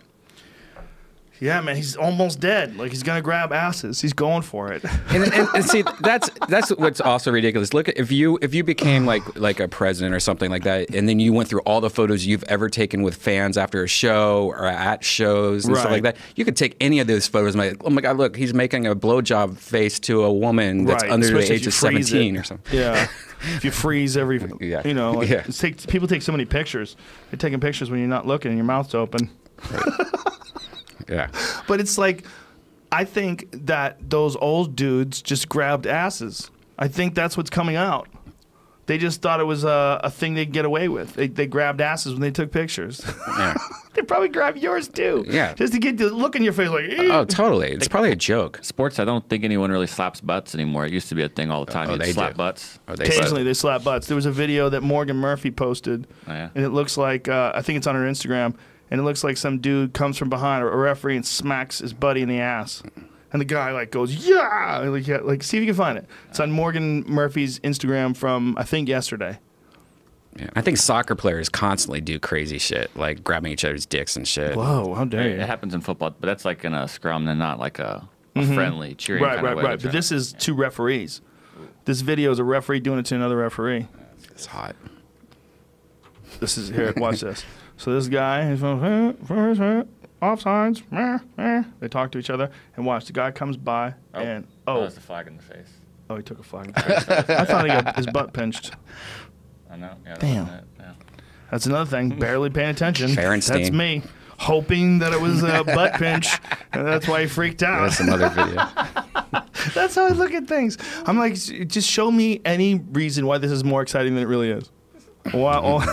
Yeah, man, he's almost dead. Like, he's gonna grab asses. He's going for it. And see, that's what's also ridiculous. Look, if you became like a president or something like that, and then you went through all the photos you've ever taken with fans after a show or at shows and stuff like that, you could take any of those photos and be like, oh my God, look, he's making a blowjob face to a woman that's under the age of 17 or something. Yeah. If you freeze everything, you know, like, people take so many pictures. They're taking pictures when you're not looking and your mouth's open. Right. Yeah. But it's like, I think that those old dudes just grabbed asses. I think that's what's coming out. They just thought it was a thing they'd get away with. They grabbed asses when they took pictures. Yeah. They probably grabbed yours too. Yeah. Just to get the look in your face like, oh, totally. It's probably a joke. Sports, I don't think anyone really slaps butts anymore. It used to be a thing all the time. You'd slap butts. Occasionally they slap butts. There was a video that Morgan Murphy posted, and it looks like, I think it's on her Instagram, and it looks like some dude comes from behind a referee and smacks his buddy in the ass. And the guy like goes, yeah, like see if you can find it. It's on Morgan Murphy's Instagram from I think yesterday. Yeah. I think soccer players constantly do crazy shit, like grabbing each other's dicks and shit. Whoa, how dare you? It happens in football, but that's like in a scrum and not like a friendly cheering kind of way. Right. But this is two referees. This video is a referee doing it to another referee. It's hot. This is here. Watch this. So this guy is offsides. They talk to each other and watch. The guy comes by and that's the flag in the face. Oh, he took a flag in the face. I thought he got his butt pinched. I know. Yeah, Damn. Yeah. That's another thing. Barely paying attention. Berenstain. That's me. Hoping that it was a butt pinch, and that's why he freaked out. That's another video. That's how I look at things. I'm like, just show me any reason why this is more exciting than it really is. Wow.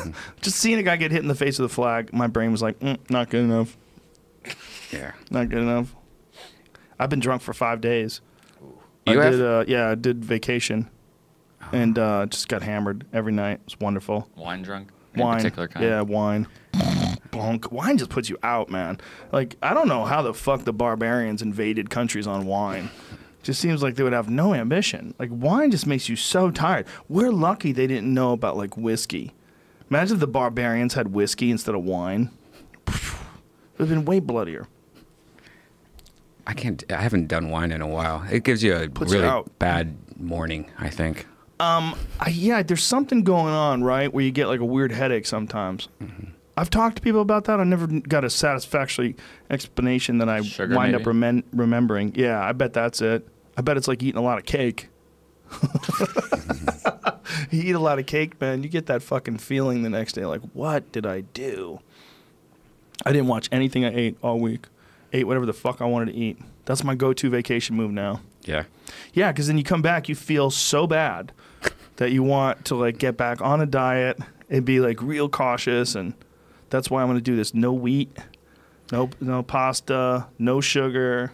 Just seeing a guy get hit in the face with a flag, my brain was like, not good enough. Yeah. Not good enough. I've been drunk for 5 days. You have? I did vacation, and just got hammered every night. It's wonderful. Wine drunk? Wine. Particular kind? Yeah, wine. Bonk. Wine just puts you out, man. Like, I don't know how the fuck the barbarians invaded countries on wine. Just seems like they would have no ambition. Like, wine just makes you so tired. We're lucky they didn't know about, like, whiskey. Imagine if the barbarians had whiskey instead of wine. It would have been way bloodier. I haven't done wine in a while. It gives you a really bad morning, I think. Yeah, there's something going on, right, where you get, like, a weird headache sometimes. I've talked to people about that. I never got a satisfactory explanation that I wind up remembering. Yeah, I bet that's it. I bet it's like eating a lot of cake. You eat a lot of cake, man, you get that fucking feeling the next day like, what did I do? I didn't watch anything I ate all week. Ate whatever the fuck I wanted to eat. That's my go-to vacation move now. Yeah. Yeah, because then you come back, you feel so bad that you want to like get back on a diet and be like real cautious, and that's why I'm going to do this. No wheat, no pasta, no sugar,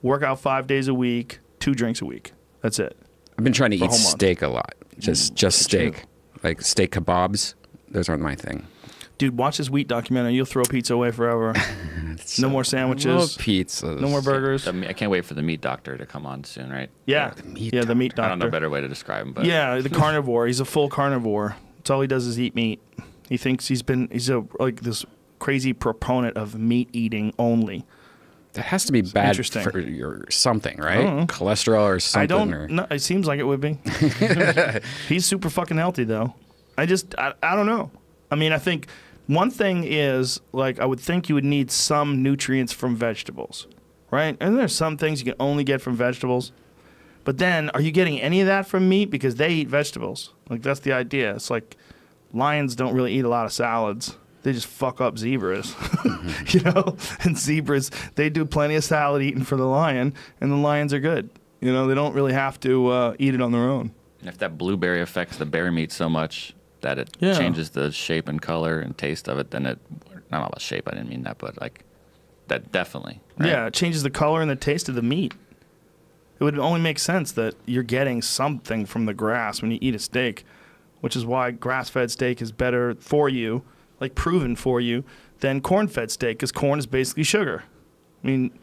work out 5 days a week, 2 drinks a week. That's it. I've been trying to eat steak a lot. Just steak. Like steak kebabs. Those aren't my thing. Dude, watch this wheat documentary. You'll throw pizza away forever. No more sandwiches. I love pizzas. No more burgers. I can't wait for the meat doctor to come on soon, right? Yeah. The meat doctor. I don't know a better way to describe him, but yeah, the carnivore. He's a full carnivore. That's all he does is eat meat. He thinks he's like this crazy proponent of meat eating only. That has to be bad for your something, right? Cholesterol or something. No, it seems like it would be. He's super fucking healthy though. I don't know. I mean, I think one thing is, like, I would think you would need some nutrients from vegetables, right? And there's some things you can only get from vegetables. But then, are you getting any of that from meat? Because they eat vegetables. Like, that's the idea. It's like lions don't really eat a lot of salads. They just fuck up zebras, you know? And zebras, they do plenty of salad eating for the lion, and the lions are good. You know, they don't really have to eat it on their own. And if that blueberry affects the bear meat so much that it changes the shape and color and taste of it, then it, not about shape, I didn't mean that, but like that definitely. Right? Yeah, it changes the color and the taste of the meat. It would only make sense that you're getting something from the grass when you eat a steak, which is why grass-fed steak is better for you, like proven for you, than corn-fed steak, because corn is basically sugar. I mean,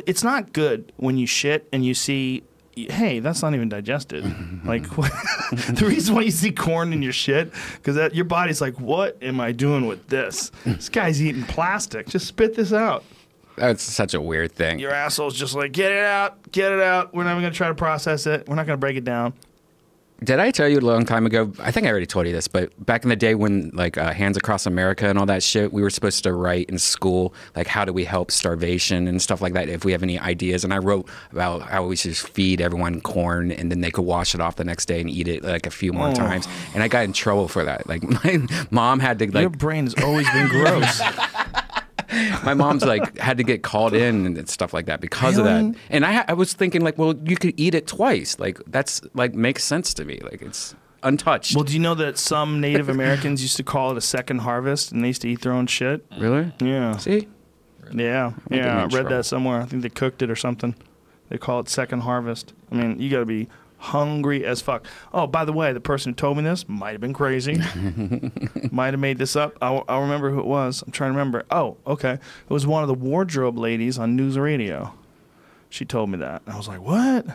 it's not good when you shit and you see, hey, that's not even digested. Like, the reason why you see corn in your shit, because your body's like, what am I doing with this? This guy's eating plastic. Just spit this out. That's such a weird thing. Your asshole's just like, get it out, get it out. We're not even going to try to process it. We're not going to break it down. Did I tell you a long time ago? I think I already told you this, but back in the day when like Hands Across America and all that shit, we were supposed to write in school like how do we help starvation and stuff like that if we have any ideas. And I wrote about how we should just feed everyone corn and then they could wash it off the next day and eat it like a few more times. And I got in trouble for that. Like my mom had to like. Your brain has always been gross. My mom's like had to get called in and stuff like that because of that. And I was thinking like, well, you could eat it twice. Like that's like makes sense to me. Like it's untouched. Well, do you know that some Native Americans used to call it a second harvest and they used to eat their own shit? Really? Yeah. See? Yeah. I read that somewhere. I think they cooked it or something. They call it second harvest. I mean, you got to be hungry as fuck. Oh, by the way, the person who told me this might have been crazy. Might have made this up. I'll remember who it was. I'm trying to remember. Oh, okay. It was one of the wardrobe ladies on news radio. She told me that. And I was like, what?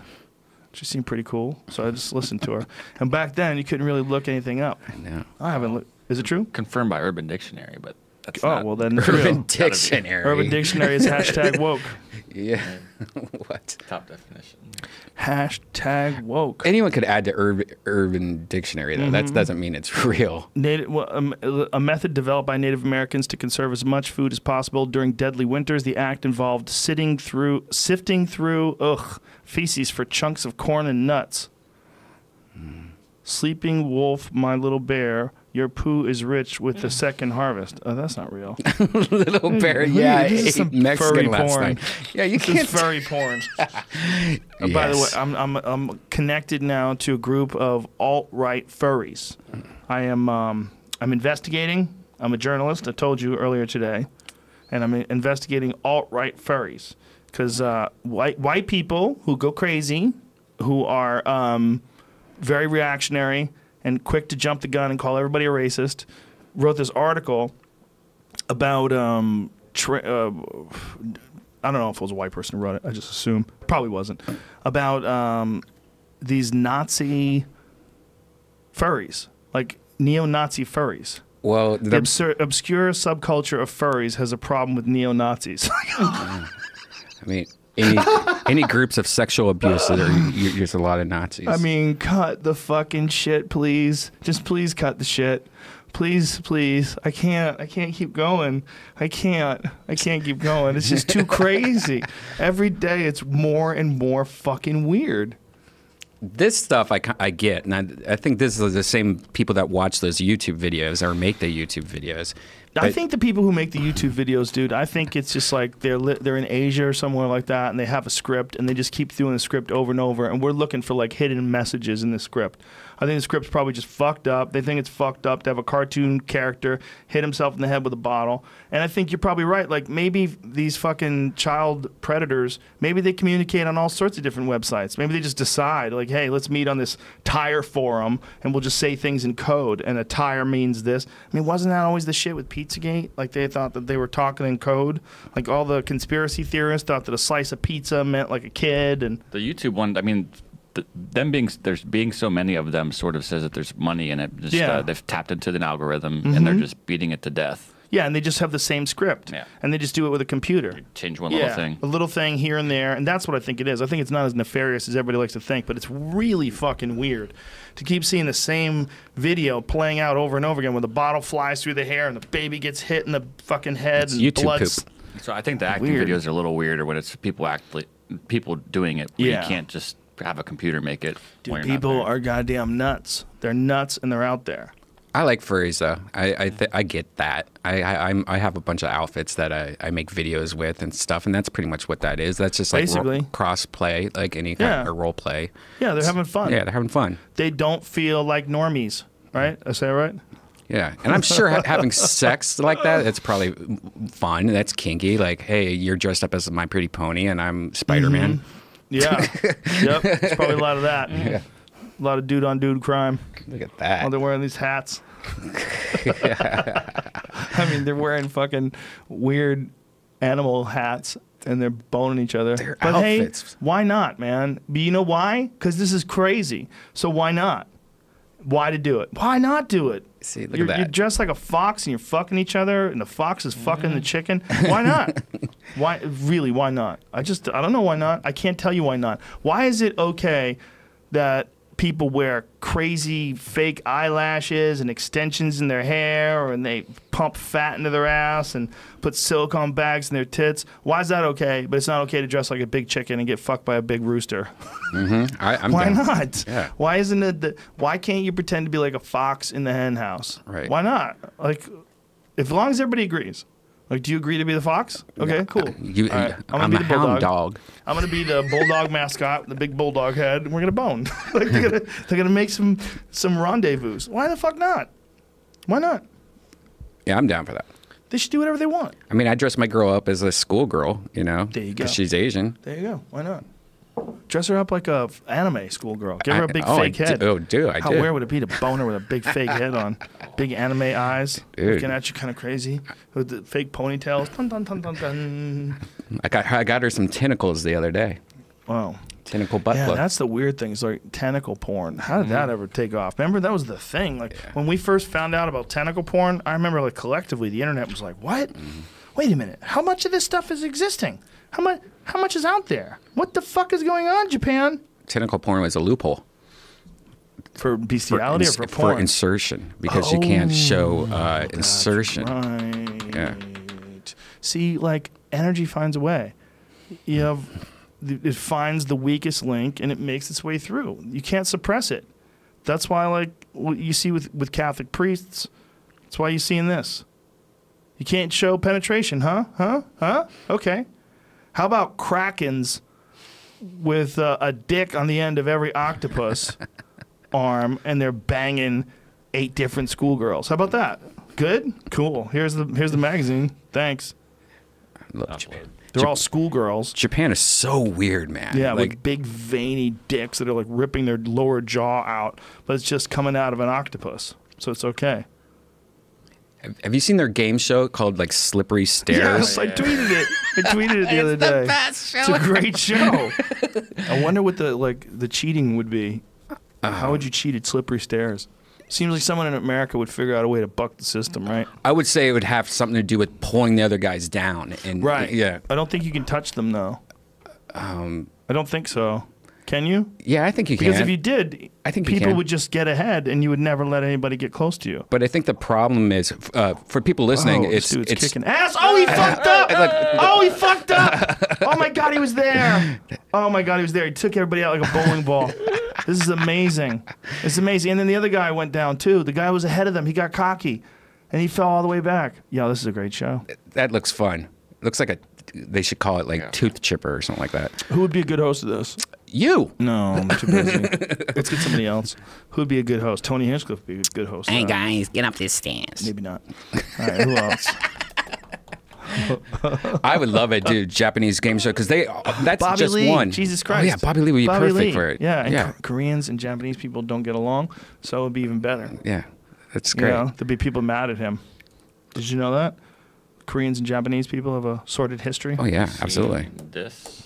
She seemed pretty cool, so I just listened to her. And back then, you couldn't really look anything up. I know. I haven't looked. Is it true? Confirmed by Urban Dictionary, but that's Oh, not. well then, it's Urban real. Dictionary. Urban Dictionary is hashtag woke. Yeah. What? Top definition. Hashtag woke. Anyone could add to Urban Dictionary, though. That doesn't mean it's real. A method developed by Native Americans to conserve as much food as possible during deadly winters. The act involved sifting through feces for chunks of corn and nuts. Sleeping wolf, my little bear, your poo is rich with the second harvest. Oh, that's not real. Little bear, yeah, This is some Mexican furry last porn. night. Yeah, you This can't. is furry porn. By the way, I'm connected now to a group of alt-right furries. I'm investigating. I'm a journalist. I told you earlier today, and I'm investigating alt-right furries because white people who go crazy, who are very reactionary and quick to jump the gun and call everybody a racist, wrote this article about I don't know if it was a white person who wrote it. I just assume. Probably wasn't. About these Nazi furries, like neo-Nazi furries. Well, The obscure subculture of furries has a problem with neo-Nazis. I mean, any groups of sexual abuse, there's a lot of Nazis. I mean, cut the fucking shit, please. Just please cut the shit. Please, please. I can't keep going. I can't keep going. It's just too crazy. Every day it's more and more fucking weird. This stuff I get, and I think this is the same people that watch those YouTube videos or make the YouTube videos. I think the people who make the YouTube videos, dude, I think it's just like they're in Asia or somewhere like that, and they have a script, and they just keep doing the script over and over, and we're looking for like hidden messages in the script. I think the script's probably just fucked up. They think it's fucked up to have a cartoon character hit himself in the head with a bottle. And I think you're probably right. Like maybe these fucking child predators, maybe they communicate on all sorts of different websites. Maybe they just decide like, hey, let's meet on this tire forum and we'll just say things in code. And a tire means this. I mean, wasn't that always the shit with Pizzagate? Like they thought that they were talking in code. Like all the conspiracy theorists thought that a slice of pizza meant like a kid. And the YouTube one, I mean, there's being so many of them sort of says that there's money in it. Just, they've tapped into an algorithm and they're just beating it to death. Yeah, and they just have the same script. Yeah. And they just do it with a computer. You change one little thing. A little thing here and there, and that's what I think it is. I think it's not as nefarious as everybody likes to think, but it's really fucking weird to keep seeing the same video playing out over and over again when the bottle flies through the hair and the baby gets hit in the fucking head It's and YouTube blood's... poop. So I think the acting Weird. videos are a little weirder when it's people doing it. Where Yeah. You can't just have a computer make it. Dude, people are goddamn nuts. They're nuts and they're out there. I like furries though. I get that. I have a bunch of outfits that I make videos with and stuff, and that's pretty much what that is. That's just like Basically. cross play, like any kind of role play. Yeah, they're having fun. Yeah, they're having fun. They don't feel like normies, right? I say it right? Yeah, and I'm sure having sex like that, it's probably fun. That's kinky. Like, hey, you're dressed up as My Pretty Pony, and I'm Spider-Man. Yeah. Yep. There's probably a lot of that. Yeah. A lot of dude-on-dude crime. Look at that. Oh, they're wearing these hats. I mean, they're wearing fucking weird animal hats, and they're boning each other. Their but outfits. hey, why not, man? But you know why? Because this is crazy. So why not? Why to do it? Why not do it? See, look You're at that. dressed like a fox, and you're fucking each other, and the fox is fucking the chicken. Why not? Why really? Why not? I don't know why not. I can't tell you why not. Why is it okay that people wear crazy fake eyelashes and extensions in their hair, and they pump fat into their ass and put silicone bags in their tits? Why is that okay? But it's not okay to dress like a big chicken and get fucked by a big rooster. I'm Why down. not? Yeah. Why isn't it? Why can't you pretend to be like a fox in the hen house? Right. Why not? Like, as long as everybody agrees. Like, do you agree to be the fox? Okay, cool. All right, I'm a hound dog. I'm gonna be the bulldog mascot, the big bulldog head, and we're gonna bone. Like they're gonna make some rendezvous. Why the fuck not? Why not? Yeah, I'm down for that. They should do whatever they want. I mean, I dress my girl up as a schoolgirl, you know, There you go. because she's Asian. There you go. Why not? Dress her up like a anime schoolgirl. Give her a big fake head. I How did. weird would it be to bone her with a big fake head on? Big anime eyes. Dude. Looking at you kind of crazy. With the fake ponytails. Dun, dun, dun, dun, dun. I got her some tentacles the other day. Wow. Tentacle butt Yeah, plug. that's the weird thing. It's like tentacle porn. How did that ever take off? Remember, that was the thing. Like when we first found out about tentacle porn, I remember like collectively the internet was like, "What? Wait a minute. How much of this stuff is existing? How much is out there? What the fuck is going on, Japan?" Tentacle porn was a loophole. For bestiality or for porn? For insertion, because you can't show insertion. Right. Yeah. See, like energy finds a way. You have, it finds the weakest link and it makes its way through. You can't suppress it. That's why, like what you see with Catholic priests. That's why you see in this. You can't show penetration, huh? Okay. How about krakens with a dick on the end of every octopus arm, and they're banging 8 different schoolgirls? How about that? Good, cool. Here's the magazine. Thanks. Love Japan. They're all schoolgirls. Japan is so weird, man. Yeah, like with big veiny dicks that are like ripping their lower jaw out, but it's just coming out of an octopus, so it's okay. Have you seen their game show called like Slippery Stairs? Yes, I tweeted it. I tweeted it the other day. Best show. It's a great show. I wonder what the cheating would be. How would you cheat at Slippery Stairs? Seems like someone in America would figure out a way to buck the system, right? I would say it would have something to do with pulling the other guys down. And, Right. Yeah. I don't think you can touch them, though. I don't think so. Can you? Yeah, I think you can. Because if you did, I think you people can. would just get ahead, and you would never let anybody get close to you. But I think the problem is, for people listening, This dude's it's kicking ass. Oh, he fucked up. Oh, he fucked up. Oh my God, he was there. Oh my God, he was there. He took everybody out like a bowling ball. This is amazing. It's amazing. And then the other guy went down too. The guy was ahead of them. He got cocky, and he fell all the way back. Yo, this is a great show. that looks fun. Looks like they should call it like Tooth Chipper or something like that. Who would be a good host of this? You. No, I'm too busy. Let's get somebody else. Who would be a good host? Tony Hinchcliffe would be a good host. Hey guys, get up this stairs. Maybe not. All right, who else? I would love it, dude. Japanese game show, because that's Bobby just Lee. one. Jesus Christ. Oh, yeah, Bobby Lee would be perfect Lee. for it. Yeah, and Koreans and Japanese people don't get along, so it would be even better. Yeah, that's You great. know, there'd be people mad at him. Did you know that? Koreans and Japanese people have a sordid history. Oh yeah, absolutely. This.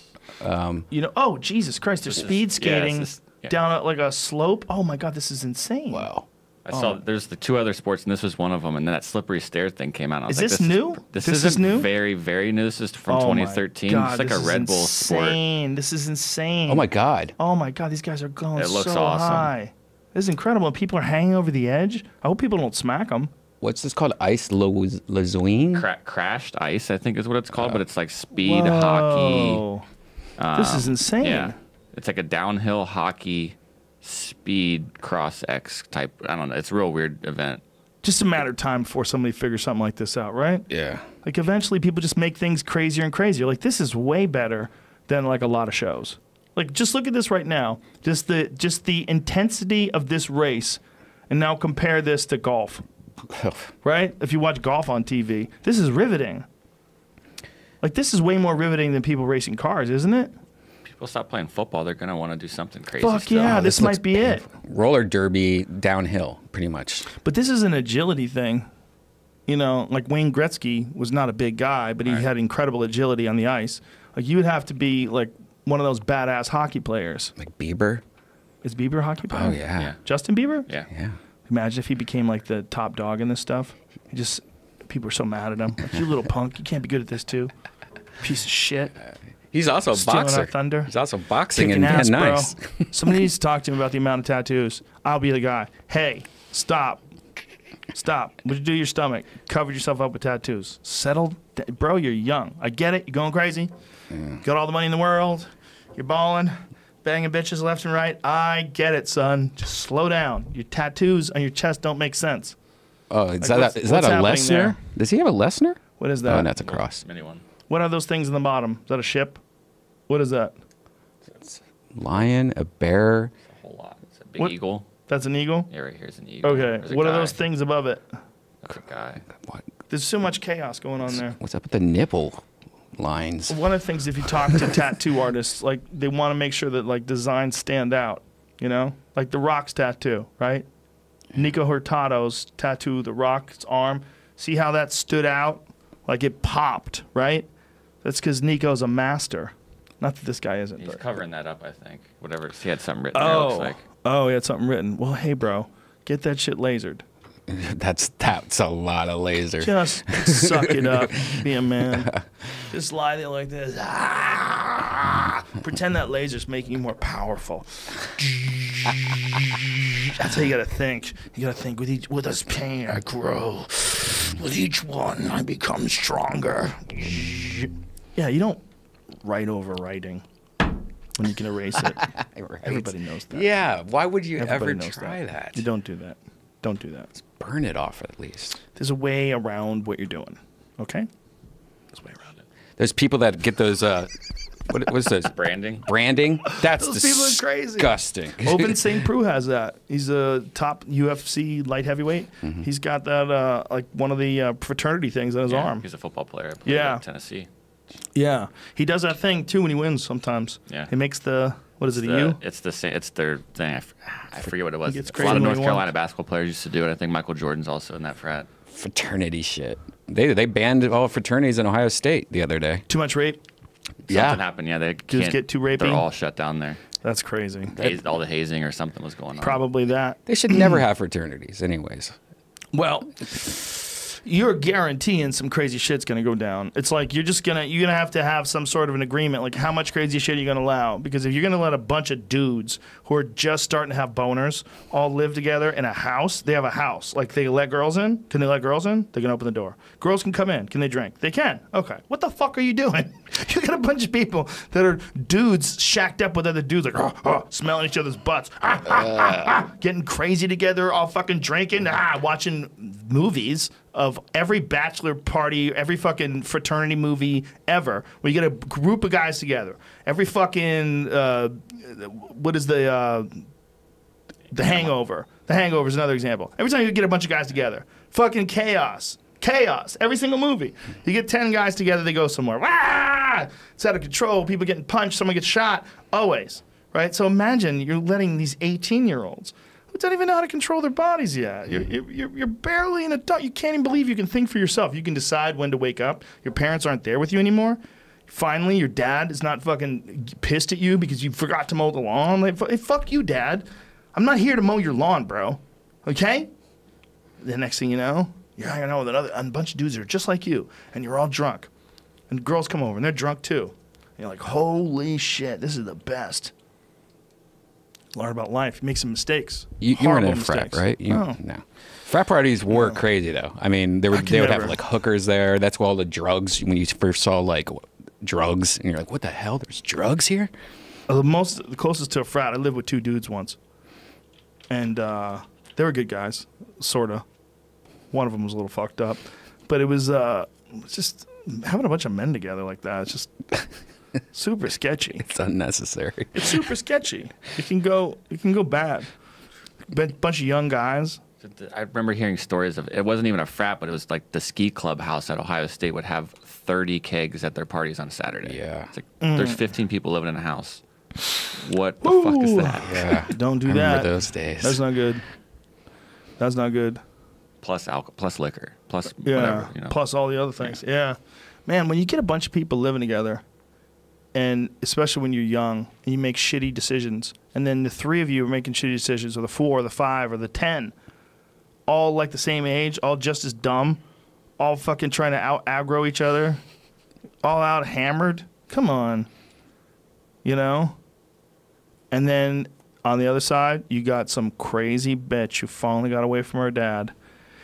You know, oh, Jesus Christ, they're speed skating yeah. down like a slope. Oh my God, this is insane. Wow. I saw there's the 2 other sports, and this was one of them. And then that slippery stair thing came out. And I was Is like, this new? This This is isn't new? very, very new. This is from Oh my 2013. God, It's like this a is Red Bull sport. insane. This is insane. Oh my God. Oh my God, these guys are going It looks so awesome. high. This is incredible. People are hanging over the edge. I hope people don't smack them. What's this called? Ice Lazoine? Crashed ice, I think is what it's called, but it's like speed hockey. This is insane. Yeah, it's like a downhill hockey speed cross X type. I don't know. It's a real weird event. Just a matter of time before somebody figures something like this out, right? Yeah. Like eventually people just make things crazier and crazier. Like this is way better than like a lot of shows. Like just look at this right now. Just the intensity of this race, and now compare this to golf. Right? If you watch golf on TV, this is riveting. Like this is way more riveting than people racing cars, isn't it? People stop playing football. They're gonna want to do something crazy. Fuck still. yeah, this looks might be it. Roller derby downhill, pretty much. But this is an agility thing. You know, like Wayne Gretzky was not a big guy, but he had incredible agility on the ice. Like you would have to be like one of those badass hockey players. Like Bieber. Is Bieber a hockey player? Oh yeah. Yeah. Justin Bieber? Yeah. Yeah. Imagine if he became like the top dog in this stuff. He just people were so mad at him. Like, you little punk, you can't be good at this too. Piece of shit. He's also a Stealing boxer. our thunder. He's also boxing Kicking and ass, nice. bro. Somebody needs to talk to him about the amount of tattoos. I'll be the guy. Hey, stop. Stop. Would you do your stomach? Covered yourself up with tattoos. Settled. Bro, you're young. I get it. You're going crazy. Got all the money in the world. You're balling. Banging bitches left and right. I get it, son. Just slow down. Your tattoos on your chest don't make sense. Oh, is Like, that what's a happening Lesnar? there? Does he have a Lesnar? What is that? Oh, that's a cross. Mini one. What are those things in the bottom? Is that a ship? What is that? Lion, a bear. A whole lot. It's a big What? eagle. That's an eagle? Yeah, right here's an eagle. Okay. There's a What are guy. those things above it? That's a guy. What? There's so much chaos going on there. What's up with the nipple lines? One of the things, if you talk to tattoo artists, like they want to make sure that like designs stand out, you know, like the Rock's tattoo, right? Nico Hurtado's tattoo, the Rock's arm. See how that stood out? Like it popped, right? That's because Nico's a master. Not that this guy isn't. He's but. covering that up, I think. Whatever. He had something written there, it looks like. Oh, he had something written. Well, hey, bro, get that shit lasered. That's a lot of laser. Just suck it up. Be a man. Just lie there like this. Pretend that laser's making you more powerful. That's how you gotta think. You gotta think, with each pain I grow. With each one I become stronger. Yeah, you don't write over writing when you can erase it. Right. Everybody knows that. Yeah, why would you Everybody ever knows try that? You don't do that. Don't do that. Burn it off at least. There's a way around what you're doing. Okay? There's a way around it. There's people that get those. What's those? Branding. That's Those people are crazy. disgusting. Open St. Preux has that. He's a top UFC light heavyweight. He's got that like one of the fraternity things on his arm. He's a football player. I believe, Yeah. in Tennessee. Yeah, he does that thing too when he wins. Sometimes. Yeah. He makes the what is it? A U? It's the same. It's their thing. I forget what it was. gets A crazy lot of when North he Carolina wants. basketball players used to do it. I think Michael Jordan's also in that frat. Fraternity shit. They banned all fraternities in Ohio State the other day. Too much rape. Something happened. Yeah, they Dudes can't get too rapey? They're all shut down there. That's crazy. All the hazing or something was going on. Probably that. They should never have fraternities, anyways. Well, you're guaranteeing some crazy shit's gonna go down. It's like you're gonna have to have some sort of an agreement, like how much crazy shit are you gonna allow? Because if you're gonna let a bunch of dudes who are just starting to have boners all live together in a house, they have a house. Like they let girls in. Can they let girls in? They can open the door. Girls can come in. Can they drink? They can. Okay. What the fuck are you doing? You got a bunch of people that are dudes shacked up with other dudes, like smelling each other's butts, getting crazy together, all fucking drinking, watching movies of every bachelor party, every fucking fraternity movie ever, where you get a group of guys together. Every fucking what is the Hangover? The Hangover is another example. Every time you get a bunch of guys together, fucking chaos. Chaos. Every single movie. You get 10 guys together, they go somewhere. Wah! It's out of control. People getting punched. Someone gets shot. Always. Right? So imagine you're letting these 18-year-olds who don't even know how to control their bodies yet. You're barely an adult. You can't even believe you can think for yourself. You can decide when to wake up. Your parents aren't there with you anymore. Finally, your dad is not fucking pissed at you because you forgot to mow the lawn. Like, hey, fuck you, Dad. I'm not here to mow your lawn, bro. Okay? The next thing you know, you're hanging out with a bunch of dudes that are just like you, and you're all drunk. And girls come over, and they're drunk too. And you're like, holy shit, this is the best. Learn about life. Make some mistakes. You weren't in a frat, right? No. Frat parties were crazy, though. I mean, they would have like hookers there. That's where all the drugs, when you first saw like drugs, and you're like, what the hell? There's drugs here? The closest to a frat, I lived with two dudes once. And they were good guys, sort of. One of them was a little fucked up. But it was just having a bunch of men together like that. It's just super sketchy. It's unnecessary. It's super sketchy. It can go bad. Bunch of young guys. I remember hearing stories of, it wasn't even a frat, but it was like the ski club house at Ohio State would have 30 kegs at their parties on Saturday. Yeah. It's like, there's 15 people living in a house. What the fuck is that? Yeah. Don't do I that. remember those days. That's not good. That's not good. Plus alcohol, plus liquor, plus Yeah. whatever. You know. Plus all the other things. Yeah. Man, when you get a bunch of people living together, and especially when you're young, and you make shitty decisions, and then the three of you are making shitty decisions, or the 4, or the 5, or the 10, all like the same age, all just as dumb, all fucking trying to out-aggro each other, all out hammered. Come on. You know? And then on the other side, you got some crazy bitch who finally got away from her dad.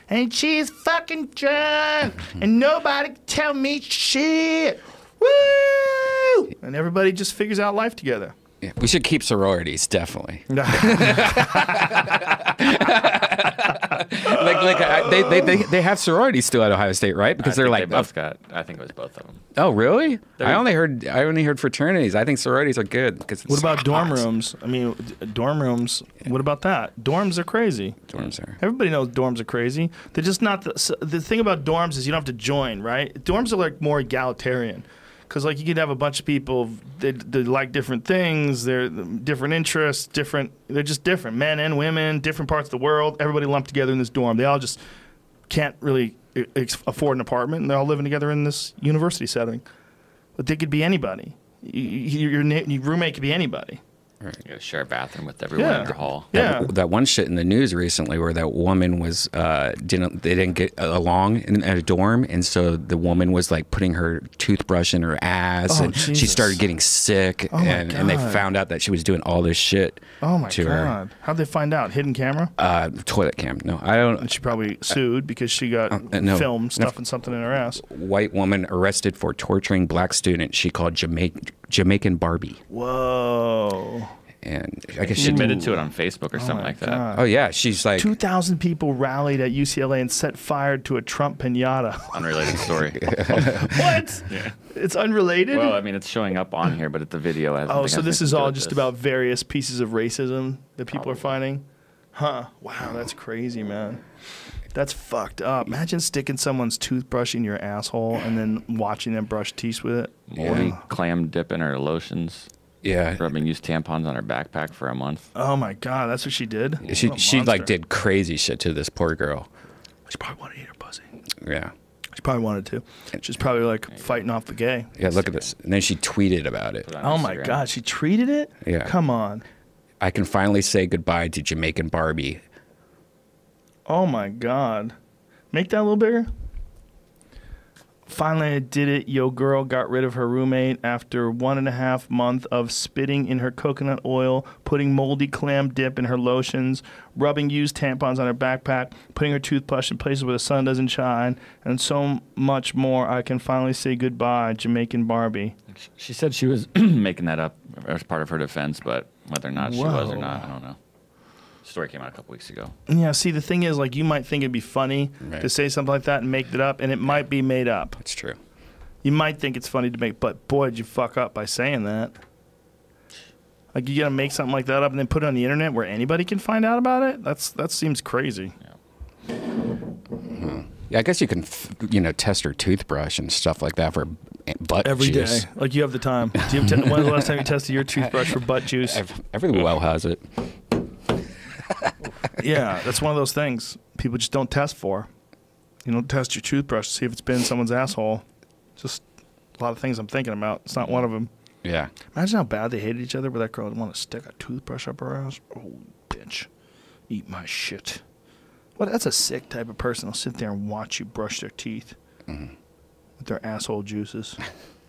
And she's fucking drunk, and nobody can tell me shit. Woo! And everybody just figures out life together. Yeah, we should keep sororities, definitely. They have sororities still at Ohio State, right? Because they're like, they both got. I think it was both of them. oh, really? I only heard fraternities. I think sororities are good because. What about dorm rooms? I mean, dorm rooms. What about that? Dorms are crazy. Dorms are. Everybody knows dorms are crazy. They're just not the thing about dorms is you don't have to join, right? Dorms are like more egalitarian. Because like you could have a bunch of people that like different things, they're different interests, they're just different. Men and women, different parts of the world, everybody lumped together in this dorm. They all just can't really afford an apartment, and they're all living together in this university setting. But they could be anybody. Your roommate could be anybody. You gotta share a bathroom with everyone in your hall. Yeah. That one shit in the news recently where that woman was didn't get along in a dorm, and so the woman was like putting her toothbrush in her ass, and she started getting sick, and they found out that she was doing all this shit. Oh my to God! her. How'd they find out? Hidden camera? Toilet cam. No, I don't. And she probably sued because she got filmed stuffing something in her ass. White woman arrested for torturing black student she called Jamaican Barbie. Whoa. And I guess She admitted to it on Facebook or something like that. God. Oh yeah, she's like 2,000 people rallied at UCLA and set fire to a Trump pinata. Unrelated story. What? Yeah. It's unrelated? Well, I mean, it's showing up on here, but the video has. Oh, so this is all just about various pieces of racism that people are finding? Huh. Wow, that's crazy, man. That's fucked up. Imagine sticking someone's toothbrush in your asshole and then watching them brush teeth with it. Moldy clam dip in her lotions. yeah. Rubbing used tampons on her backpack for a month. Oh my God, that's what she did? She like did crazy shit to this poor girl. She probably wanted to eat her pussy. Yeah. She probably wanted to. She's probably like fighting off the gay. Yeah, look at this. And then she tweeted about it. Put it on Oh my Instagram. God, she treated it? Yeah. Come on. I can finally say goodbye to Jamaican Barbie. Oh my God. Make that a little bigger. Finally, I did it. Yo girl got rid of her roommate after 1.5 months of spitting in her coconut oil, putting moldy clam dip in her lotions, rubbing used tampons on her backpack, putting her toothbrush in places where the sun doesn't shine, and so much more. I can finally say goodbye, Jamaican Barbie. She said she was making that up as part of her defense, but whether or not she was or Whoa. not, I don't know. Story came out a couple weeks ago. Yeah, see, the thing is, like, you might think it'd be funny Right. to say something like that and make it up, and it might be made up. That's true. You might think it's funny to make, but boy, did you fuck up by saying that. Like, you gotta make something like that up and then put it on the internet where anybody can find out about it? That seems crazy. Yeah, I guess you can, test her toothbrush and stuff like that for butt Every day, juice. like you have the time. Do you have when's the last time you tested your toothbrush for butt juice? Every well has it. Yeah, that's one of those things people just don't test for. You don't test your toothbrush to see if it's been in someone's asshole. Just a lot of things I'm thinking about. It's not one of them. Yeah. Imagine how bad they hated each other, where that girl would want to stick a toothbrush up her ass. Oh, bitch. Eat my shit. Well, that's a sick type of person. They'll sit there and watch you brush their teeth with their asshole juices.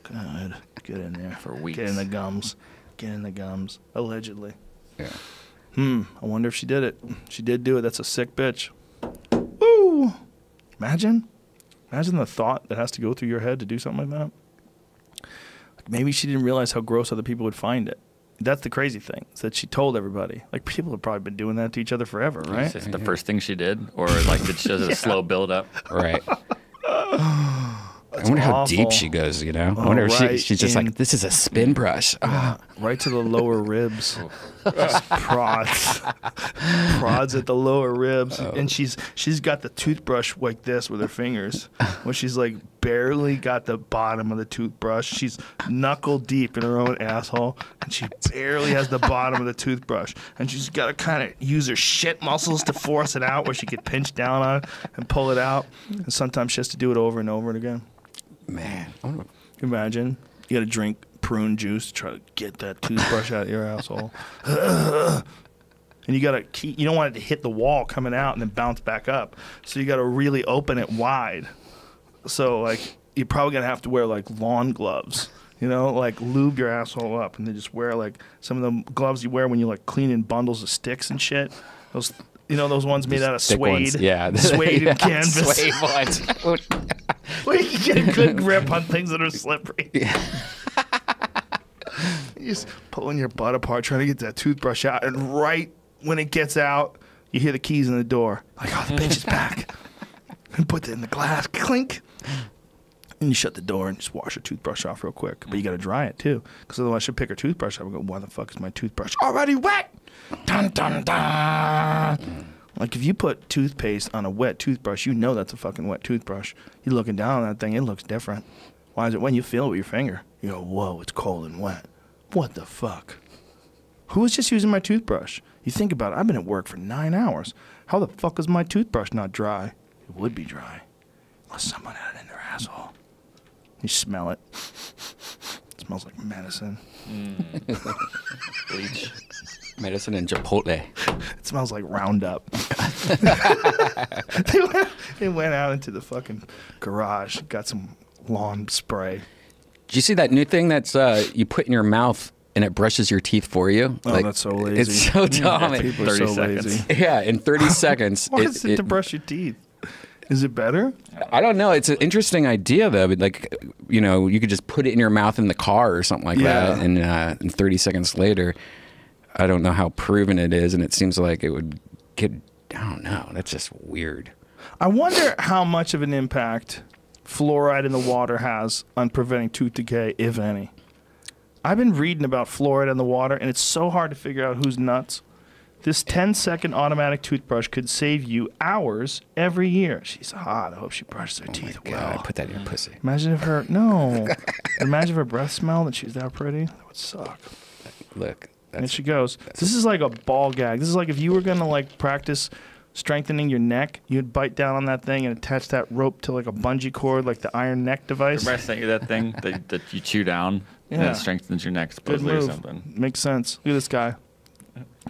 Good. Get in there. For weeks. Get in the gums. Get in the gums. Allegedly. Yeah. I wonder if she did it. She did do it. That's a sick bitch. Woo! Imagine the thought that has to go through your head to do something like that. Like maybe she didn't realize how gross other people would find it. That's the crazy thing, is that she told everybody. Like, people have probably been doing that to each other forever, right? Is this the first thing she did? Or like did she a slow build up? Right. I wonder how deep awful. she goes, I wonder if right she's just in- like, this is a spin brush. Right to the lower ribs. Just prods. Prods at the lower ribs. And she's got the toothbrush like this with her fingers. When she's like barely got the bottom of the toothbrush. She's knuckle deep in her own asshole. And she barely has the bottom of the toothbrush. And she's got to kind of use her shit muscles to force it out where she could pinch down on it and pull it out. And sometimes she has to do it over and over and again. Man. Imagine you got to drink prune juice to try to get that toothbrush out of your asshole. And you got to keep, you don't want it to hit the wall coming out and then bounce back up. So you got to really open it wide. So like you're probably going to have to wear like lawn gloves, like lube your asshole up and then just wear like some of the gloves you wear when you like clean in bundles of sticks and shit. Those those ones made out of Thick suede. ones. Yeah. Suede and canvas. Suede ones. Where you can get a good grip on things that are slippery. Yeah. You're just pulling your butt apart, trying to get that toothbrush out, and right when it gets out, you hear the keys in the door. Like, oh, the bitch is back. And put it in the glass, clink. And you shut the door and just wash your toothbrush off real quick. But you got to dry it, too. Because otherwise she'll pick her toothbrush up and go, why the fuck is my toothbrush already wet? Dun, dun, dun. Like, if you put toothpaste on a wet toothbrush, you know that's a fucking wet toothbrush. You're looking down on that thing, it looks different. Why is it when you feel it with your finger? You go, whoa, it's cold and wet. What the fuck? Who was just using my toothbrush? You think about it, I've been at work for 9 hours. How the fuck is my toothbrush not dry? It would be dry. Unless someone had it in their asshole. You smell it. It's Smells like medicine. Bleach. Medicine and Chipotle. It smells like Roundup. They went out into the fucking garage, got some lawn spray. Did you see that new thing that's you put in your mouth and it brushes your teeth for you? Oh, that's so lazy. It's so dumb. People are 30 so seconds. lazy. Yeah, in 30 seconds. Why is it to brush your teeth? Is it better? I don't know. It's an interesting idea, though. But like, you know, you could just put it in your mouth in the car or something like that, and 30 seconds later, I don't know how proven it is, and it seems like it would get. I don't know. That's just weird. I wonder how much of an impact fluoride in the water has on preventing tooth decay, if any. I've been reading about fluoride in the water, and it's so hard to figure out who's nuts. This 10-second automatic toothbrush could save you hours every year. She's hot. I hope she brushes her teeth God, well. I put that in your pussy. Imagine if her imagine if her breath smelled and she's that pretty. That would suck. Look, And she goes, this is like a ball gag. This is like if you were going to like practice strengthening your neck, you'd bite down on that thing and attach that rope to like a bungee cord, like the iron neck device. Remember I sent you that thing that you chew down and Yeah. it strengthens your neck Good supposedly or move. something. Makes sense. Look at this guy.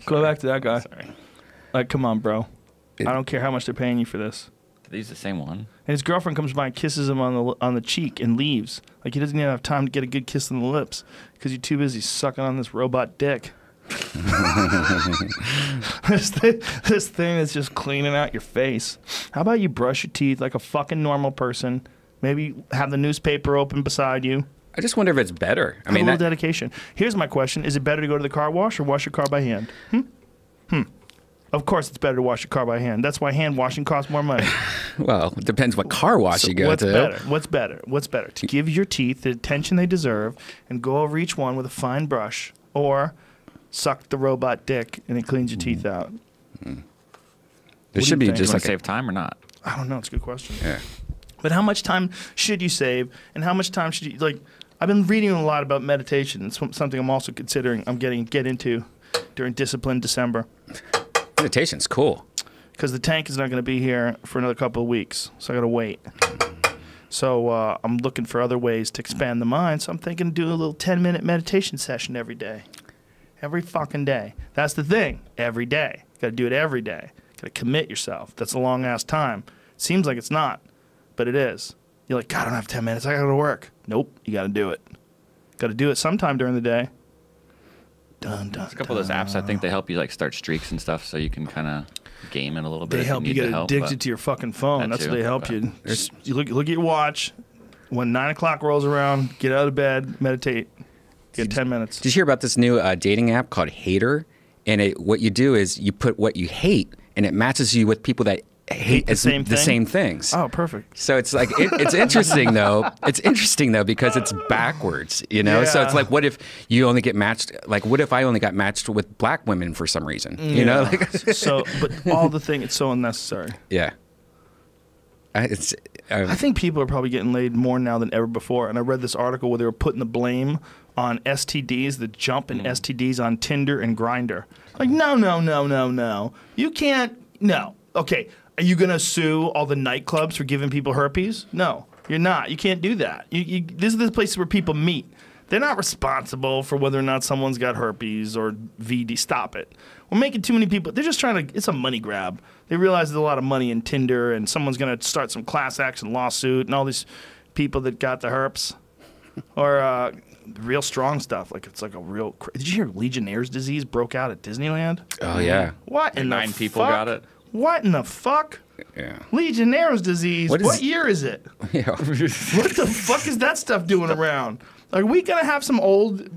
Go back to that guy. Sorry. Like, come on, bro. I don't care how much they're paying you for this. Are these the same one? And his girlfriend comes by and kisses him on the cheek and leaves. Like he doesn't even have time to get a good kiss on the lips because you're too busy sucking on this robot dick. This thing is just cleaning out your face. How about you brush your teeth like a fucking normal person? Maybe have the newspaper open beside you. I just wonder if it's better. I Have mean, a little dedication. Here's my question: is it better to go to the car wash or wash your car by hand? Of course, it's better to wash your car by hand. That's why hand washing costs more money. well, it depends what car wash you go What's to. better? What's better? What's better? To give your teeth the attention they deserve and go over each one with a fine brush, or suck the robot dick and it cleans your teeth out? There do should you be think? just Do you like save time or not? I don't know. It's a good question. yeah. But how much time should you save, and how much time should you like? I've been reading a lot about meditation. It's something I'm also considering. I'm get into during Discipline December Meditation's cool. because the tank is not going to be here for another couple of weeks, so I got to wait. So I'm looking for other ways to expand the mind. So I'm thinking do a little 10-minute meditation session every day, every fucking day. That's the thing. Every day, got to do it every day. Got to commit yourself. That's a long ass time. Seems like it's not, but it is. You're like, God, I don't have 10 minutes. I got to go to work. Nope, you got to do it. Got to do it sometime during the day. Dun, dun, There's a couple of those apps, I think they help you like start streaks and stuff so you can kind of game it a little bit. They if help you need get the help, addicted but- to your fucking phone. That That's too, what they help but- you. You look at your watch. When 9 o'clock rolls around, get out of bed, meditate. Get 10 minutes. Did you hear about this new dating app called Hater? And what you do is you put what you hate, and it matches you with people that hate the same the thing? same things. Oh, perfect. So it's like it's interesting though. It's interesting though because it's backwards, you know. So it's Yeah. like, what if you only get matched? Like, what if I only got matched with black women for some reason? You know, like So, but all the thing, it's so unnecessary. yeah. I think people are probably getting laid more now than ever before. And I read this article where they were putting the blame on STDs, the jump in STDs on Tinder and Grindr. Like, no. You can't. No. Okay. Are you going to sue all the nightclubs for giving people herpes? No, you're not. You can't do that. These are the places where people meet. They're not responsible for whether or not someone's got herpes or VD. Stop it. We're making too many people. They're just trying to. It's a money grab. They realize there's a lot of money in Tinder, and someone's going to start some class action lawsuit, and all these people that got the herpes, or real strong stuff. Like it's like a real. Did you hear Legionnaire's disease broke out at Disneyland? Oh yeah. What in the 9 people fuck? got it. What in the fuck? Yeah. Legionnaire's disease. What What, is- year is it? Yeah. What the fuck is that stuff doing around? Are we gonna have some old,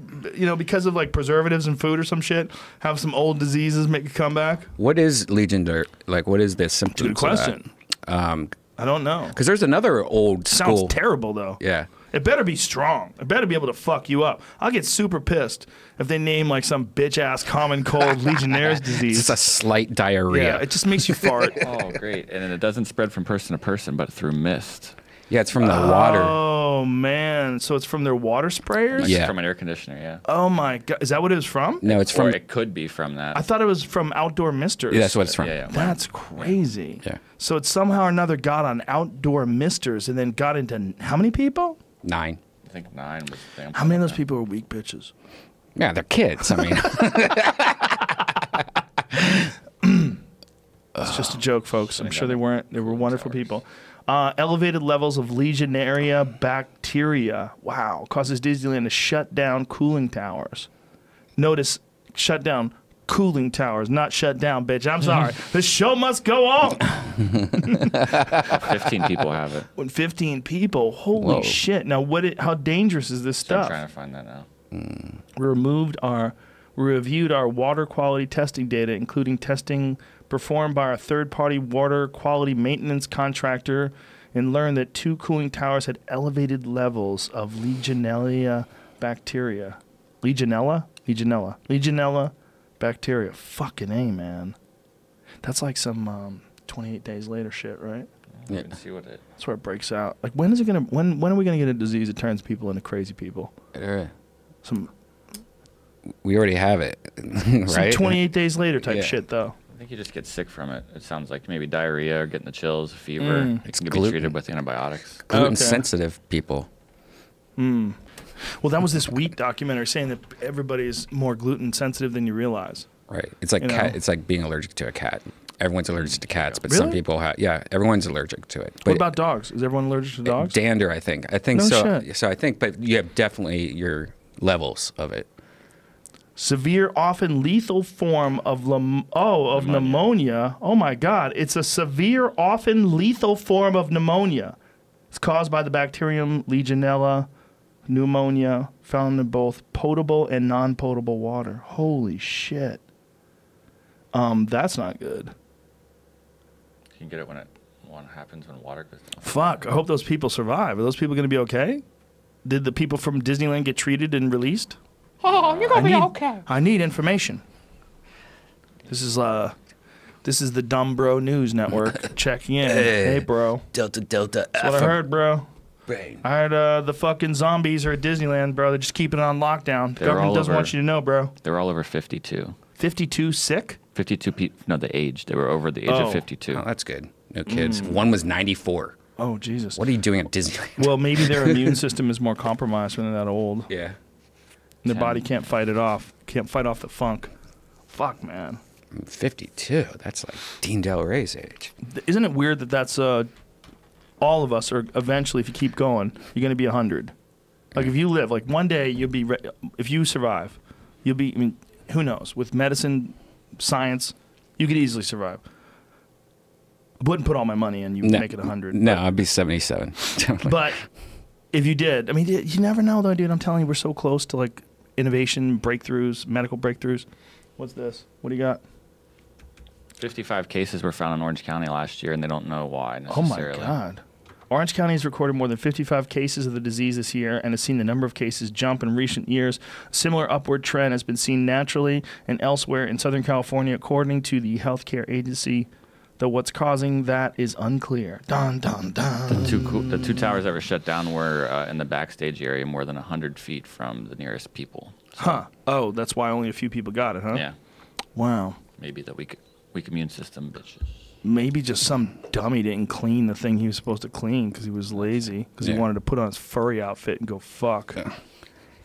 because of like preservatives in food or some shit, have some old diseases make a comeback? What is Legion Dirt? Like, what is the symptoms? Good question. I don't know. Because there's another old Sounds school. terrible though. Yeah. It better be strong. It better be able to fuck you up. I'll get super pissed if they name like some bitch ass common cold Legionnaire's disease. It's just a slight diarrhea. Yeah, it just makes you fart. Oh, great. And then it doesn't spread from person to person, but through mist. Yeah, it's from the water. Oh man, so it's from their water sprayers? Like Yeah. From an air conditioner, yeah. Oh my god, is that what it was from? No, it's Or from. it could be from that. I thought it was from outdoor misters. Yeah, that's what it's from. Yeah. That's crazy. Yeah. So it somehow or another got on outdoor misters and then got into how many people? 9. think 9 was the thing. How many of those people are weak bitches? Yeah, they're kids. I mean, It's just a joke, folks. I'm sure they weren't. They were wonderful people. Elevated levels of Legionnaires bacteria. Wow. Causes Disneyland to shut down cooling towers. Notice, shut down cooling towers, not shut down, bitch. I'm sorry. The show must go on. 15 people have it. When 15 people, holy Whoa. shit. Now, how dangerous is this So stuff? I'm trying to find that now. We reviewed our water quality testing data, including testing performed by our third-party water quality maintenance contractor, and learned that 2 cooling towers had elevated levels of Legionella bacteria. Legionella bacteria. Fucking A, man. That's like some 28 days later shit, right? You can see what it. That's where it breaks out. Like, when are we gonna get a disease that turns people into crazy people? we already have it, Some right? 28 days later type Yeah. shit, though. I think you just get sick from it. It sounds like maybe diarrhea or getting the chills, fever. It's It can be gluten. treated with antibiotics. Gluten sensitive people. Well, that was this wheat documentary saying that everybody is more gluten sensitive than you realize. Right. It's like You cat. know? It's like being allergic to a cat. Everyone's allergic to cats, but Really? some people have. Yeah, everyone's allergic to it. But What about dogs? Is everyone allergic to dogs? dander? I think No so. shit. So I think, but you have definitely your levels of it. Severe, often lethal form of pneumonia. Oh my God! It's a severe, often lethal form of pneumonia. It's caused by the bacterium Legionella pneumonia, found in both potable and non-potable water. Holy shit! That's not good. You can get it when it happens when water goes down. Fuck! I hope those people survive. Are those people going to be okay? Did the people from Disneyland get treated and released? Oh, you're gonna be okay. I need information. This is the Dumb Bro News Network checking in. Hey, bro. Delta. That's what I heard, bro. Brain. I heard the fucking zombies are at Disneyland, bro. They're just keeping it on lockdown. The They're government all doesn't over. want you to know, bro. They were all over 52. 52 sick? 52 people. No, the age. They were over the age Oh. of 52. Oh, that's good. No kids. One was 94. Oh, Jesus. What are you doing at Disneyland? Well, maybe their immune system is more compromised when they're that old. Yeah. And their body can't fight it off. Can't fight off the funk. Fuck, man. 52. That's like Dean Del Rey's age. Isn't it weird that that's all of us are eventually, if you keep going, you're going to be 100. Like if you live, like one day you'll be, if you survive, you'll be, I mean, who knows? With medicine, science, you could easily survive. I wouldn't put all my money in you No. make it 100. No, I'd be 77. But if you did, I mean, you never know though, dude. I'm telling you, we're so close to like innovation breakthroughs, medical breakthroughs. What's this? What do you got? 55 cases were found in Orange County last year, and they don't know why Oh my necessarily. God. Orange County has recorded more than 55 cases of the disease this year and has seen the number of cases jump in recent years. A similar upward trend has been seen naturally and elsewhere in Southern California, according to the healthcare agency, though what's causing that is unclear. Dun, dun, dun. The two towers that were shut down were in the backstage area, more than 100 feet from the nearest people. Huh. Oh, that's why only a few people got it, huh? Yeah, Wow. maybe the weak immune system, bitches. Maybe just some dummy didn't clean the thing he was supposed to clean because he was lazy, because he Yeah. wanted to put on his furry outfit and go fuck.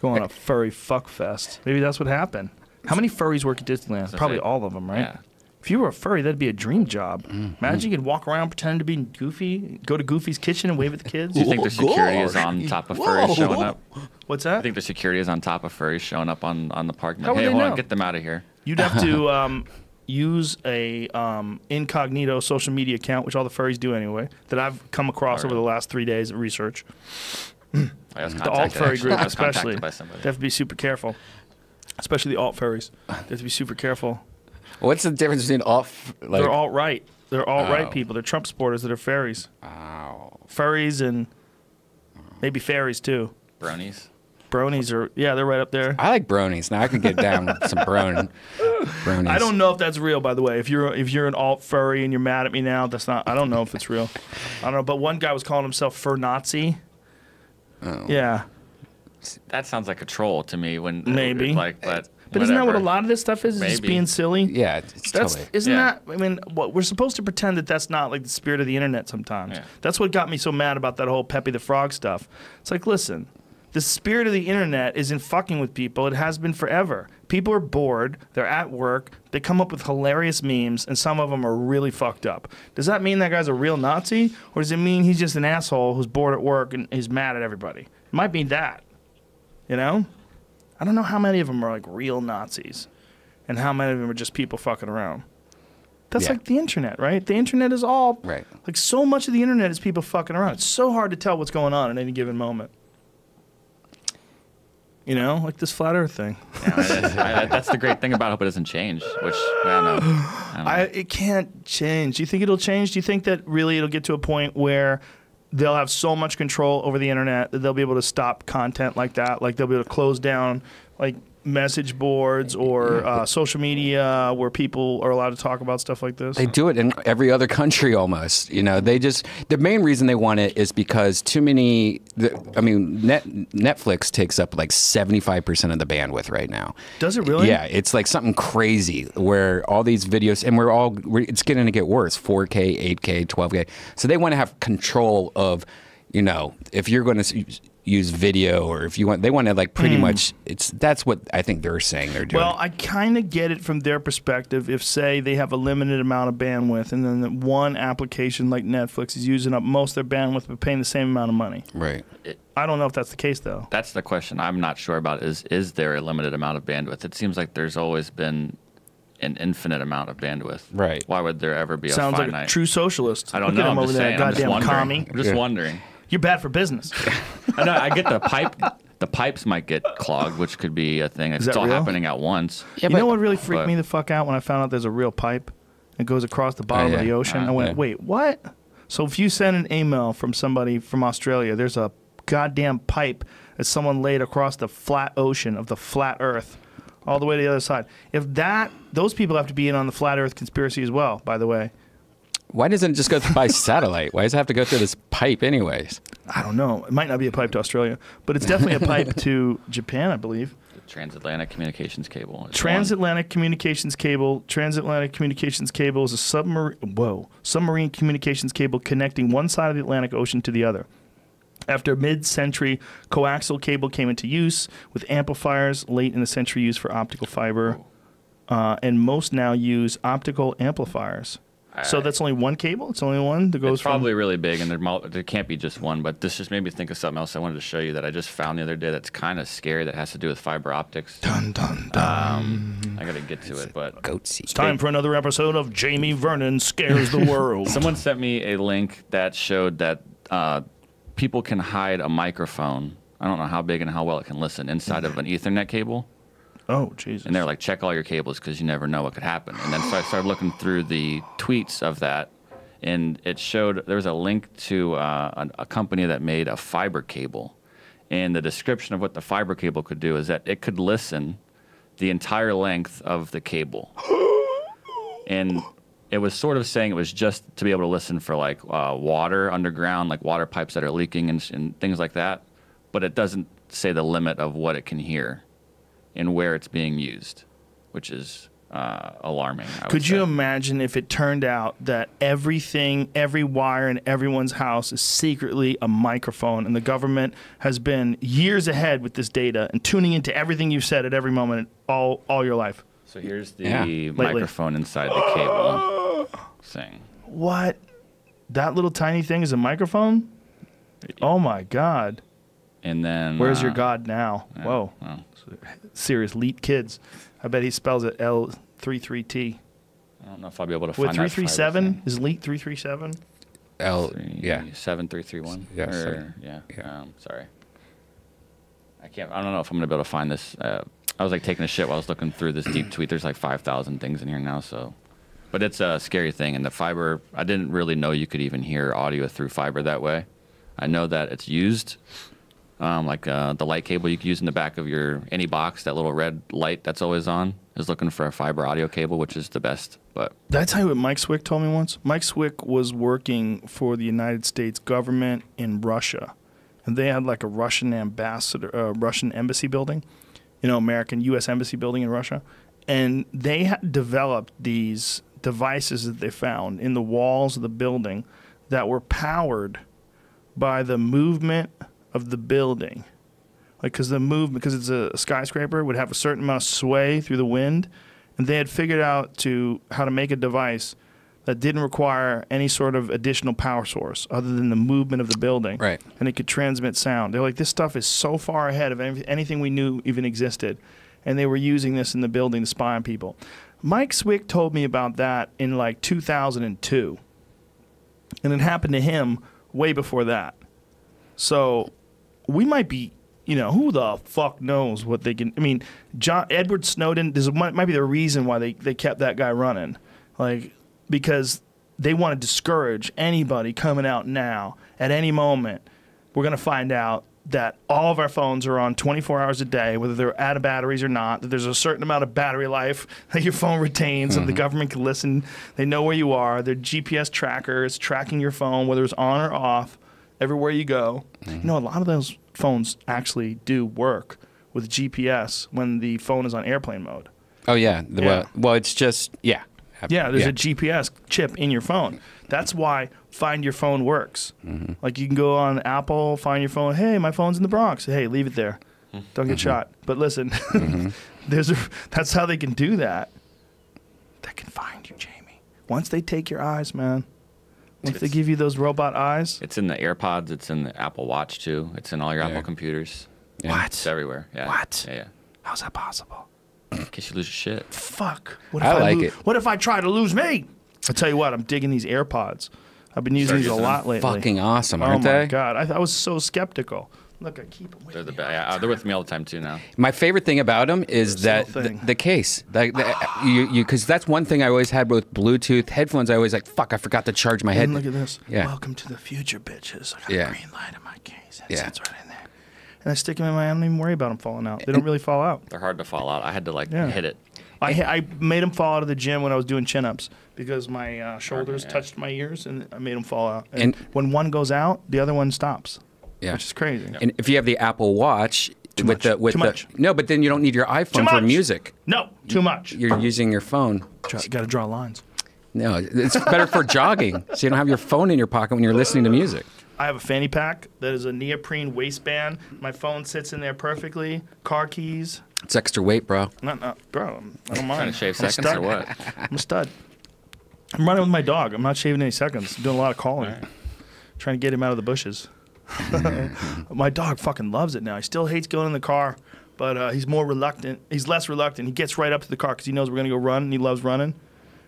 Go on a furry fuck fest. Maybe that's what happened. How many furries work at Disneyland? Probably say- all of them, right? Yeah. If you were a furry, that'd be a dream job. Imagine you could walk around pretending to be Goofy, go to Goofy's kitchen and wave at the kids. Do you think the security is on top of furries showing up? What's I that? think the security is on top of furries showing up on the park. How would Hey, they hold on, know? get them out of here. You'd have to use a incognito social media account, which all the furries do anyway, that I've come across over the last 3 days of research. I was The alt contacted, furry actually. group I was contacted especially. by somebody. They have to be super careful. Especially the alt furries. They have to be super careful. What's the difference between off? Like, They're alt-right. They're alt-right Oh. people. They're Trump supporters that are furries. Wow. Furries and maybe fairies too. Bronies. Bronies are, yeah, they're right up there. I like bronies. Now I can get down with some bronies. I don't know if that's real, by the way. If you're an alt furry and you're mad at me now, that's not. I don't know if it's real. I don't know. But one guy was calling himself Fur Nazi. Oh. Yeah, That sounds like a troll to me. When Maybe. But isn't that what a whatever. lot of this stuff is? Just Maybe. being silly. Yeah, it's That's totally. isn't Yeah. that? I mean, what we're supposed to pretend that that's not like the spirit of the internet sometimes. Yeah. That's what got me so mad about that whole Pepe the Frog stuff. It's like, listen, The spirit of the internet isn't fucking with people. It has been forever. People are bored. They're at work. They come up with hilarious memes, and some of them are really fucked up. Does that mean that guy's a real Nazi, or does it mean he's just an asshole who's bored at work and he's mad at everybody? It might mean that. You know? I don't know how many of them are like real Nazis, and how many of them are just people fucking around. That's like the internet, right? The internet is all like so much of the internet is people fucking around. It's so hard to tell what's going on at any given moment. You know, like this flat Earth thing. Yeah, that's the great thing about it. I hope it doesn't change, which I don't know. It can't change. Do you think it'll change? Do you think that really it'll get to a point where they'll have so much control over the internet that they'll be able to stop content like that? Like they'll be able to close down like message boards or social media where people are allowed to talk about stuff like this? They do it in every other country almost. You know, they just, the main reason they want it is because too many, Netflix takes up like 75% of the bandwidth right now. Does it really? Yeah, it's like something crazy where all these videos, and it's going to get worse, 4K, 8K, 12K. So they want to have control of, you know, if you're going to use video, or if you want, they want to like pretty much, that's what I think they're saying they're doing. Well, I kind of get it from their perspective. If say they have a limited amount of bandwidth, and then one application like Netflix is using up most of their bandwidth but paying the same amount of money. Right. I don't know if that's the case though. That's the question I'm not sure about. Is there a limited amount of bandwidth? It seems like there's always been an infinite amount of bandwidth. Right. Why would there ever be Sounds a finite? like a true socialist. I don't Look know. at him I'm over just there, saying. I'm just goddamn wondering. commie. I'm just wondering. You're bad for business. I know. I get the pipe. The pipes might get clogged, which could be a thing. It's all real? happening at once. Yeah, you know what really freaked me the fuck out when I found out there's a real pipe that goes across the bottom of the ocean? I went, wait, what? So if you send an email from somebody from Australia, there's a goddamn pipe that someone laid across the flat ocean of the flat Earth, all the way to the other side. If those people have to be in on the flat Earth conspiracy as well, by the way. Why doesn't it just go by satellite? Why does it have to go through this pipe anyways? I don't know. It might not be a pipe to Australia, but it's definitely a pipe to Japan, I believe. The transatlantic communications cable. Transatlantic communications cable. Transatlantic communications cable is a submarine communications cable connecting one side of the Atlantic Ocean to the other. After mid-century, coaxial cable came into use with amplifiers late in the century used for optical fiber, and most now use optical amplifiers. So that's only one cable? It's only one that goes It's probably really big, and there can't be just one, but this just made me think of something else I wanted to show you that I just found the other day that's kind of scary that has to do with fiber optics. Dun, dun, dun. I got to get to it, but... It's time for another episode of Jamie Vernon Scares the World. Someone sent me a link that showed that people can hide a microphone. I don't know how big and how well it can listen inside of an Ethernet cable. Oh, Jesus. And they're like, check all your cables because you never know what could happen. And then so I started looking through the tweets of that, and it showed there was a link to a company that made a fiber cable. And the description of what the fiber cable could do is that it could listen the entire length of the cable. And it was sort of saying it was just to be able to listen for like water underground, like water pipes that are leaking and things like that. But it doesn't say the limit of what it can hear and where it's being used, which is alarming. Could you imagine if it turned out that everything, every wire in everyone's house is secretly a microphone, and the government has been years ahead with this data and tuning into everything you've said at every moment all your life? So here's the microphone inside the cable thing. What? That little tiny thing is a microphone? Oh, my God. And then... Where's your God now? Yeah, Whoa. well. Serious leet kids. I bet he spells it L33T. I don't know if I'll be able to find that. 337? Is leet 337? Yeah. 7331? Yeah. Sorry. I don't know if I'm going to be able to find this. I was like taking a shit while I was looking through this deep tweet. There's like 5,000 things in here now, so... But it's a scary thing, and the fiber, I didn't really know you could even hear audio through fiber that way. I know that it's used, like the light cable you can use in the back of any box, that little red light that's always on, is looking for a fiber audio cable, which is the best. But did I tell you what Mike Swick told me once? Mike Swick was working for the United States government in Russia, and they had like a Russian embassy building, U.S. embassy building in Russia, and they had developed these devices that they found in the walls of the building that were powered by the movement of the building. like because it's a skyscraper, would have a certain amount of sway through the wind, and they had figured out how to make a device that didn't require any sort of additional power source other than the movement of the building. Right. And it could transmit sound. They're like, this stuff is so far ahead of anything we knew even existed. And they were using this in the building to spy on people. Mike Swick told me about that in like 2002. And it happened to him way before that. So we might be, who the fuck knows what they can. I mean, Edward Snowden, might be the reason why they kept that guy running. Like, because they want to discourage anybody coming out now. At any moment, we're going to find out that all of our phones are on 24 hours a day, whether they're out of batteries or not, that there's a certain amount of battery life that your phone retains, and the government can listen. They know where you are. Their GPS tracker is tracking your phone, whether it's on or off, everywhere you go. A lot of those phones actually do work with GPS when the phone is on airplane mode. Oh, yeah. Well, it's just, yeah. Yeah, there's a GPS chip in your phone. That's why Find Your Phone works. Like you can go on Apple, find your phone. Hey, my phone's in the Bronx. Hey, leave it there. Don't get shot. But listen, that's how they can do that. They can find you, Jamie. Once they take your eyes, man. Once they give you those robot eyes. It's in the AirPods. It's in the Apple Watch, too. It's in all your Apple computers. Yeah. What? It's everywhere. Yeah. What? Yeah. How's that possible? In case you lose your shit. Fuck. What I like it. What if I try to lose me? I'll tell you what, I'm digging these AirPods. I've been using these a lot lately. Fucking awesome, aren't they? Oh, they? my God. I was so skeptical. Look, I keep them with They're me. they're with me all the time, too, now. My favorite thing about them is that the case. Because that's one thing I always had with Bluetooth headphones. I always fuck, I forgot to charge my head. And look at this. Yeah. Welcome to the future, bitches. I got a green light in my case. It sits right in there. And I stick them in my, I don't even worry about them falling out. They don't really fall out. They're hard to fall out. I had to, hit it. I made them fall out of the gym when I was doing chin-ups because my shoulders touched my ears, and I made them fall out. And when one goes out, the other one stops. Yeah. Which is crazy. And if you have the Apple Watch Too much. No, but then you don't need your iPhone for music. No, too much. You're using your phone. You got to draw lines. No, it's better for jogging, so you don't have your phone in your pocket when you're listening to music. I have a fanny pack that is a neoprene waistband. My phone sits in there perfectly. Car keys. It's extra weight, bro. No, bro. I don't mind. Trying to shave I'm a seconds stud. or what? I'm a stud. I'm running with my dog. I'm not shaving any seconds. I'm doing a lot of calling. Trying to get him out of the bushes. My dog fucking loves it now. He still hates going in the car, but he's more reluctant. He's less reluctant. He gets right up to the car because he knows we're going to go run, and he loves running.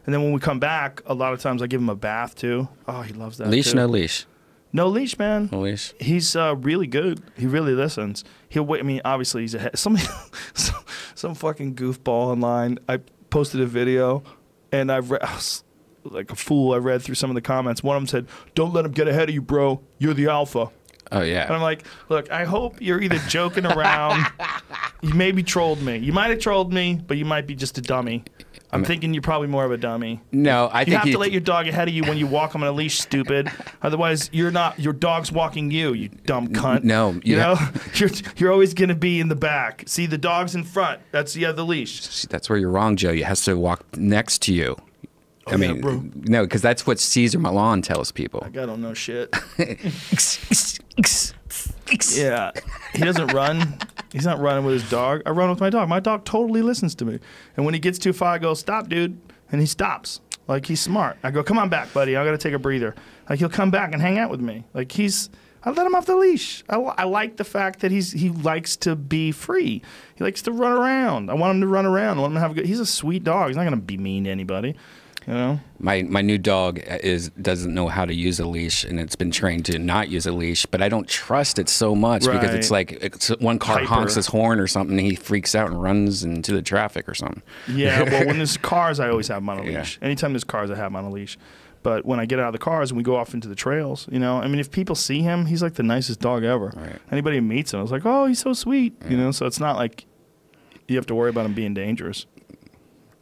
And then when we come back, a lot of times I give him a bath, too. Oh, he loves that, Leash, too. no leash. No leash, man. No leash. He's really good. He really listens. He'll wait. I mean, obviously, he's ahead. Some fucking goofball online. I posted a video, and I was like a fool. I read through some of the comments. One of them said, "Don't let him get ahead of you, bro. You're the alpha." Oh, yeah. And I'm like, look, I hope you're either joking around. You maybe trolled me. You might have trolled me, but you might be just a dummy. I'm thinking you're probably more of a dummy. No, I think you have to let your dog ahead of you when you walk him on a leash, stupid. Otherwise, you're not. Your dog's walking you, you dumb cunt. No, you know, you're always gonna be in the back. See, the dog's in front. That's the other leash. See, that's where you're wrong, Joe. He has to walk next to you. Oh, I mean, bro. No, because that's what Caesar Milan tells people. I don't know shit. Yeah, he doesn't run. He's not running with his dog. I run with my dog. My dog totally listens to me. And when he gets too far, I go, "Stop, dude," and he stops. Like, he's smart. I go, "Come on back, buddy. I got to take a breather." Like, he'll come back and hang out with me. Like, I let him off the leash. I like the fact that he likes to be free. He likes to run around. I want him to run around. I want him to have a good. He's a sweet dog. He's not going to be mean to anybody. You know? My new dog doesn't know how to use a leash, and it's been trained to not use a leash. But I don't trust it so much because it's like one car honks his horn or something, and he freaks out and runs into the traffic or something. Yeah, well, when there's cars, I always have him on a leash. Anytime there's cars, I have him on a leash. But when I get out of the cars and we go off into the trails, you know, I mean, if people see him, he's like the nicest dog ever. Right. Anybody who meets him, I was like, oh, he's so sweet, you know. So it's not like you have to worry about him being dangerous.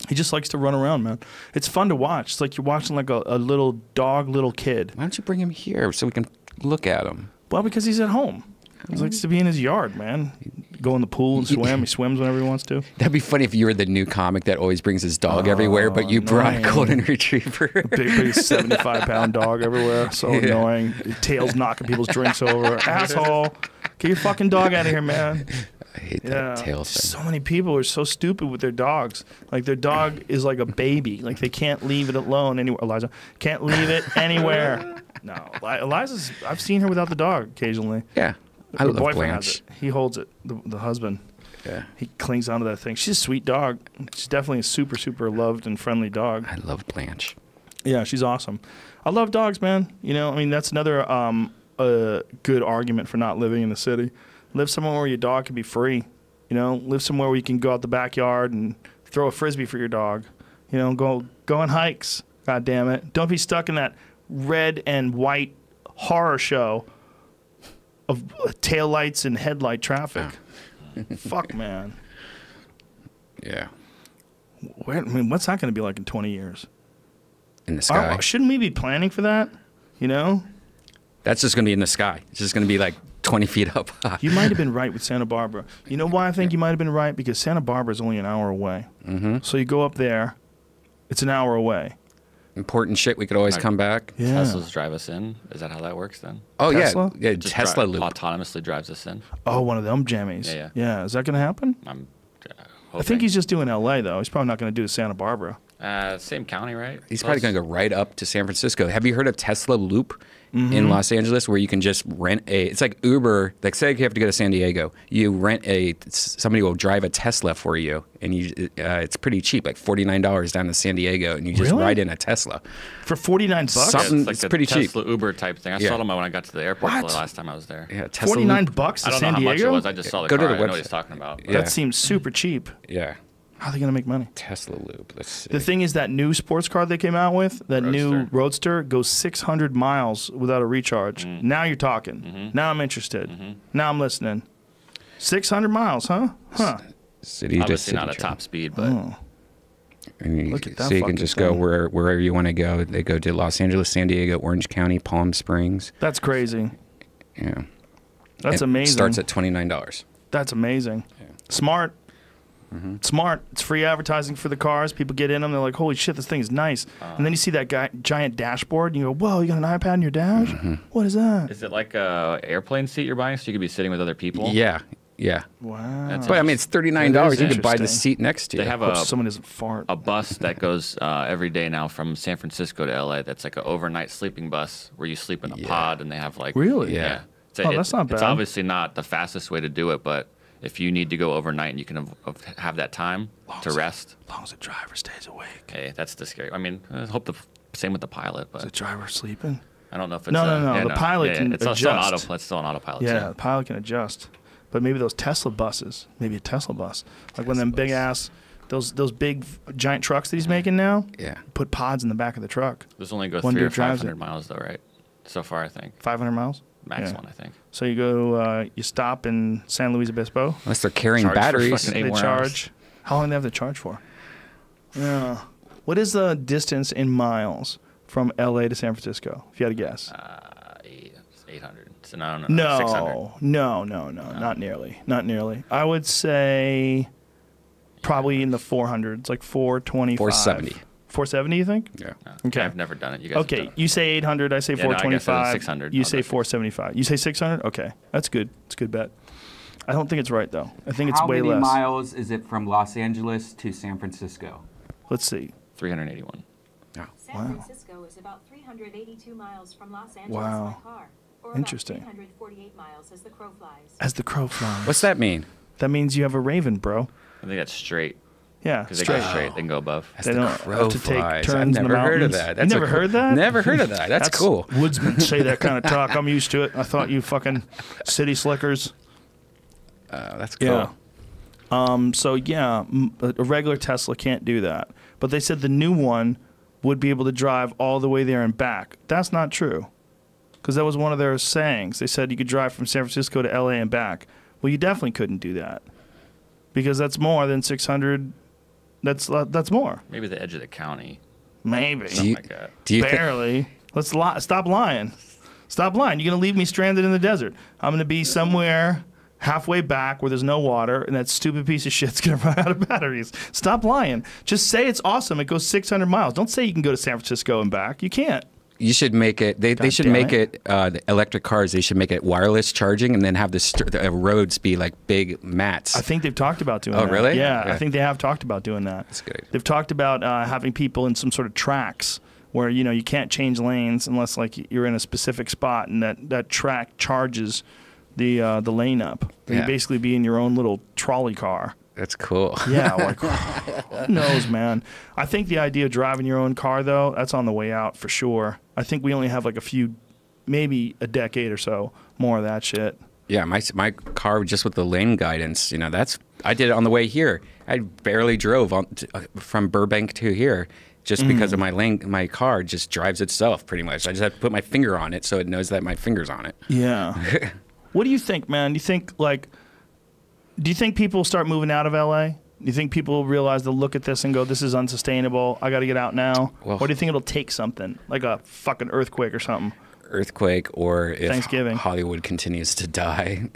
He just likes to run around, man. It's fun to watch. It's like you're watching like a little dog, little kid. Why don't you bring him here so we can look at him? Well, because he's at home. He likes to be in his yard, man. Go in the pool and swim. He swims whenever he wants to. That'd be funny if you were the new comic that always brings his dog everywhere, but you brought a golden retriever. Big 75-pound dog everywhere. So annoying. Tails knocking people's drinks over. Asshole. Get your fucking dog out of here, man. I hate that tail thing. So many people are so stupid with their dogs. Like their dog is like a baby. Like they can't leave it alone anywhere. Eliza can't leave it anywhere. No, Eliza's. I've seen her without the dog occasionally. Yeah, I Her love boyfriend has Blanche. it. He holds it. The husband. Yeah, He clings onto that thing. She's a sweet dog. She's definitely a super, super loved and friendly dog. I love Blanche. Yeah, she's awesome. I love dogs, man. You know, I mean, that's another good argument for not living in the city. Live somewhere where your dog can be free. You know, live somewhere where you can go out the backyard and throw a frisbee for your dog. You know, go on hikes. God damn it! Don't be stuck in that red and white horror show of taillights and headlight traffic. Fuck, man. Yeah, I mean, what's that going to be like in 20 years? in the sky. Shouldn't we be planning for that? You know? That's just going to be in the sky. It's just going to be like 20 feet up high. You might have been right with Santa Barbara. You know why I think you might have been right? Because Santa Barbara is only an hour away. Mm-hmm. So you go up there, it's an hour away. Important shit. We could always come back. Yeah. Teslas drive us in. Is that how that works then? Oh, Tesla? yeah. Just Tesla loop. autonomously drives us in. Oh, one of them jammies. Yeah. Is that going to happen? I'm I think he's just doing L.A., though. He's probably not going to do Santa Barbara. Same county, right? He's probably going to go right up to San Francisco. Have you heard of Tesla Loop in Los Angeles, where you can just rent it's like Uber. Like, say you have to go to San Diego, you rent somebody will drive a Tesla for you, and it's pretty cheap, like $49 down to San Diego, and you just ride in a Tesla For $49? Something- It's like it's a pretty cheap. Tesla Uber type thing. I Yeah. saw them when I got to the airport What? the last time I was there. Yeah, Tesla $49 Loop. bucks I to don't know San how Diego? much it was. I just saw the Go to car. the I know what website. he's talking about. Yeah. That seems super cheap. Yeah, How are they going to make money? Tesla Loop. Let's see. The thing is, that new sports car they came out with, that new Roadster, goes 600 miles without a recharge. Now you're talking. Now I'm interested. Now I'm listening. 600 miles, huh? Huh. City to Obviously city not a train. top speed, but And you, Look at that so you can fucking just go thing. wherever you want to go. They go to Los Angeles, San Diego, Orange County, Palm Springs. That's crazy. Yeah, That's And amazing. Starts at $29. That's amazing. Smart. Smart. It's free advertising for the cars. People get in them. They're like, holy shit, this thing is nice. And then you see that giant dashboard, and you go, whoa, you got an iPad in your dash? What is that? is it like a airplane seat you're buying so you could be sitting with other people? Yeah. Wow. That's But I mean, it's $39. That is You could buy the interesting. seat next to you. They have Hope a someone doesn't fart. bus that goes every day now from San Francisco to LA. That's like an overnight sleeping bus where you sleep in a pod, and they have like Really? yeah. Oh, that's not It's bad. obviously not the fastest way to do it, but if you need to go overnight and you can have that time to rest, As long as the driver stays awake. hey, that's the scary. I mean, I hope the same with the pilot, Is the but driver sleeping? I don't know if it's No. yeah, The pilot can it's still on adjust. it's still on autopilot. Yeah, so. the pilot can adjust. But maybe those Tesla buses, maybe a Tesla bus. Like when them big ass, those big giant trucks that he's making now, Yeah. put pods in the back of the truck. Those only go One 300 or dude drives 500 miles though, right? So far, I think 500 miles? max Yeah. one, I think. So you go, you stop in San Luis Obispo. Unless they're carrying Charge for batteries. fucking 8 They more charge. How long do they have to charge for? Yeah. What is the distance in miles from LA to San Francisco, if you had to guess? 800. So no, 600. No, not nearly. Not nearly. I would say probably in the 400s, like 425. 470. 470, you think? Yeah. No. Okay. I've never done it. You guys have Okay, done it. you say 800, I say Yeah, no, I guess it was 425. 600. You I'll say go 475. You say 600? Okay, that's good. It's a good bet. I don't think it's right, though. I think it's How way many less. miles is it from Los Angeles to San Francisco? Let's see. 381. Wow. San Francisco is about 382 miles from Los Angeles Wow. by car, or Interesting. about 348 miles as the crow flies. As the crow flies. What's that mean? That means you have a raven, bro. I think that's straight. Yeah, Because they straight. go straight. They can go above. That's They the don't crow have to take flies. turns I've in the never heard of mountains. that. You That's never a heard that? Never heard of that. That's cool. Woodsmen say that kind of talk. I'm used to it. I thought you fucking city slickers. That's cool. Yeah. So yeah, a regular Tesla can't do that. But they said the new one would be able to drive all the way there and back. That's not true. Because that was one of their sayings. They said you could drive from San Francisco to LA and back. Well, you definitely couldn't do that. Because that's more than 600. That's more. Maybe the edge of the county. Maybe. Something like that. Do you think? Barely. Let's stop lying. Stop lying. You're going to leave me stranded in the desert. I'm going to be somewhere halfway back where there's no water, and that stupid piece of shit's going to run out of batteries. Stop lying. Just say it's awesome. It goes 600 miles. Don't say you can go to San Francisco and back. You can't. You should make it. They should make it the electric cars. They should make it wireless charging, and then have the roads be like big mats. I think they've talked about doing that. Oh, really? Yeah, Okay. I think they have talked about doing that. That's good. They've talked about having people in some sort of tracks where you can't change lanes unless like you're in a specific spot, and that track charges the lane up. Yeah. You basically be in your own little trolley car. That's cool. Yeah, like who knows, man. I think the idea of driving your own car though, that's on the way out for sure. I think we only have like a few, maybe a decade or so more of that shit. Yeah, my car just with the lane guidance. I did it on the way here. I barely drove from Burbank to here. Just because of my car just drives itself pretty much. I just have to put my finger on it so it knows that my finger's on it. Yeah. What do you think, man? Do you think people start moving out of LA? Do you think people realize they'll look at this and go, this is unsustainable, I got to get out now? Well, or do you think it'll take something, like a fucking earthquake or something? Earthquake, or if Thanksgiving. Hollywood continues to die,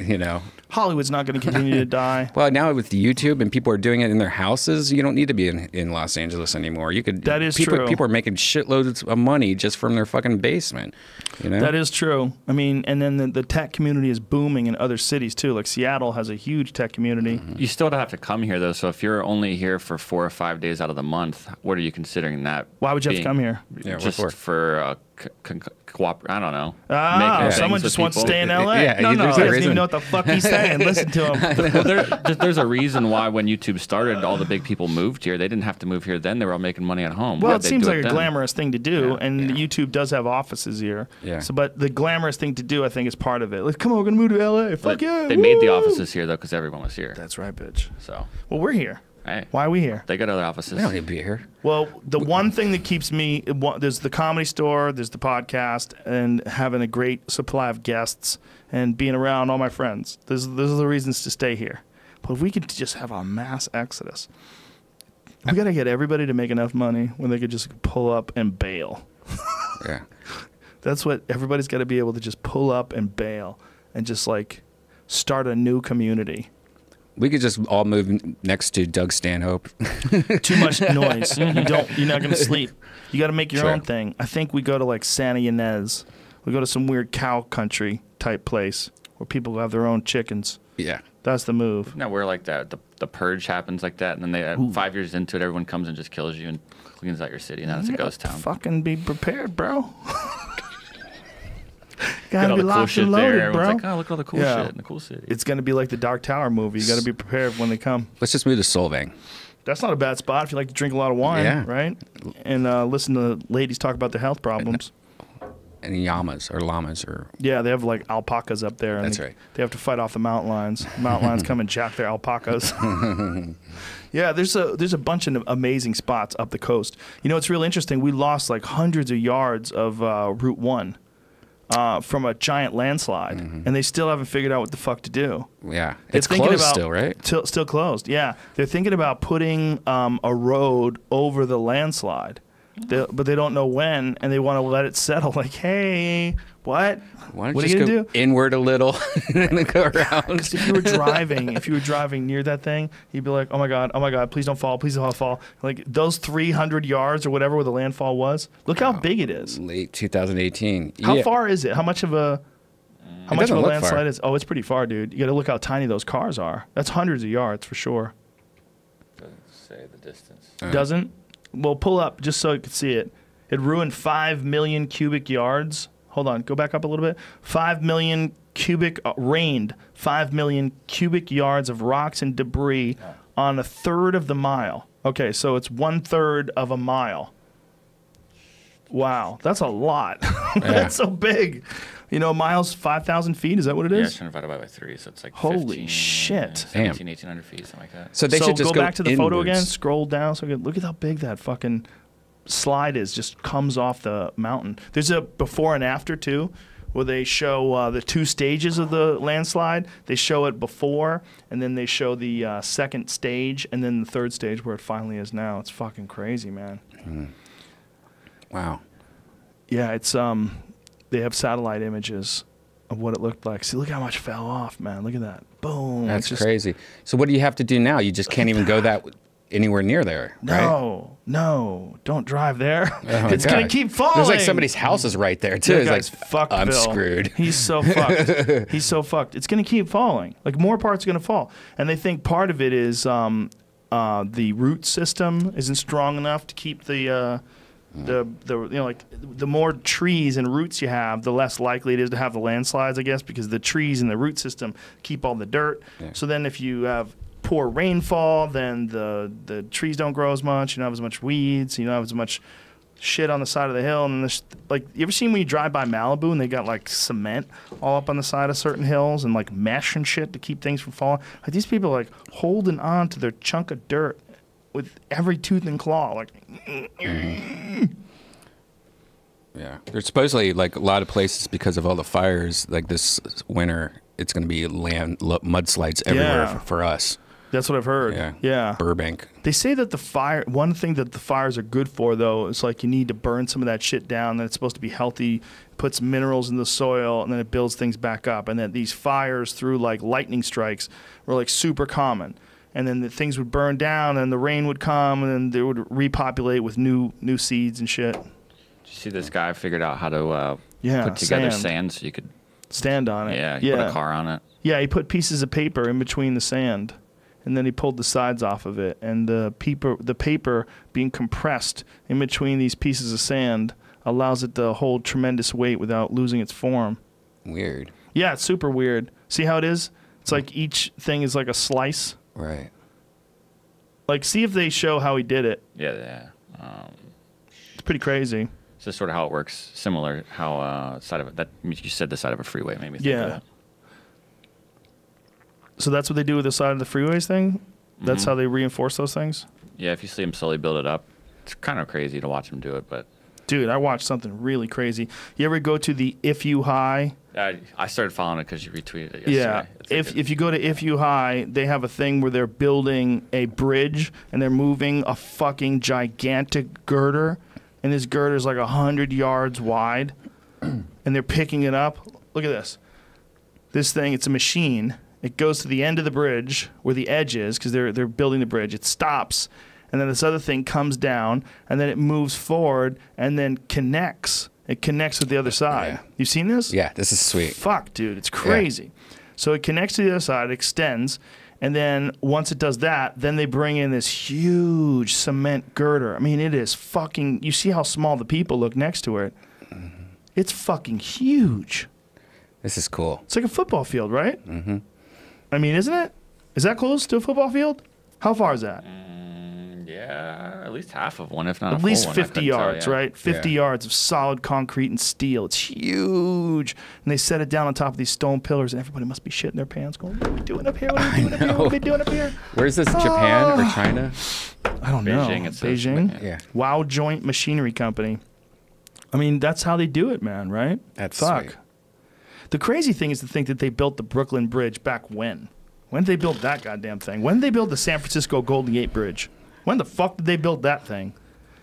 Hollywood's not going to continue to die. Well, now with YouTube and people are doing it in their houses, you don't need to be in Los Angeles anymore. That is true. People are making shitloads of money just from their fucking basement. That is true. I mean, and then the tech community is booming in other cities too. Like Seattle has a huge tech community. You still have to come here though. So if you're only here for 4 or 5 days out of the month, what are you considering that? Why would you have to come here? Yeah, just what for cooperate. I don't know. Someone things just with wants to people. stay in LA. Yeah, no, there's he a doesn't reason. even know what the fuck he's saying. Listen to him. Well, there's a reason why when YouTube started, all the big people moved here. They didn't have to move here then. They were all making money at home. Well, Why'd it they seems do like a then? glamorous thing to do, and YouTube does have offices here. Yeah. So, but the glamorous thing to do, I think, is part of it. Like, come on, we're gonna move to LA. Fuck yeah. They made the woo! offices here though because everyone was here. That's right, bitch. So Well, we're here. hey, Why are we here? they got other offices. We don't need to be here. Well, the one thing that keeps me, there's the Comedy Store, there's the podcast, and having a great supply of guests and being around all my friends. Those are the reasons to stay here. But if we could just have a mass exodus, we got to get everybody to make enough money when they could just pull up and bail. Yeah. That's what everybody's got to be able to just pull up and bail and just like start a new community. We could just all move next to Doug Stanhope. Too much noise. You're not going to sleep. You got to make your Sure. own thing. I think we go to like Santa Ynez. We go to some weird cow country type place where people have their own chickens. Yeah. That's the move. No, we're like that. The purge happens like that, and then 5 years into it, everyone comes and just kills you and cleans out your city, and then it's a ghost town. Fucking be prepared, bro. Got Gotta all be the cool locked shit and there. loaded, Everyone's bro. like, oh, look at all the cool Yeah. shit in the cool city. It's going to be like the Dark Tower movie. You got to be prepared when they come. Let's just move to Solvang. That's not a bad spot if you like to drink a lot of wine, Yeah. right? And listen to ladies talk about their health problems. And llamas or Yeah, they have like alpacas up there. And That's they, right. They have to fight off the mountain lions. Mountain lions come and jack their alpacas. Yeah, there's a bunch of amazing spots up the coast. It's real interesting. We lost like hundreds of yards of Route 1 from a giant landslide, and they still haven't figured out what the fuck to do. yeah. They're It's thinking closed about- still, right? Still closed, yeah. They're thinking about putting a road over the landslide. But they don't know when, and they want to let it settle. Like, hey, what? Why don't what you are you just gonna go do? inward a little and then go around? Because if you were driving near that thing, you'd be like, oh my god, please don't fall, please don't fall. Like those 300 yards or whatever where the landfall was. Look how big it is. Late 2018. How Yeah. far is it? How much of a doesn't look landslide far. is? Oh, it's pretty far, dude. You got to look how tiny those cars are. That's hundreds of yards for sure. Doesn't say the distance. Doesn't? Well, pull up just so you can see it. It ruined 5 million cubic yards. Hold on, go back up a little bit. 5 million rained 5 million cubic yards of rocks and debris on a third of the mile. Okay, so it's 1/3 of a mile. Wow, that's a lot. That's so big. Miles 5,000 feet. Is that what it Yeah, is? trying to divide it by 3, so it's like Holy 15, shit. 17, 1,800 feet, something like that. So they should just go back to the photo again. inwards. Scroll down. So look at how big that fucking slide is. Just comes off the mountain. There's a before and after too, where they show the 2 stages of the landslide. They show it before, and then they show the second stage, and then the third stage where it finally is now. It's fucking crazy, man. Wow. Yeah, it's they have satellite images of what it looked like. See, look how much fell off, man. Look at that. Boom. That's It's just- crazy. So what do you have to do now? You just can't even go that anywhere near there, right? No, don't drive there. Oh, It's going to God. keep falling. There's like somebody's house is right there too. That It's guy's like, fucked, I'm Bill. screwed. He's so fucked. He's so fucked. It's going to keep falling. Like more parts are going to fall, and they think part of it is the root system isn't strong enough to keep the like the more trees and roots you have, the less likely it is to have the landslides, I guess, because the trees and the root system keep all the dirt. Yeah. So then if you have poor rainfall, then the trees don't grow as much. You don't have as much weeds. You don't have as much shit on the side of the hill. And there's like, you ever seen when you drive by Malibu and they got like cement all up on the side of certain hills and like mesh and shit to keep things from falling? Like these people are like holding on to their chunk of dirt with every tooth and claw, like. Yeah, there's supposedly like a lot of places because of all the fires. Like this winter, it's going to be mudslides everywhere for us. That's what I've heard. Yeah. Burbank. They say that one thing that the fires are good for, though, is like you need to burn some of that shit down. That it's supposed to be healthy, puts minerals in the soil, and then it builds things back up. And that these fires through like lightning strikes were like super common. And then the things would burn down, and the rain would come, and then they would repopulate with new seeds and shit. Did you see this guy figured out how to put together sand so you could stand on it? Yeah, you put a car on it. Yeah, he put pieces of paper in between the sand, and then he pulled the sides off of it. And the paper being compressed in between these pieces of sand allows it to hold tremendous weight without losing its form. Weird. Yeah, it's super weird. See how it is? It's like each thing is like a slice. Right. Like, see if they show how he did it. Yeah. It's pretty crazy. So that's sort of how it works. Similar how you said the side of a freeway made me think of that. So that's what they do with the side of the freeways thing? That's how they reinforce those things? Yeah, if you see them slowly build it up, it's kind of crazy to watch them do it, but... Dude, I watched something really crazy. You ever go to the If You High? I started following it because you retweeted it yesterday. Yeah. If you go to If You High, they have a thing where they're building a bridge and they're moving a fucking gigantic girder. And this girder is like 100 yards wide. And they're picking it up. Look at this. This thing, it's a machine. It goes to the end of the bridge where the edge is because they're building the bridge. It stops. And then this other thing comes down, and then it moves forward, and then connects. It connects with the other side. Yeah. You've seen this? Yeah, this is sweet. Fuck, dude, it's crazy. Yeah. So it connects to the other side, it extends, and then once it does that, then they bring in this huge cement girder. I mean, it is fucking... You see how small the people look next to it? Mm-hmm. It's fucking huge. This is cool. It's like a football field, right? Mm-hmm. I mean, isn't it? Is that close to a football field? How far is that? Yeah, at least half of one, if not at least 50 yards, right? 50 yards of solid concrete and steel. It's huge. And they set it down on top of these stone pillars, and everybody must be shitting their pants going, what are we doing up here? What are we doing up here? What are we doing up here? Where's this, Japan or China? I don't know. Beijing. Yeah. Wow Joint Machinery Company. I mean, that's how they do it, man, right? That's sweet. The crazy thing is to think that they built the Brooklyn Bridge back when? When did they build that goddamn thing? When did they build the San Francisco Golden Gate Bridge? When the fuck did they build that thing?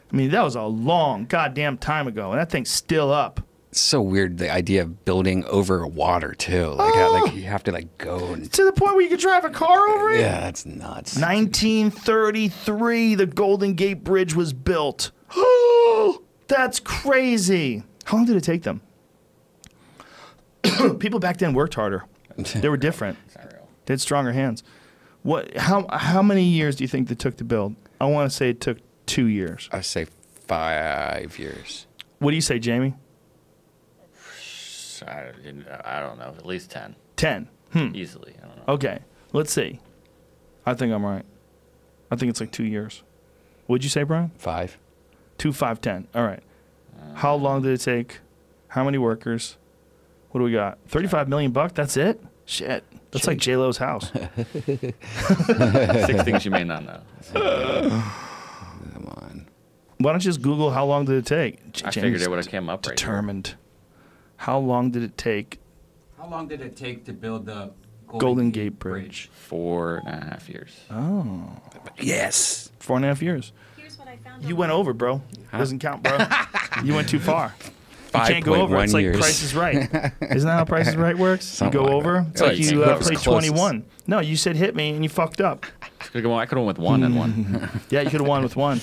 I mean, that was a long goddamn time ago, and that thing's still up. It's so weird, the idea of building over water, too. Like, you have to, like, go. To the point where you could drive a car over it? Yeah, that's nuts. 1933, the Golden Gate Bridge was built. Oh, that's crazy. How long did it take them? People back then worked harder. They were different. They had stronger hands. How many years do you think they took to build? I want to say it took 2 years. I say 5 years. What do you say, Jamie? I don't know. At least 10. 10. Easily. I don't know. Okay. Let's see. I think I'm right. I think it's like 2 years. What'd you say, Brian? 5. 2, 5, 10. All right. How long did it take? How many workers? What do we got? $35 million bucks? That's it? Shit. That's like J-Lo's house. 6 things you may not know. Come on. Why don't you just Google how long did it take? I figured it would have came up right. Determined. How long did it take? How long did it take to build the Golden Gate Bridge? 4.5 years. Oh. Yes. 4.5 years. Here's what I found. You went over, bro. Doesn't count, bro. You went too far. You can't go over. It's like Price is Right. Isn't that how Price is Right works? You go over. It's like you played 21. No, you said hit me and you fucked up. I could have went with one and one. Yeah, you could have won with one.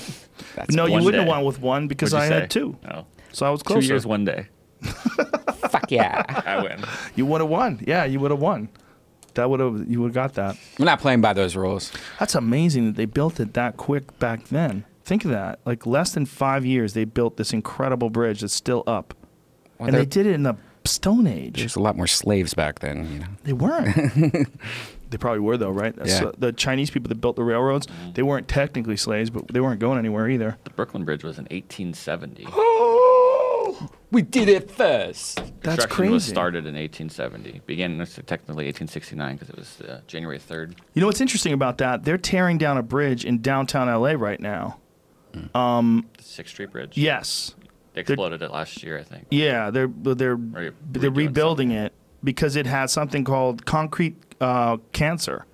No, you one wouldn't day. have won with one because What'd I you had say? two. Oh. So I was closer. 2 years, 1 day. Fuck yeah. I win. You would have won. Yeah, you would have won. You would have got that. I'm not playing by those rules. That's amazing that they built it that quick back then. Think of that. Like less than 5 years, they built this incredible bridge that's still up. Well, And they did it in the Stone Age. There's a lot more slaves back then, you know. They weren't. They probably were, though, right? Yeah. So the Chinese people that built the railroads, they weren't technically slaves, but they weren't going anywhere either. The Brooklyn Bridge was in 1870. We did it first. That's Construction was crazy. started in 1870. Began technically 1869 because it was January 3rd. You know what's interesting about that? They're tearing down a bridge in downtown LA right now. The 6th Street Bridge. Yes. They exploded it last year, I think. Yeah, they're redoing rebuilding it because it had something called concrete cancer.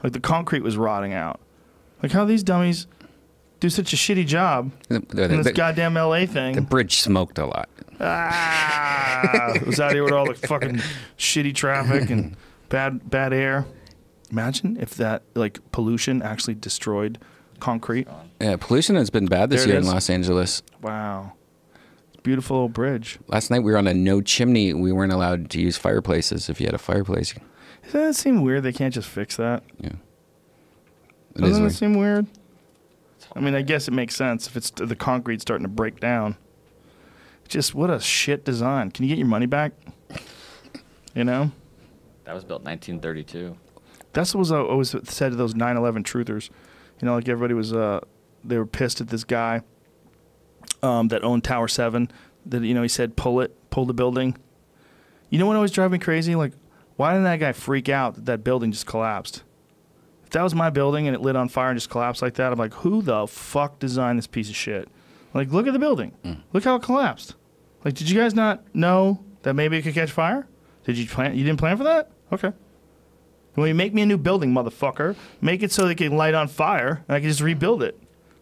Like the concrete was rotting out. Like how these dummies do such a shitty job in this goddamn LA thing. The bridge smoked a lot. It was out here with all the fucking shitty traffic and bad air. Imagine if that like pollution actually destroyed concrete. Yeah, pollution has been bad this There it year in is. Los Angeles. Wow. Beautiful old bridge. Last night we were on a no chimney. We weren't allowed to use fireplaces if you had a fireplace. Doesn't that seem weird? They can't just fix that. Yeah. It is Doesn't it weird. seem weird? I mean, I guess it makes sense if it's the concrete's starting to break down. Just what a shit design. Can you get your money back? You know? That was built 1932. That's what was always said to those 9/11 truthers. You know, like everybody was, they were pissed at this guy that owned Tower 7. That, you know, he said, pull the building. You know what always drive me crazy? Like, why didn't that guy freak out that that building just collapsed? If that was my building and it lit on fire and just collapsed like that, I'm like, who the fuck designed this piece of shit? Like, look at the building. Look how it collapsed. Like, did you guys not know that maybe it could catch fire? Did you plan? You didn't plan for that? Okay. When you make me a new building, motherfucker, make it so they can light on fire and I can just rebuild it.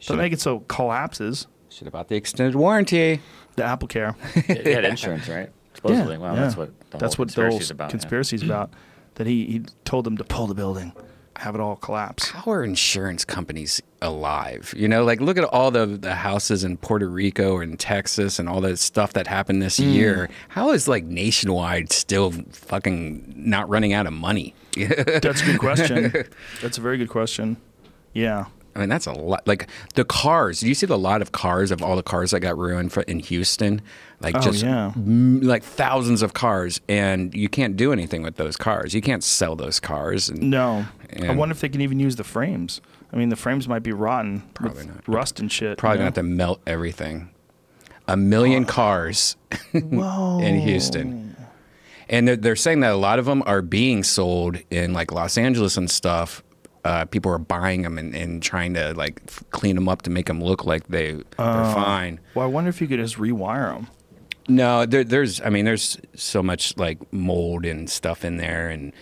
Don't make it so it collapses. Shit about the extended warranty. The Apple Care. It had insurance, right? Supposedly. Wow, yeah. that's what the That's whole what the whole conspiracy's about. conspiracy's about. That he told them to pull the building, have it all collapse. How are insurance companies alive? You know, like look at all the houses in Puerto Rico or in Texas and all the stuff that happened this year. How is like Nationwide still fucking not running out of money? That's a good question. That's a very good question. Yeah. I mean, that's a lot. Like the cars. Do you see the lot of cars of all the cars that got ruined in Houston? Like like thousands of cars, and you can't do anything with those cars. You can't sell those cars. And, No. I and wonder if they can even use the frames. I mean, the frames might be rotten. Probably with not. Rust and shit. Probably you gonna have to melt everything. 1 million cars Whoa. in Houston. And they're saying that a lot of them are being sold in like Los Angeles and stuff. People are buying them and trying to like clean them up to make them look like they're fine. Well, I wonder if you could just rewire them. No, there's so much like mold and stuff in there and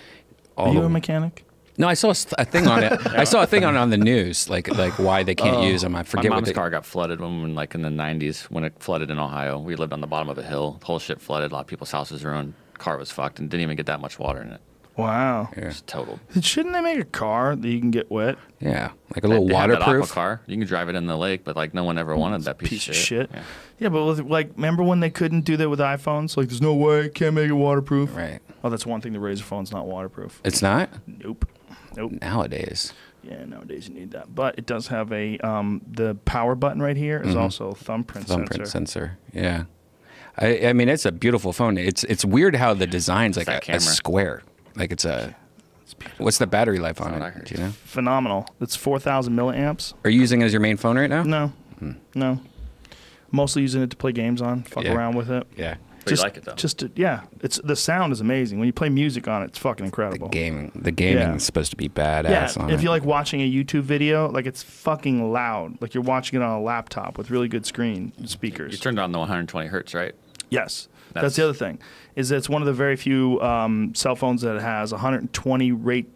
all. Are you the, a mechanic? No, I saw a thing on it. I saw a thing on the news, like why they can't use them. I My forget what mom's they, car got flooded when like in the 90s when it flooded in Ohio. We lived on the bottom of a hill. The whole shit flooded. A lot of people's houses ruined. Car was fucked and didn't even get that much water in it. Wow. Yeah. Just totaled. Shouldn't they make a car that you can get wet? Yeah, like a little They have that aqua waterproof. car. You can drive it in the lake, but like no one ever wanted that piece, Of shit. Yeah. Yeah, but with, like, remember when they couldn't do that with iPhones? Like, there's no way, can't make it waterproof. Right. Oh, that's one thing. The Razr phone's not waterproof. It's not Nope. nowadays. Yeah, nowadays you need that. But it does have a the power button right here is also a thumbprint Sensor. Yeah. I mean, it's a beautiful phone. It's weird how the design's like that a camera. square. Like it's a. It's beautiful. What's the battery life on That's what I it? heard. Do you know? Phenomenal. It's 4,000 milliamps. Are you using it as your main phone right now? No. No. Mostly using it to play games on, fuck Yeah. around with it. Yeah. But you like it though. Yeah, it's the sound is amazing. When you play music on it, it's fucking The incredible. gaming Yeah. is supposed to be badass Yeah, on if it. you like watching a YouTube video, like it's fucking loud. Like you're watching it on a laptop with really good screen speakers. You turned on the 120 hertz, right? Yes, that's the other thing. Is that it's one of the very few cell phones that has 120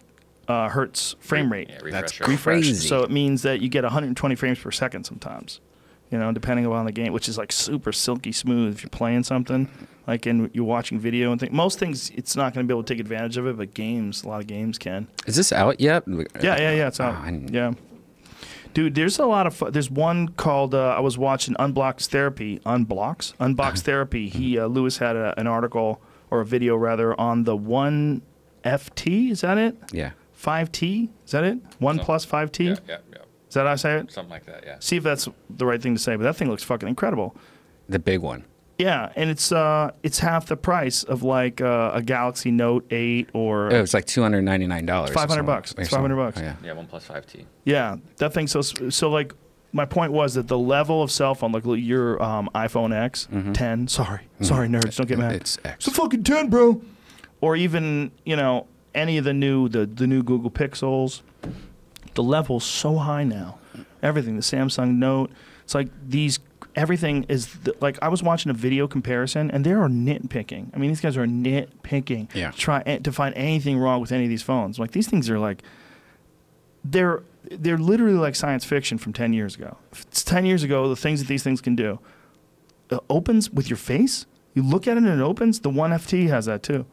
hertz frame rate. Yeah, refresh That's rate. Refresh. crazy. So it means that you get 120 frames per second sometimes. You know, depending upon the game, which is like super silky smooth if you're playing something, like and you're watching video and things. Most things, it's not going to be able to take advantage of it, but games, a lot of games can. Is this out yet? Yeah, it's out. Yeah. Dude, there's a lot of there's one called I was watching Unbox Therapy. He Lewis had an article or a video rather on the 1FT. Is that it? Yeah. 5T. Is that it? 1 plus 5T. Yeah. Is that how I say it? Something like that. Yeah. See if that's the right thing to say. But that thing looks fucking incredible. The big one. Yeah, and it's half the price of like a Galaxy Note 8 or. Oh, it's like $299. It's $500. It's $500. Oh, yeah. Yeah, 1 plus 5T. Yeah, that thing. So like, my point was that the level of cell phone, like your iPhone X 10. Sorry, nerds, don't get mad. It's X. It's a fucking 10, bro. Or even any of the new Google Pixels. The level's so high now. Everything, the Samsung Note. It's like everything is like I was watching a video comparison, and they are nitpicking. I mean, these guys are nitpicking. Yeah. To find anything wrong with any of these phones. Like these things are like, they're literally like science fiction from 10 years ago. It's 10 years ago, the things that these things can do. It opens with your face. You look at it and it opens. The 1FT has that too.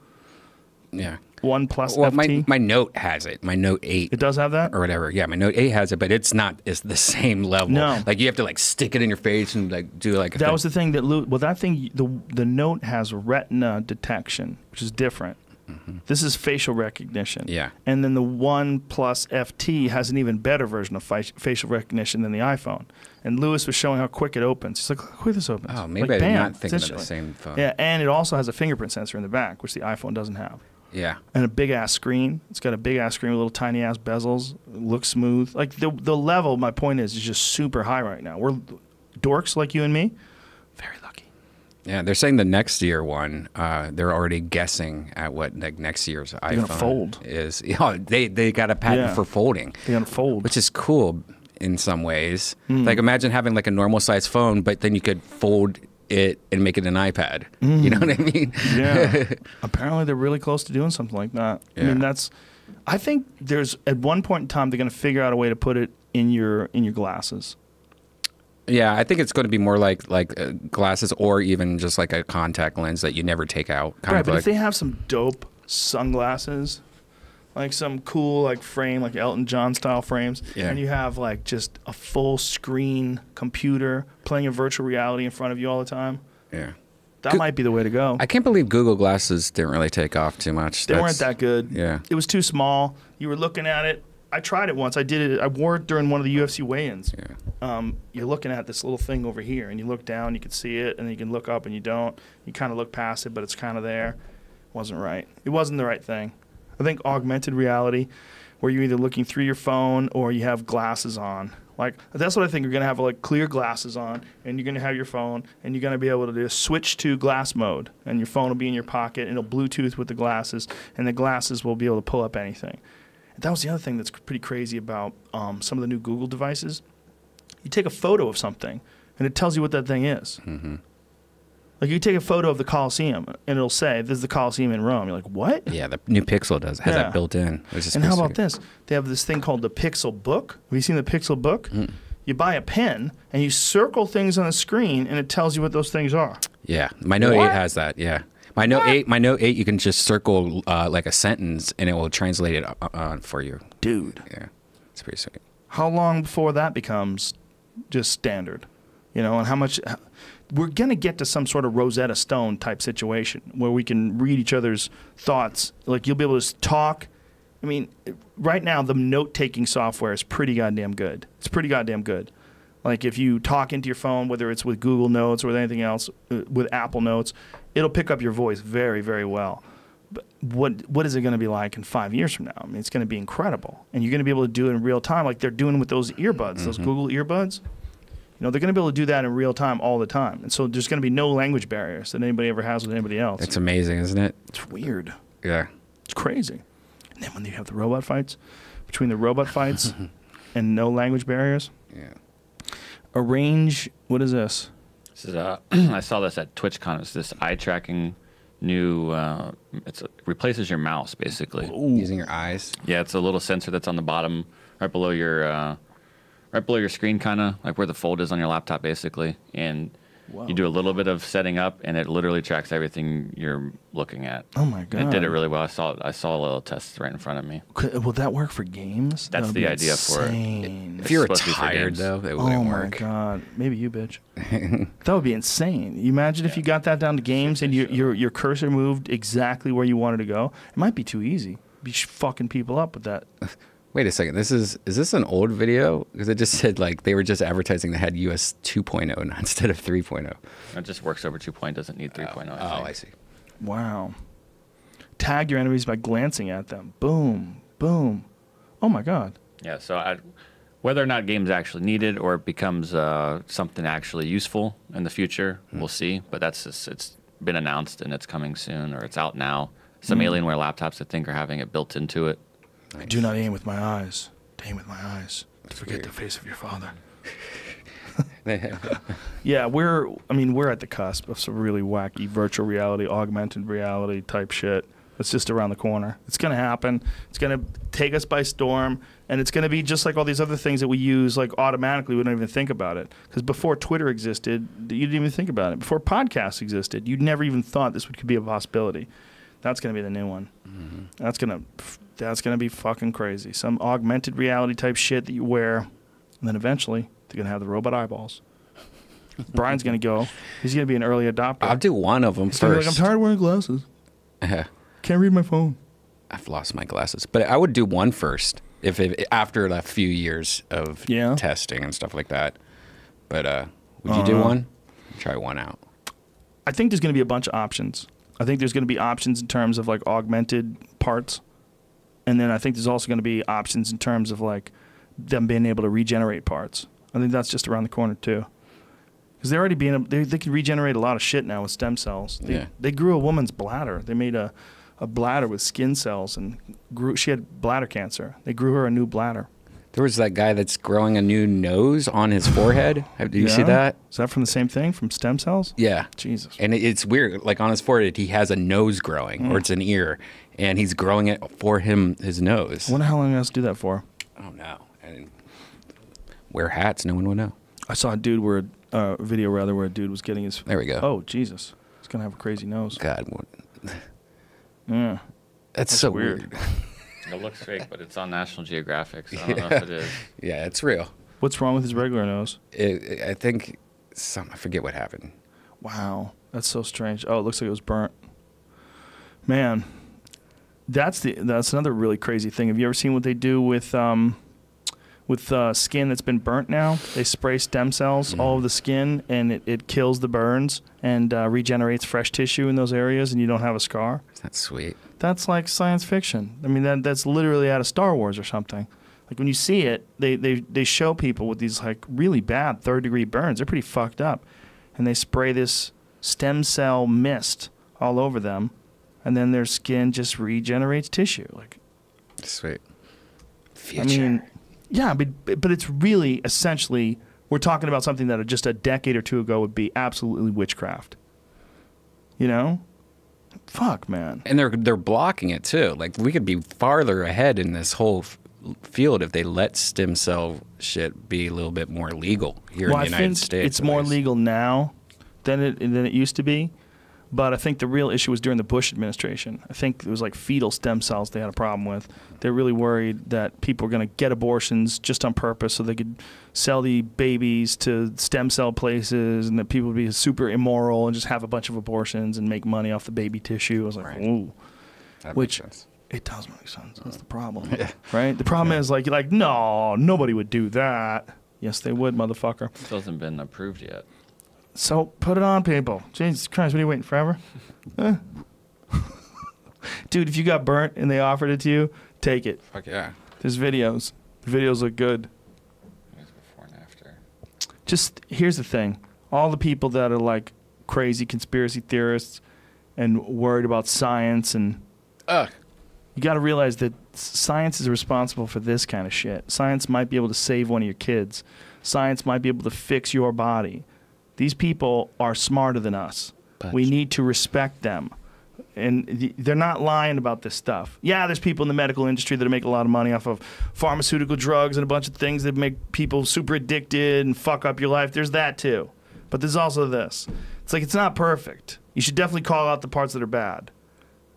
Yeah. 1 plus Well, FT. my Note has it. My Note 8. It does have that? Or whatever. Yeah, my Note 8 has it, but it's the same level. No. Like you have to like stick it in your face and like do like a That was the thing that the Note has retina detection, which is different. This is facial recognition. Yeah. And then the 1 plus FT has an even better version of facial recognition than the iPhone. And Lewis was showing how quick it opens. He's like, look how quick this opens. Oh, maybe like, I'm bam, not thinking of the essentially. same phone. Yeah, and it also has a fingerprint sensor in the back, which the iPhone doesn't have. Yeah. And a big ass screen. It's got a big ass screen with little tiny ass bezels. It looks smooth. Like the level, my point is just super high right now. We're dorks like you and me. Very lucky. Yeah, they're saying the next year one. They're already guessing at what like next year's iPhone gonna fold. is. They got a patent for folding. They're gonna fold, which is cool in some ways. Like imagine having like a normal size phone, but then you could fold it and make it an iPad. You know what I mean? Yeah. Apparently they're really close to doing something like that. Yeah. I mean, I think there's at one point in time they're going to figure out a way to put it in your glasses. Yeah, I think it's going to be more like glasses or even just like a contact lens that you never take out. Right, but if they have some dope sunglasses, like some cool like frame, like Elton John style frames, and you have like just a full screen computer playing a virtual reality in front of you all the time. Yeah. That might be the way to go. I can't believe Google Glasses didn't really take off too much. They weren't that good. Yeah. It was too small. You were looking at it. I tried it once. I did it. I wore it during one of the UFC weigh-ins. Yeah. You're looking at this little thing over here, and you look down, you can see it, and then you can look up, and you don't. You kind of look past it, but it's kind of there. Wasn't right. It wasn't the right thing. I think augmented reality, where you're either looking through your phone or you have glasses on. Like that's what I think. You're gonna have like clear glasses on, and you're gonna have your phone, and you're gonna be able to just switch to glass mode, and your phone will be in your pocket, and it'll Bluetooth with the glasses, and the glasses will be able to pull up anything. And that was the other thing that's pretty crazy about some of the new Google devices. You take a photo of something, and it tells you what that thing is. Like you take a photo of the Colosseum, and it'll say, "This is the Colosseum in Rome." You're like, "What?" Yeah, the new Pixel has that built in. And how about this? They have this thing called the Pixel Book. Have you seen the Pixel Book? You buy a pen, and you circle things on the screen, and it tells you what those things are. Yeah, my Note 8 has that. Yeah, my Note 8, you can just circle like a sentence, and it will translate it for you. Dude. Yeah, it's pretty sweet. How long before that becomes just standard? And how much... We're going to get to some sort of Rosetta Stone type situation where we can read each other's thoughts. Like you'll be able to talk. I mean, right now the note-taking software is pretty goddamn good. It's pretty goddamn good. Like if you talk into your phone, whether it's with Google Notes or with anything else, with Apple Notes, it'll pick up your voice very, very well. But what is it going to be like in 5 years from now? I mean, it's going to be incredible. And you're going to be able to do it in real time like they're doing with those earbuds, those Google earbuds. They're going to be able to do that in real time all the time. And so there's going to be no language barriers that anybody ever has with anybody else. It's amazing, isn't it? It's weird. Yeah. It's crazy. And then when you have the robot fights, between the robot fights and no language barriers. Yeah. What is this? This is I saw this at TwitchCon. It's this eye tracking new. It replaces your mouse basically. Using your eyes. Yeah, it's a little sensor that's on the bottom, right below your right below your screen, kind of like where the fold is on your laptop, basically. And you do a little bit of setting up, and it literally tracks everything you're looking at. Oh my god! And it did it really well. I saw a little test right in front of me. Will that work for games? That's the idea for it. If you're tired, though, it wouldn't work. Oh my god! Maybe you, bitch. That would be insane. You imagine if you got that down to games and your cursor moved exactly where you wanted to go. It might be too easy. Be fucking people up with that. Wait a second. Is this an old video? Because it just said like they were just advertising that had US 2.0 instead of 3.0. It just works over 2.0. Doesn't need 3.0. I see. Wow. Tag your enemies by glancing at them. Boom, boom. Oh my god. Yeah. So whether or not games actually needed or it becomes something actually useful in the future, we'll see. But it's been announced and it's coming soon, or it's out now. Some Alienware laptops, I think, are having it built into it. Nice. Do not aim with my eyes. Aim with my eyes. To forget the face of your father. Yeah, we're at the cusp of some really wacky virtual reality, augmented reality type shit. It's just around the corner. It's going to happen. It's going to take us by storm, and it's going to be just like all these other things that we use, like automatically. We don't even think about it. Because before Twitter existed, you didn't even think about it. Before podcasts existed, you never even thought this could be a possibility. That's going to be the new one. Mm-hmm. That's gonna be fucking crazy. Some augmented reality type shit that you wear, and then eventually they're gonna have the robot eyeballs. Brian's gonna go. He's gonna be an early adopter. I'll do one of them He's first. Like, I'm tired of wearing glasses. Can't read my phone. I've lost my glasses, but I would do one first after a few years of testing and stuff like that. But would you do one? Try one out. I think there's gonna be a bunch of options. I think there's going to be options in terms of like augmented parts. And then I think there's also going to be options in terms of like them being able to regenerate parts. I think that's just around the corner too. Because they're already they can regenerate a lot of shit now with stem cells. They grew a woman's bladder. They made a bladder with skin cells and she had bladder cancer. They grew her a new bladder. There was that guy that's growing a new nose on his forehead. Do you see that? Is that from the same thing, from stem cells? Yeah. Jesus. And it's weird. Like on his forehead, he has a nose growing, or it's an ear, and he's growing it for his nose. I wonder how long he has to do that for. I don't know. And wear hats, no one would know. I saw a video where a dude was getting his... There we go. Oh, Jesus. He's going to have a crazy nose. God. Yeah. That's so weird. It looks fake, but it's on National Geographic, so I don't know if it is. Yeah, it's real. What's wrong with his regular nose? I think I forget what happened. Wow, that's so strange. Oh, it looks like it was burnt. Man, that's another really crazy thing. Have you ever seen what they do with skin that's been burnt now? They spray stem cells all over the skin, and it kills the burns and regenerates fresh tissue in those areas, and you don't have a scar. That's sweet. That's like science fiction. I mean, that's literally out of Star Wars or something. Like when you see it, they show people with these like really bad third-degree burns. They're pretty fucked up, and they spray this stem cell mist all over them, and then their skin just regenerates tissue. Like, sweet. Future. I mean, yeah, but it's really essentially we're talking about something that just a decade or two ago would be absolutely witchcraft. You know? Fuck, man. And they're blocking it too. Like we could be farther ahead in this whole field if they let stem cell shit be a little bit more legal here in the United States. It's more legal now than it used to be. But I think the real issue was during the Bush administration. I think it was like fetal stem cells they had a problem with. They're really worried that people were going to get abortions just on purpose so they could sell the babies to stem cell places, and that people would be super immoral and just have a bunch of abortions and make money off the baby tissue. I was like, ooh. That Which makes sense. It does make sense. That's the problem. Right? The problem is like no, nobody would do that. Yes, they would, motherfucker. It hasn't been approved yet. So put it on, people. Jesus Christ, what are you waiting forever? Dude, if you got burnt and they offered it to you, take it. Fuck yeah. There's videos. The videos look good. Here's before and after. Just, here's the thing. All the people that are like crazy conspiracy theorists and worried about science and... You got to realize that science is responsible for this kind of shit. Science might be able to save one of your kids. Science might be able to fix your body. These people are smarter than us. We need to respect them. And they're not lying about this stuff. Yeah, there's people in the medical industry that make a lot of money off of pharmaceutical drugs and a bunch of things that make people super addicted and fuck up your life. There's that too. But there's also this. It's like, it's not perfect. You should definitely call out the parts that are bad.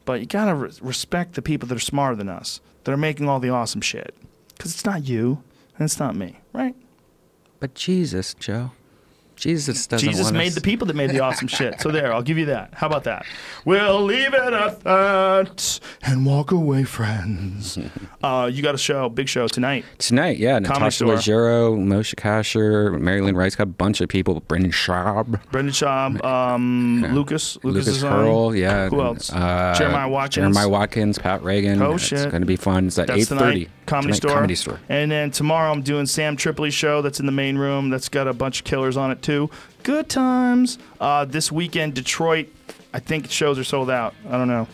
But you gotta respect the people that are smarter than us, that are making all the awesome shit. Because it's not you, and it's not me, right? But Jesus, Joe. Jesus doesn't Jesus want made us. the people that made the awesome shit. So there, I'll give you that. How about that? We'll leave it at that and walk away, friends. You got a show, big show tonight. Tonight, yeah. Comedy Natasha Store. Leggero, Moshe Kasher, Marilyn Rice, got a bunch of people. Brendan Schaub. Brendan Schaub, Lucas is on. Hurl, yeah. Who else? Jeremiah Watkins. Jeremiah Watkins, Pat Reagan. Oh, It's shit. going to be fun. It's at That's 8:30. tonight. Comedy Tonight, Store. Comedy Store. And then tomorrow I'm doing Sam Tripoli's show. That's in the main room. That's got a bunch of killers on it too. Good times. This weekend, Detroit. I think shows are sold out. I don't know.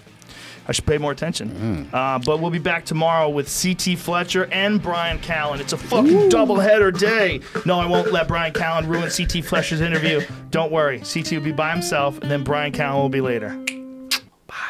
I should pay more attention. But we'll be back tomorrow with C.T. Fletcher and Brian Callen. It's a fucking doubleheader day. No, I won't let Brian Callen ruin C.T. Fletcher's interview. Don't worry. C.T. will be by himself, and then Brian Callen will be later. Bye.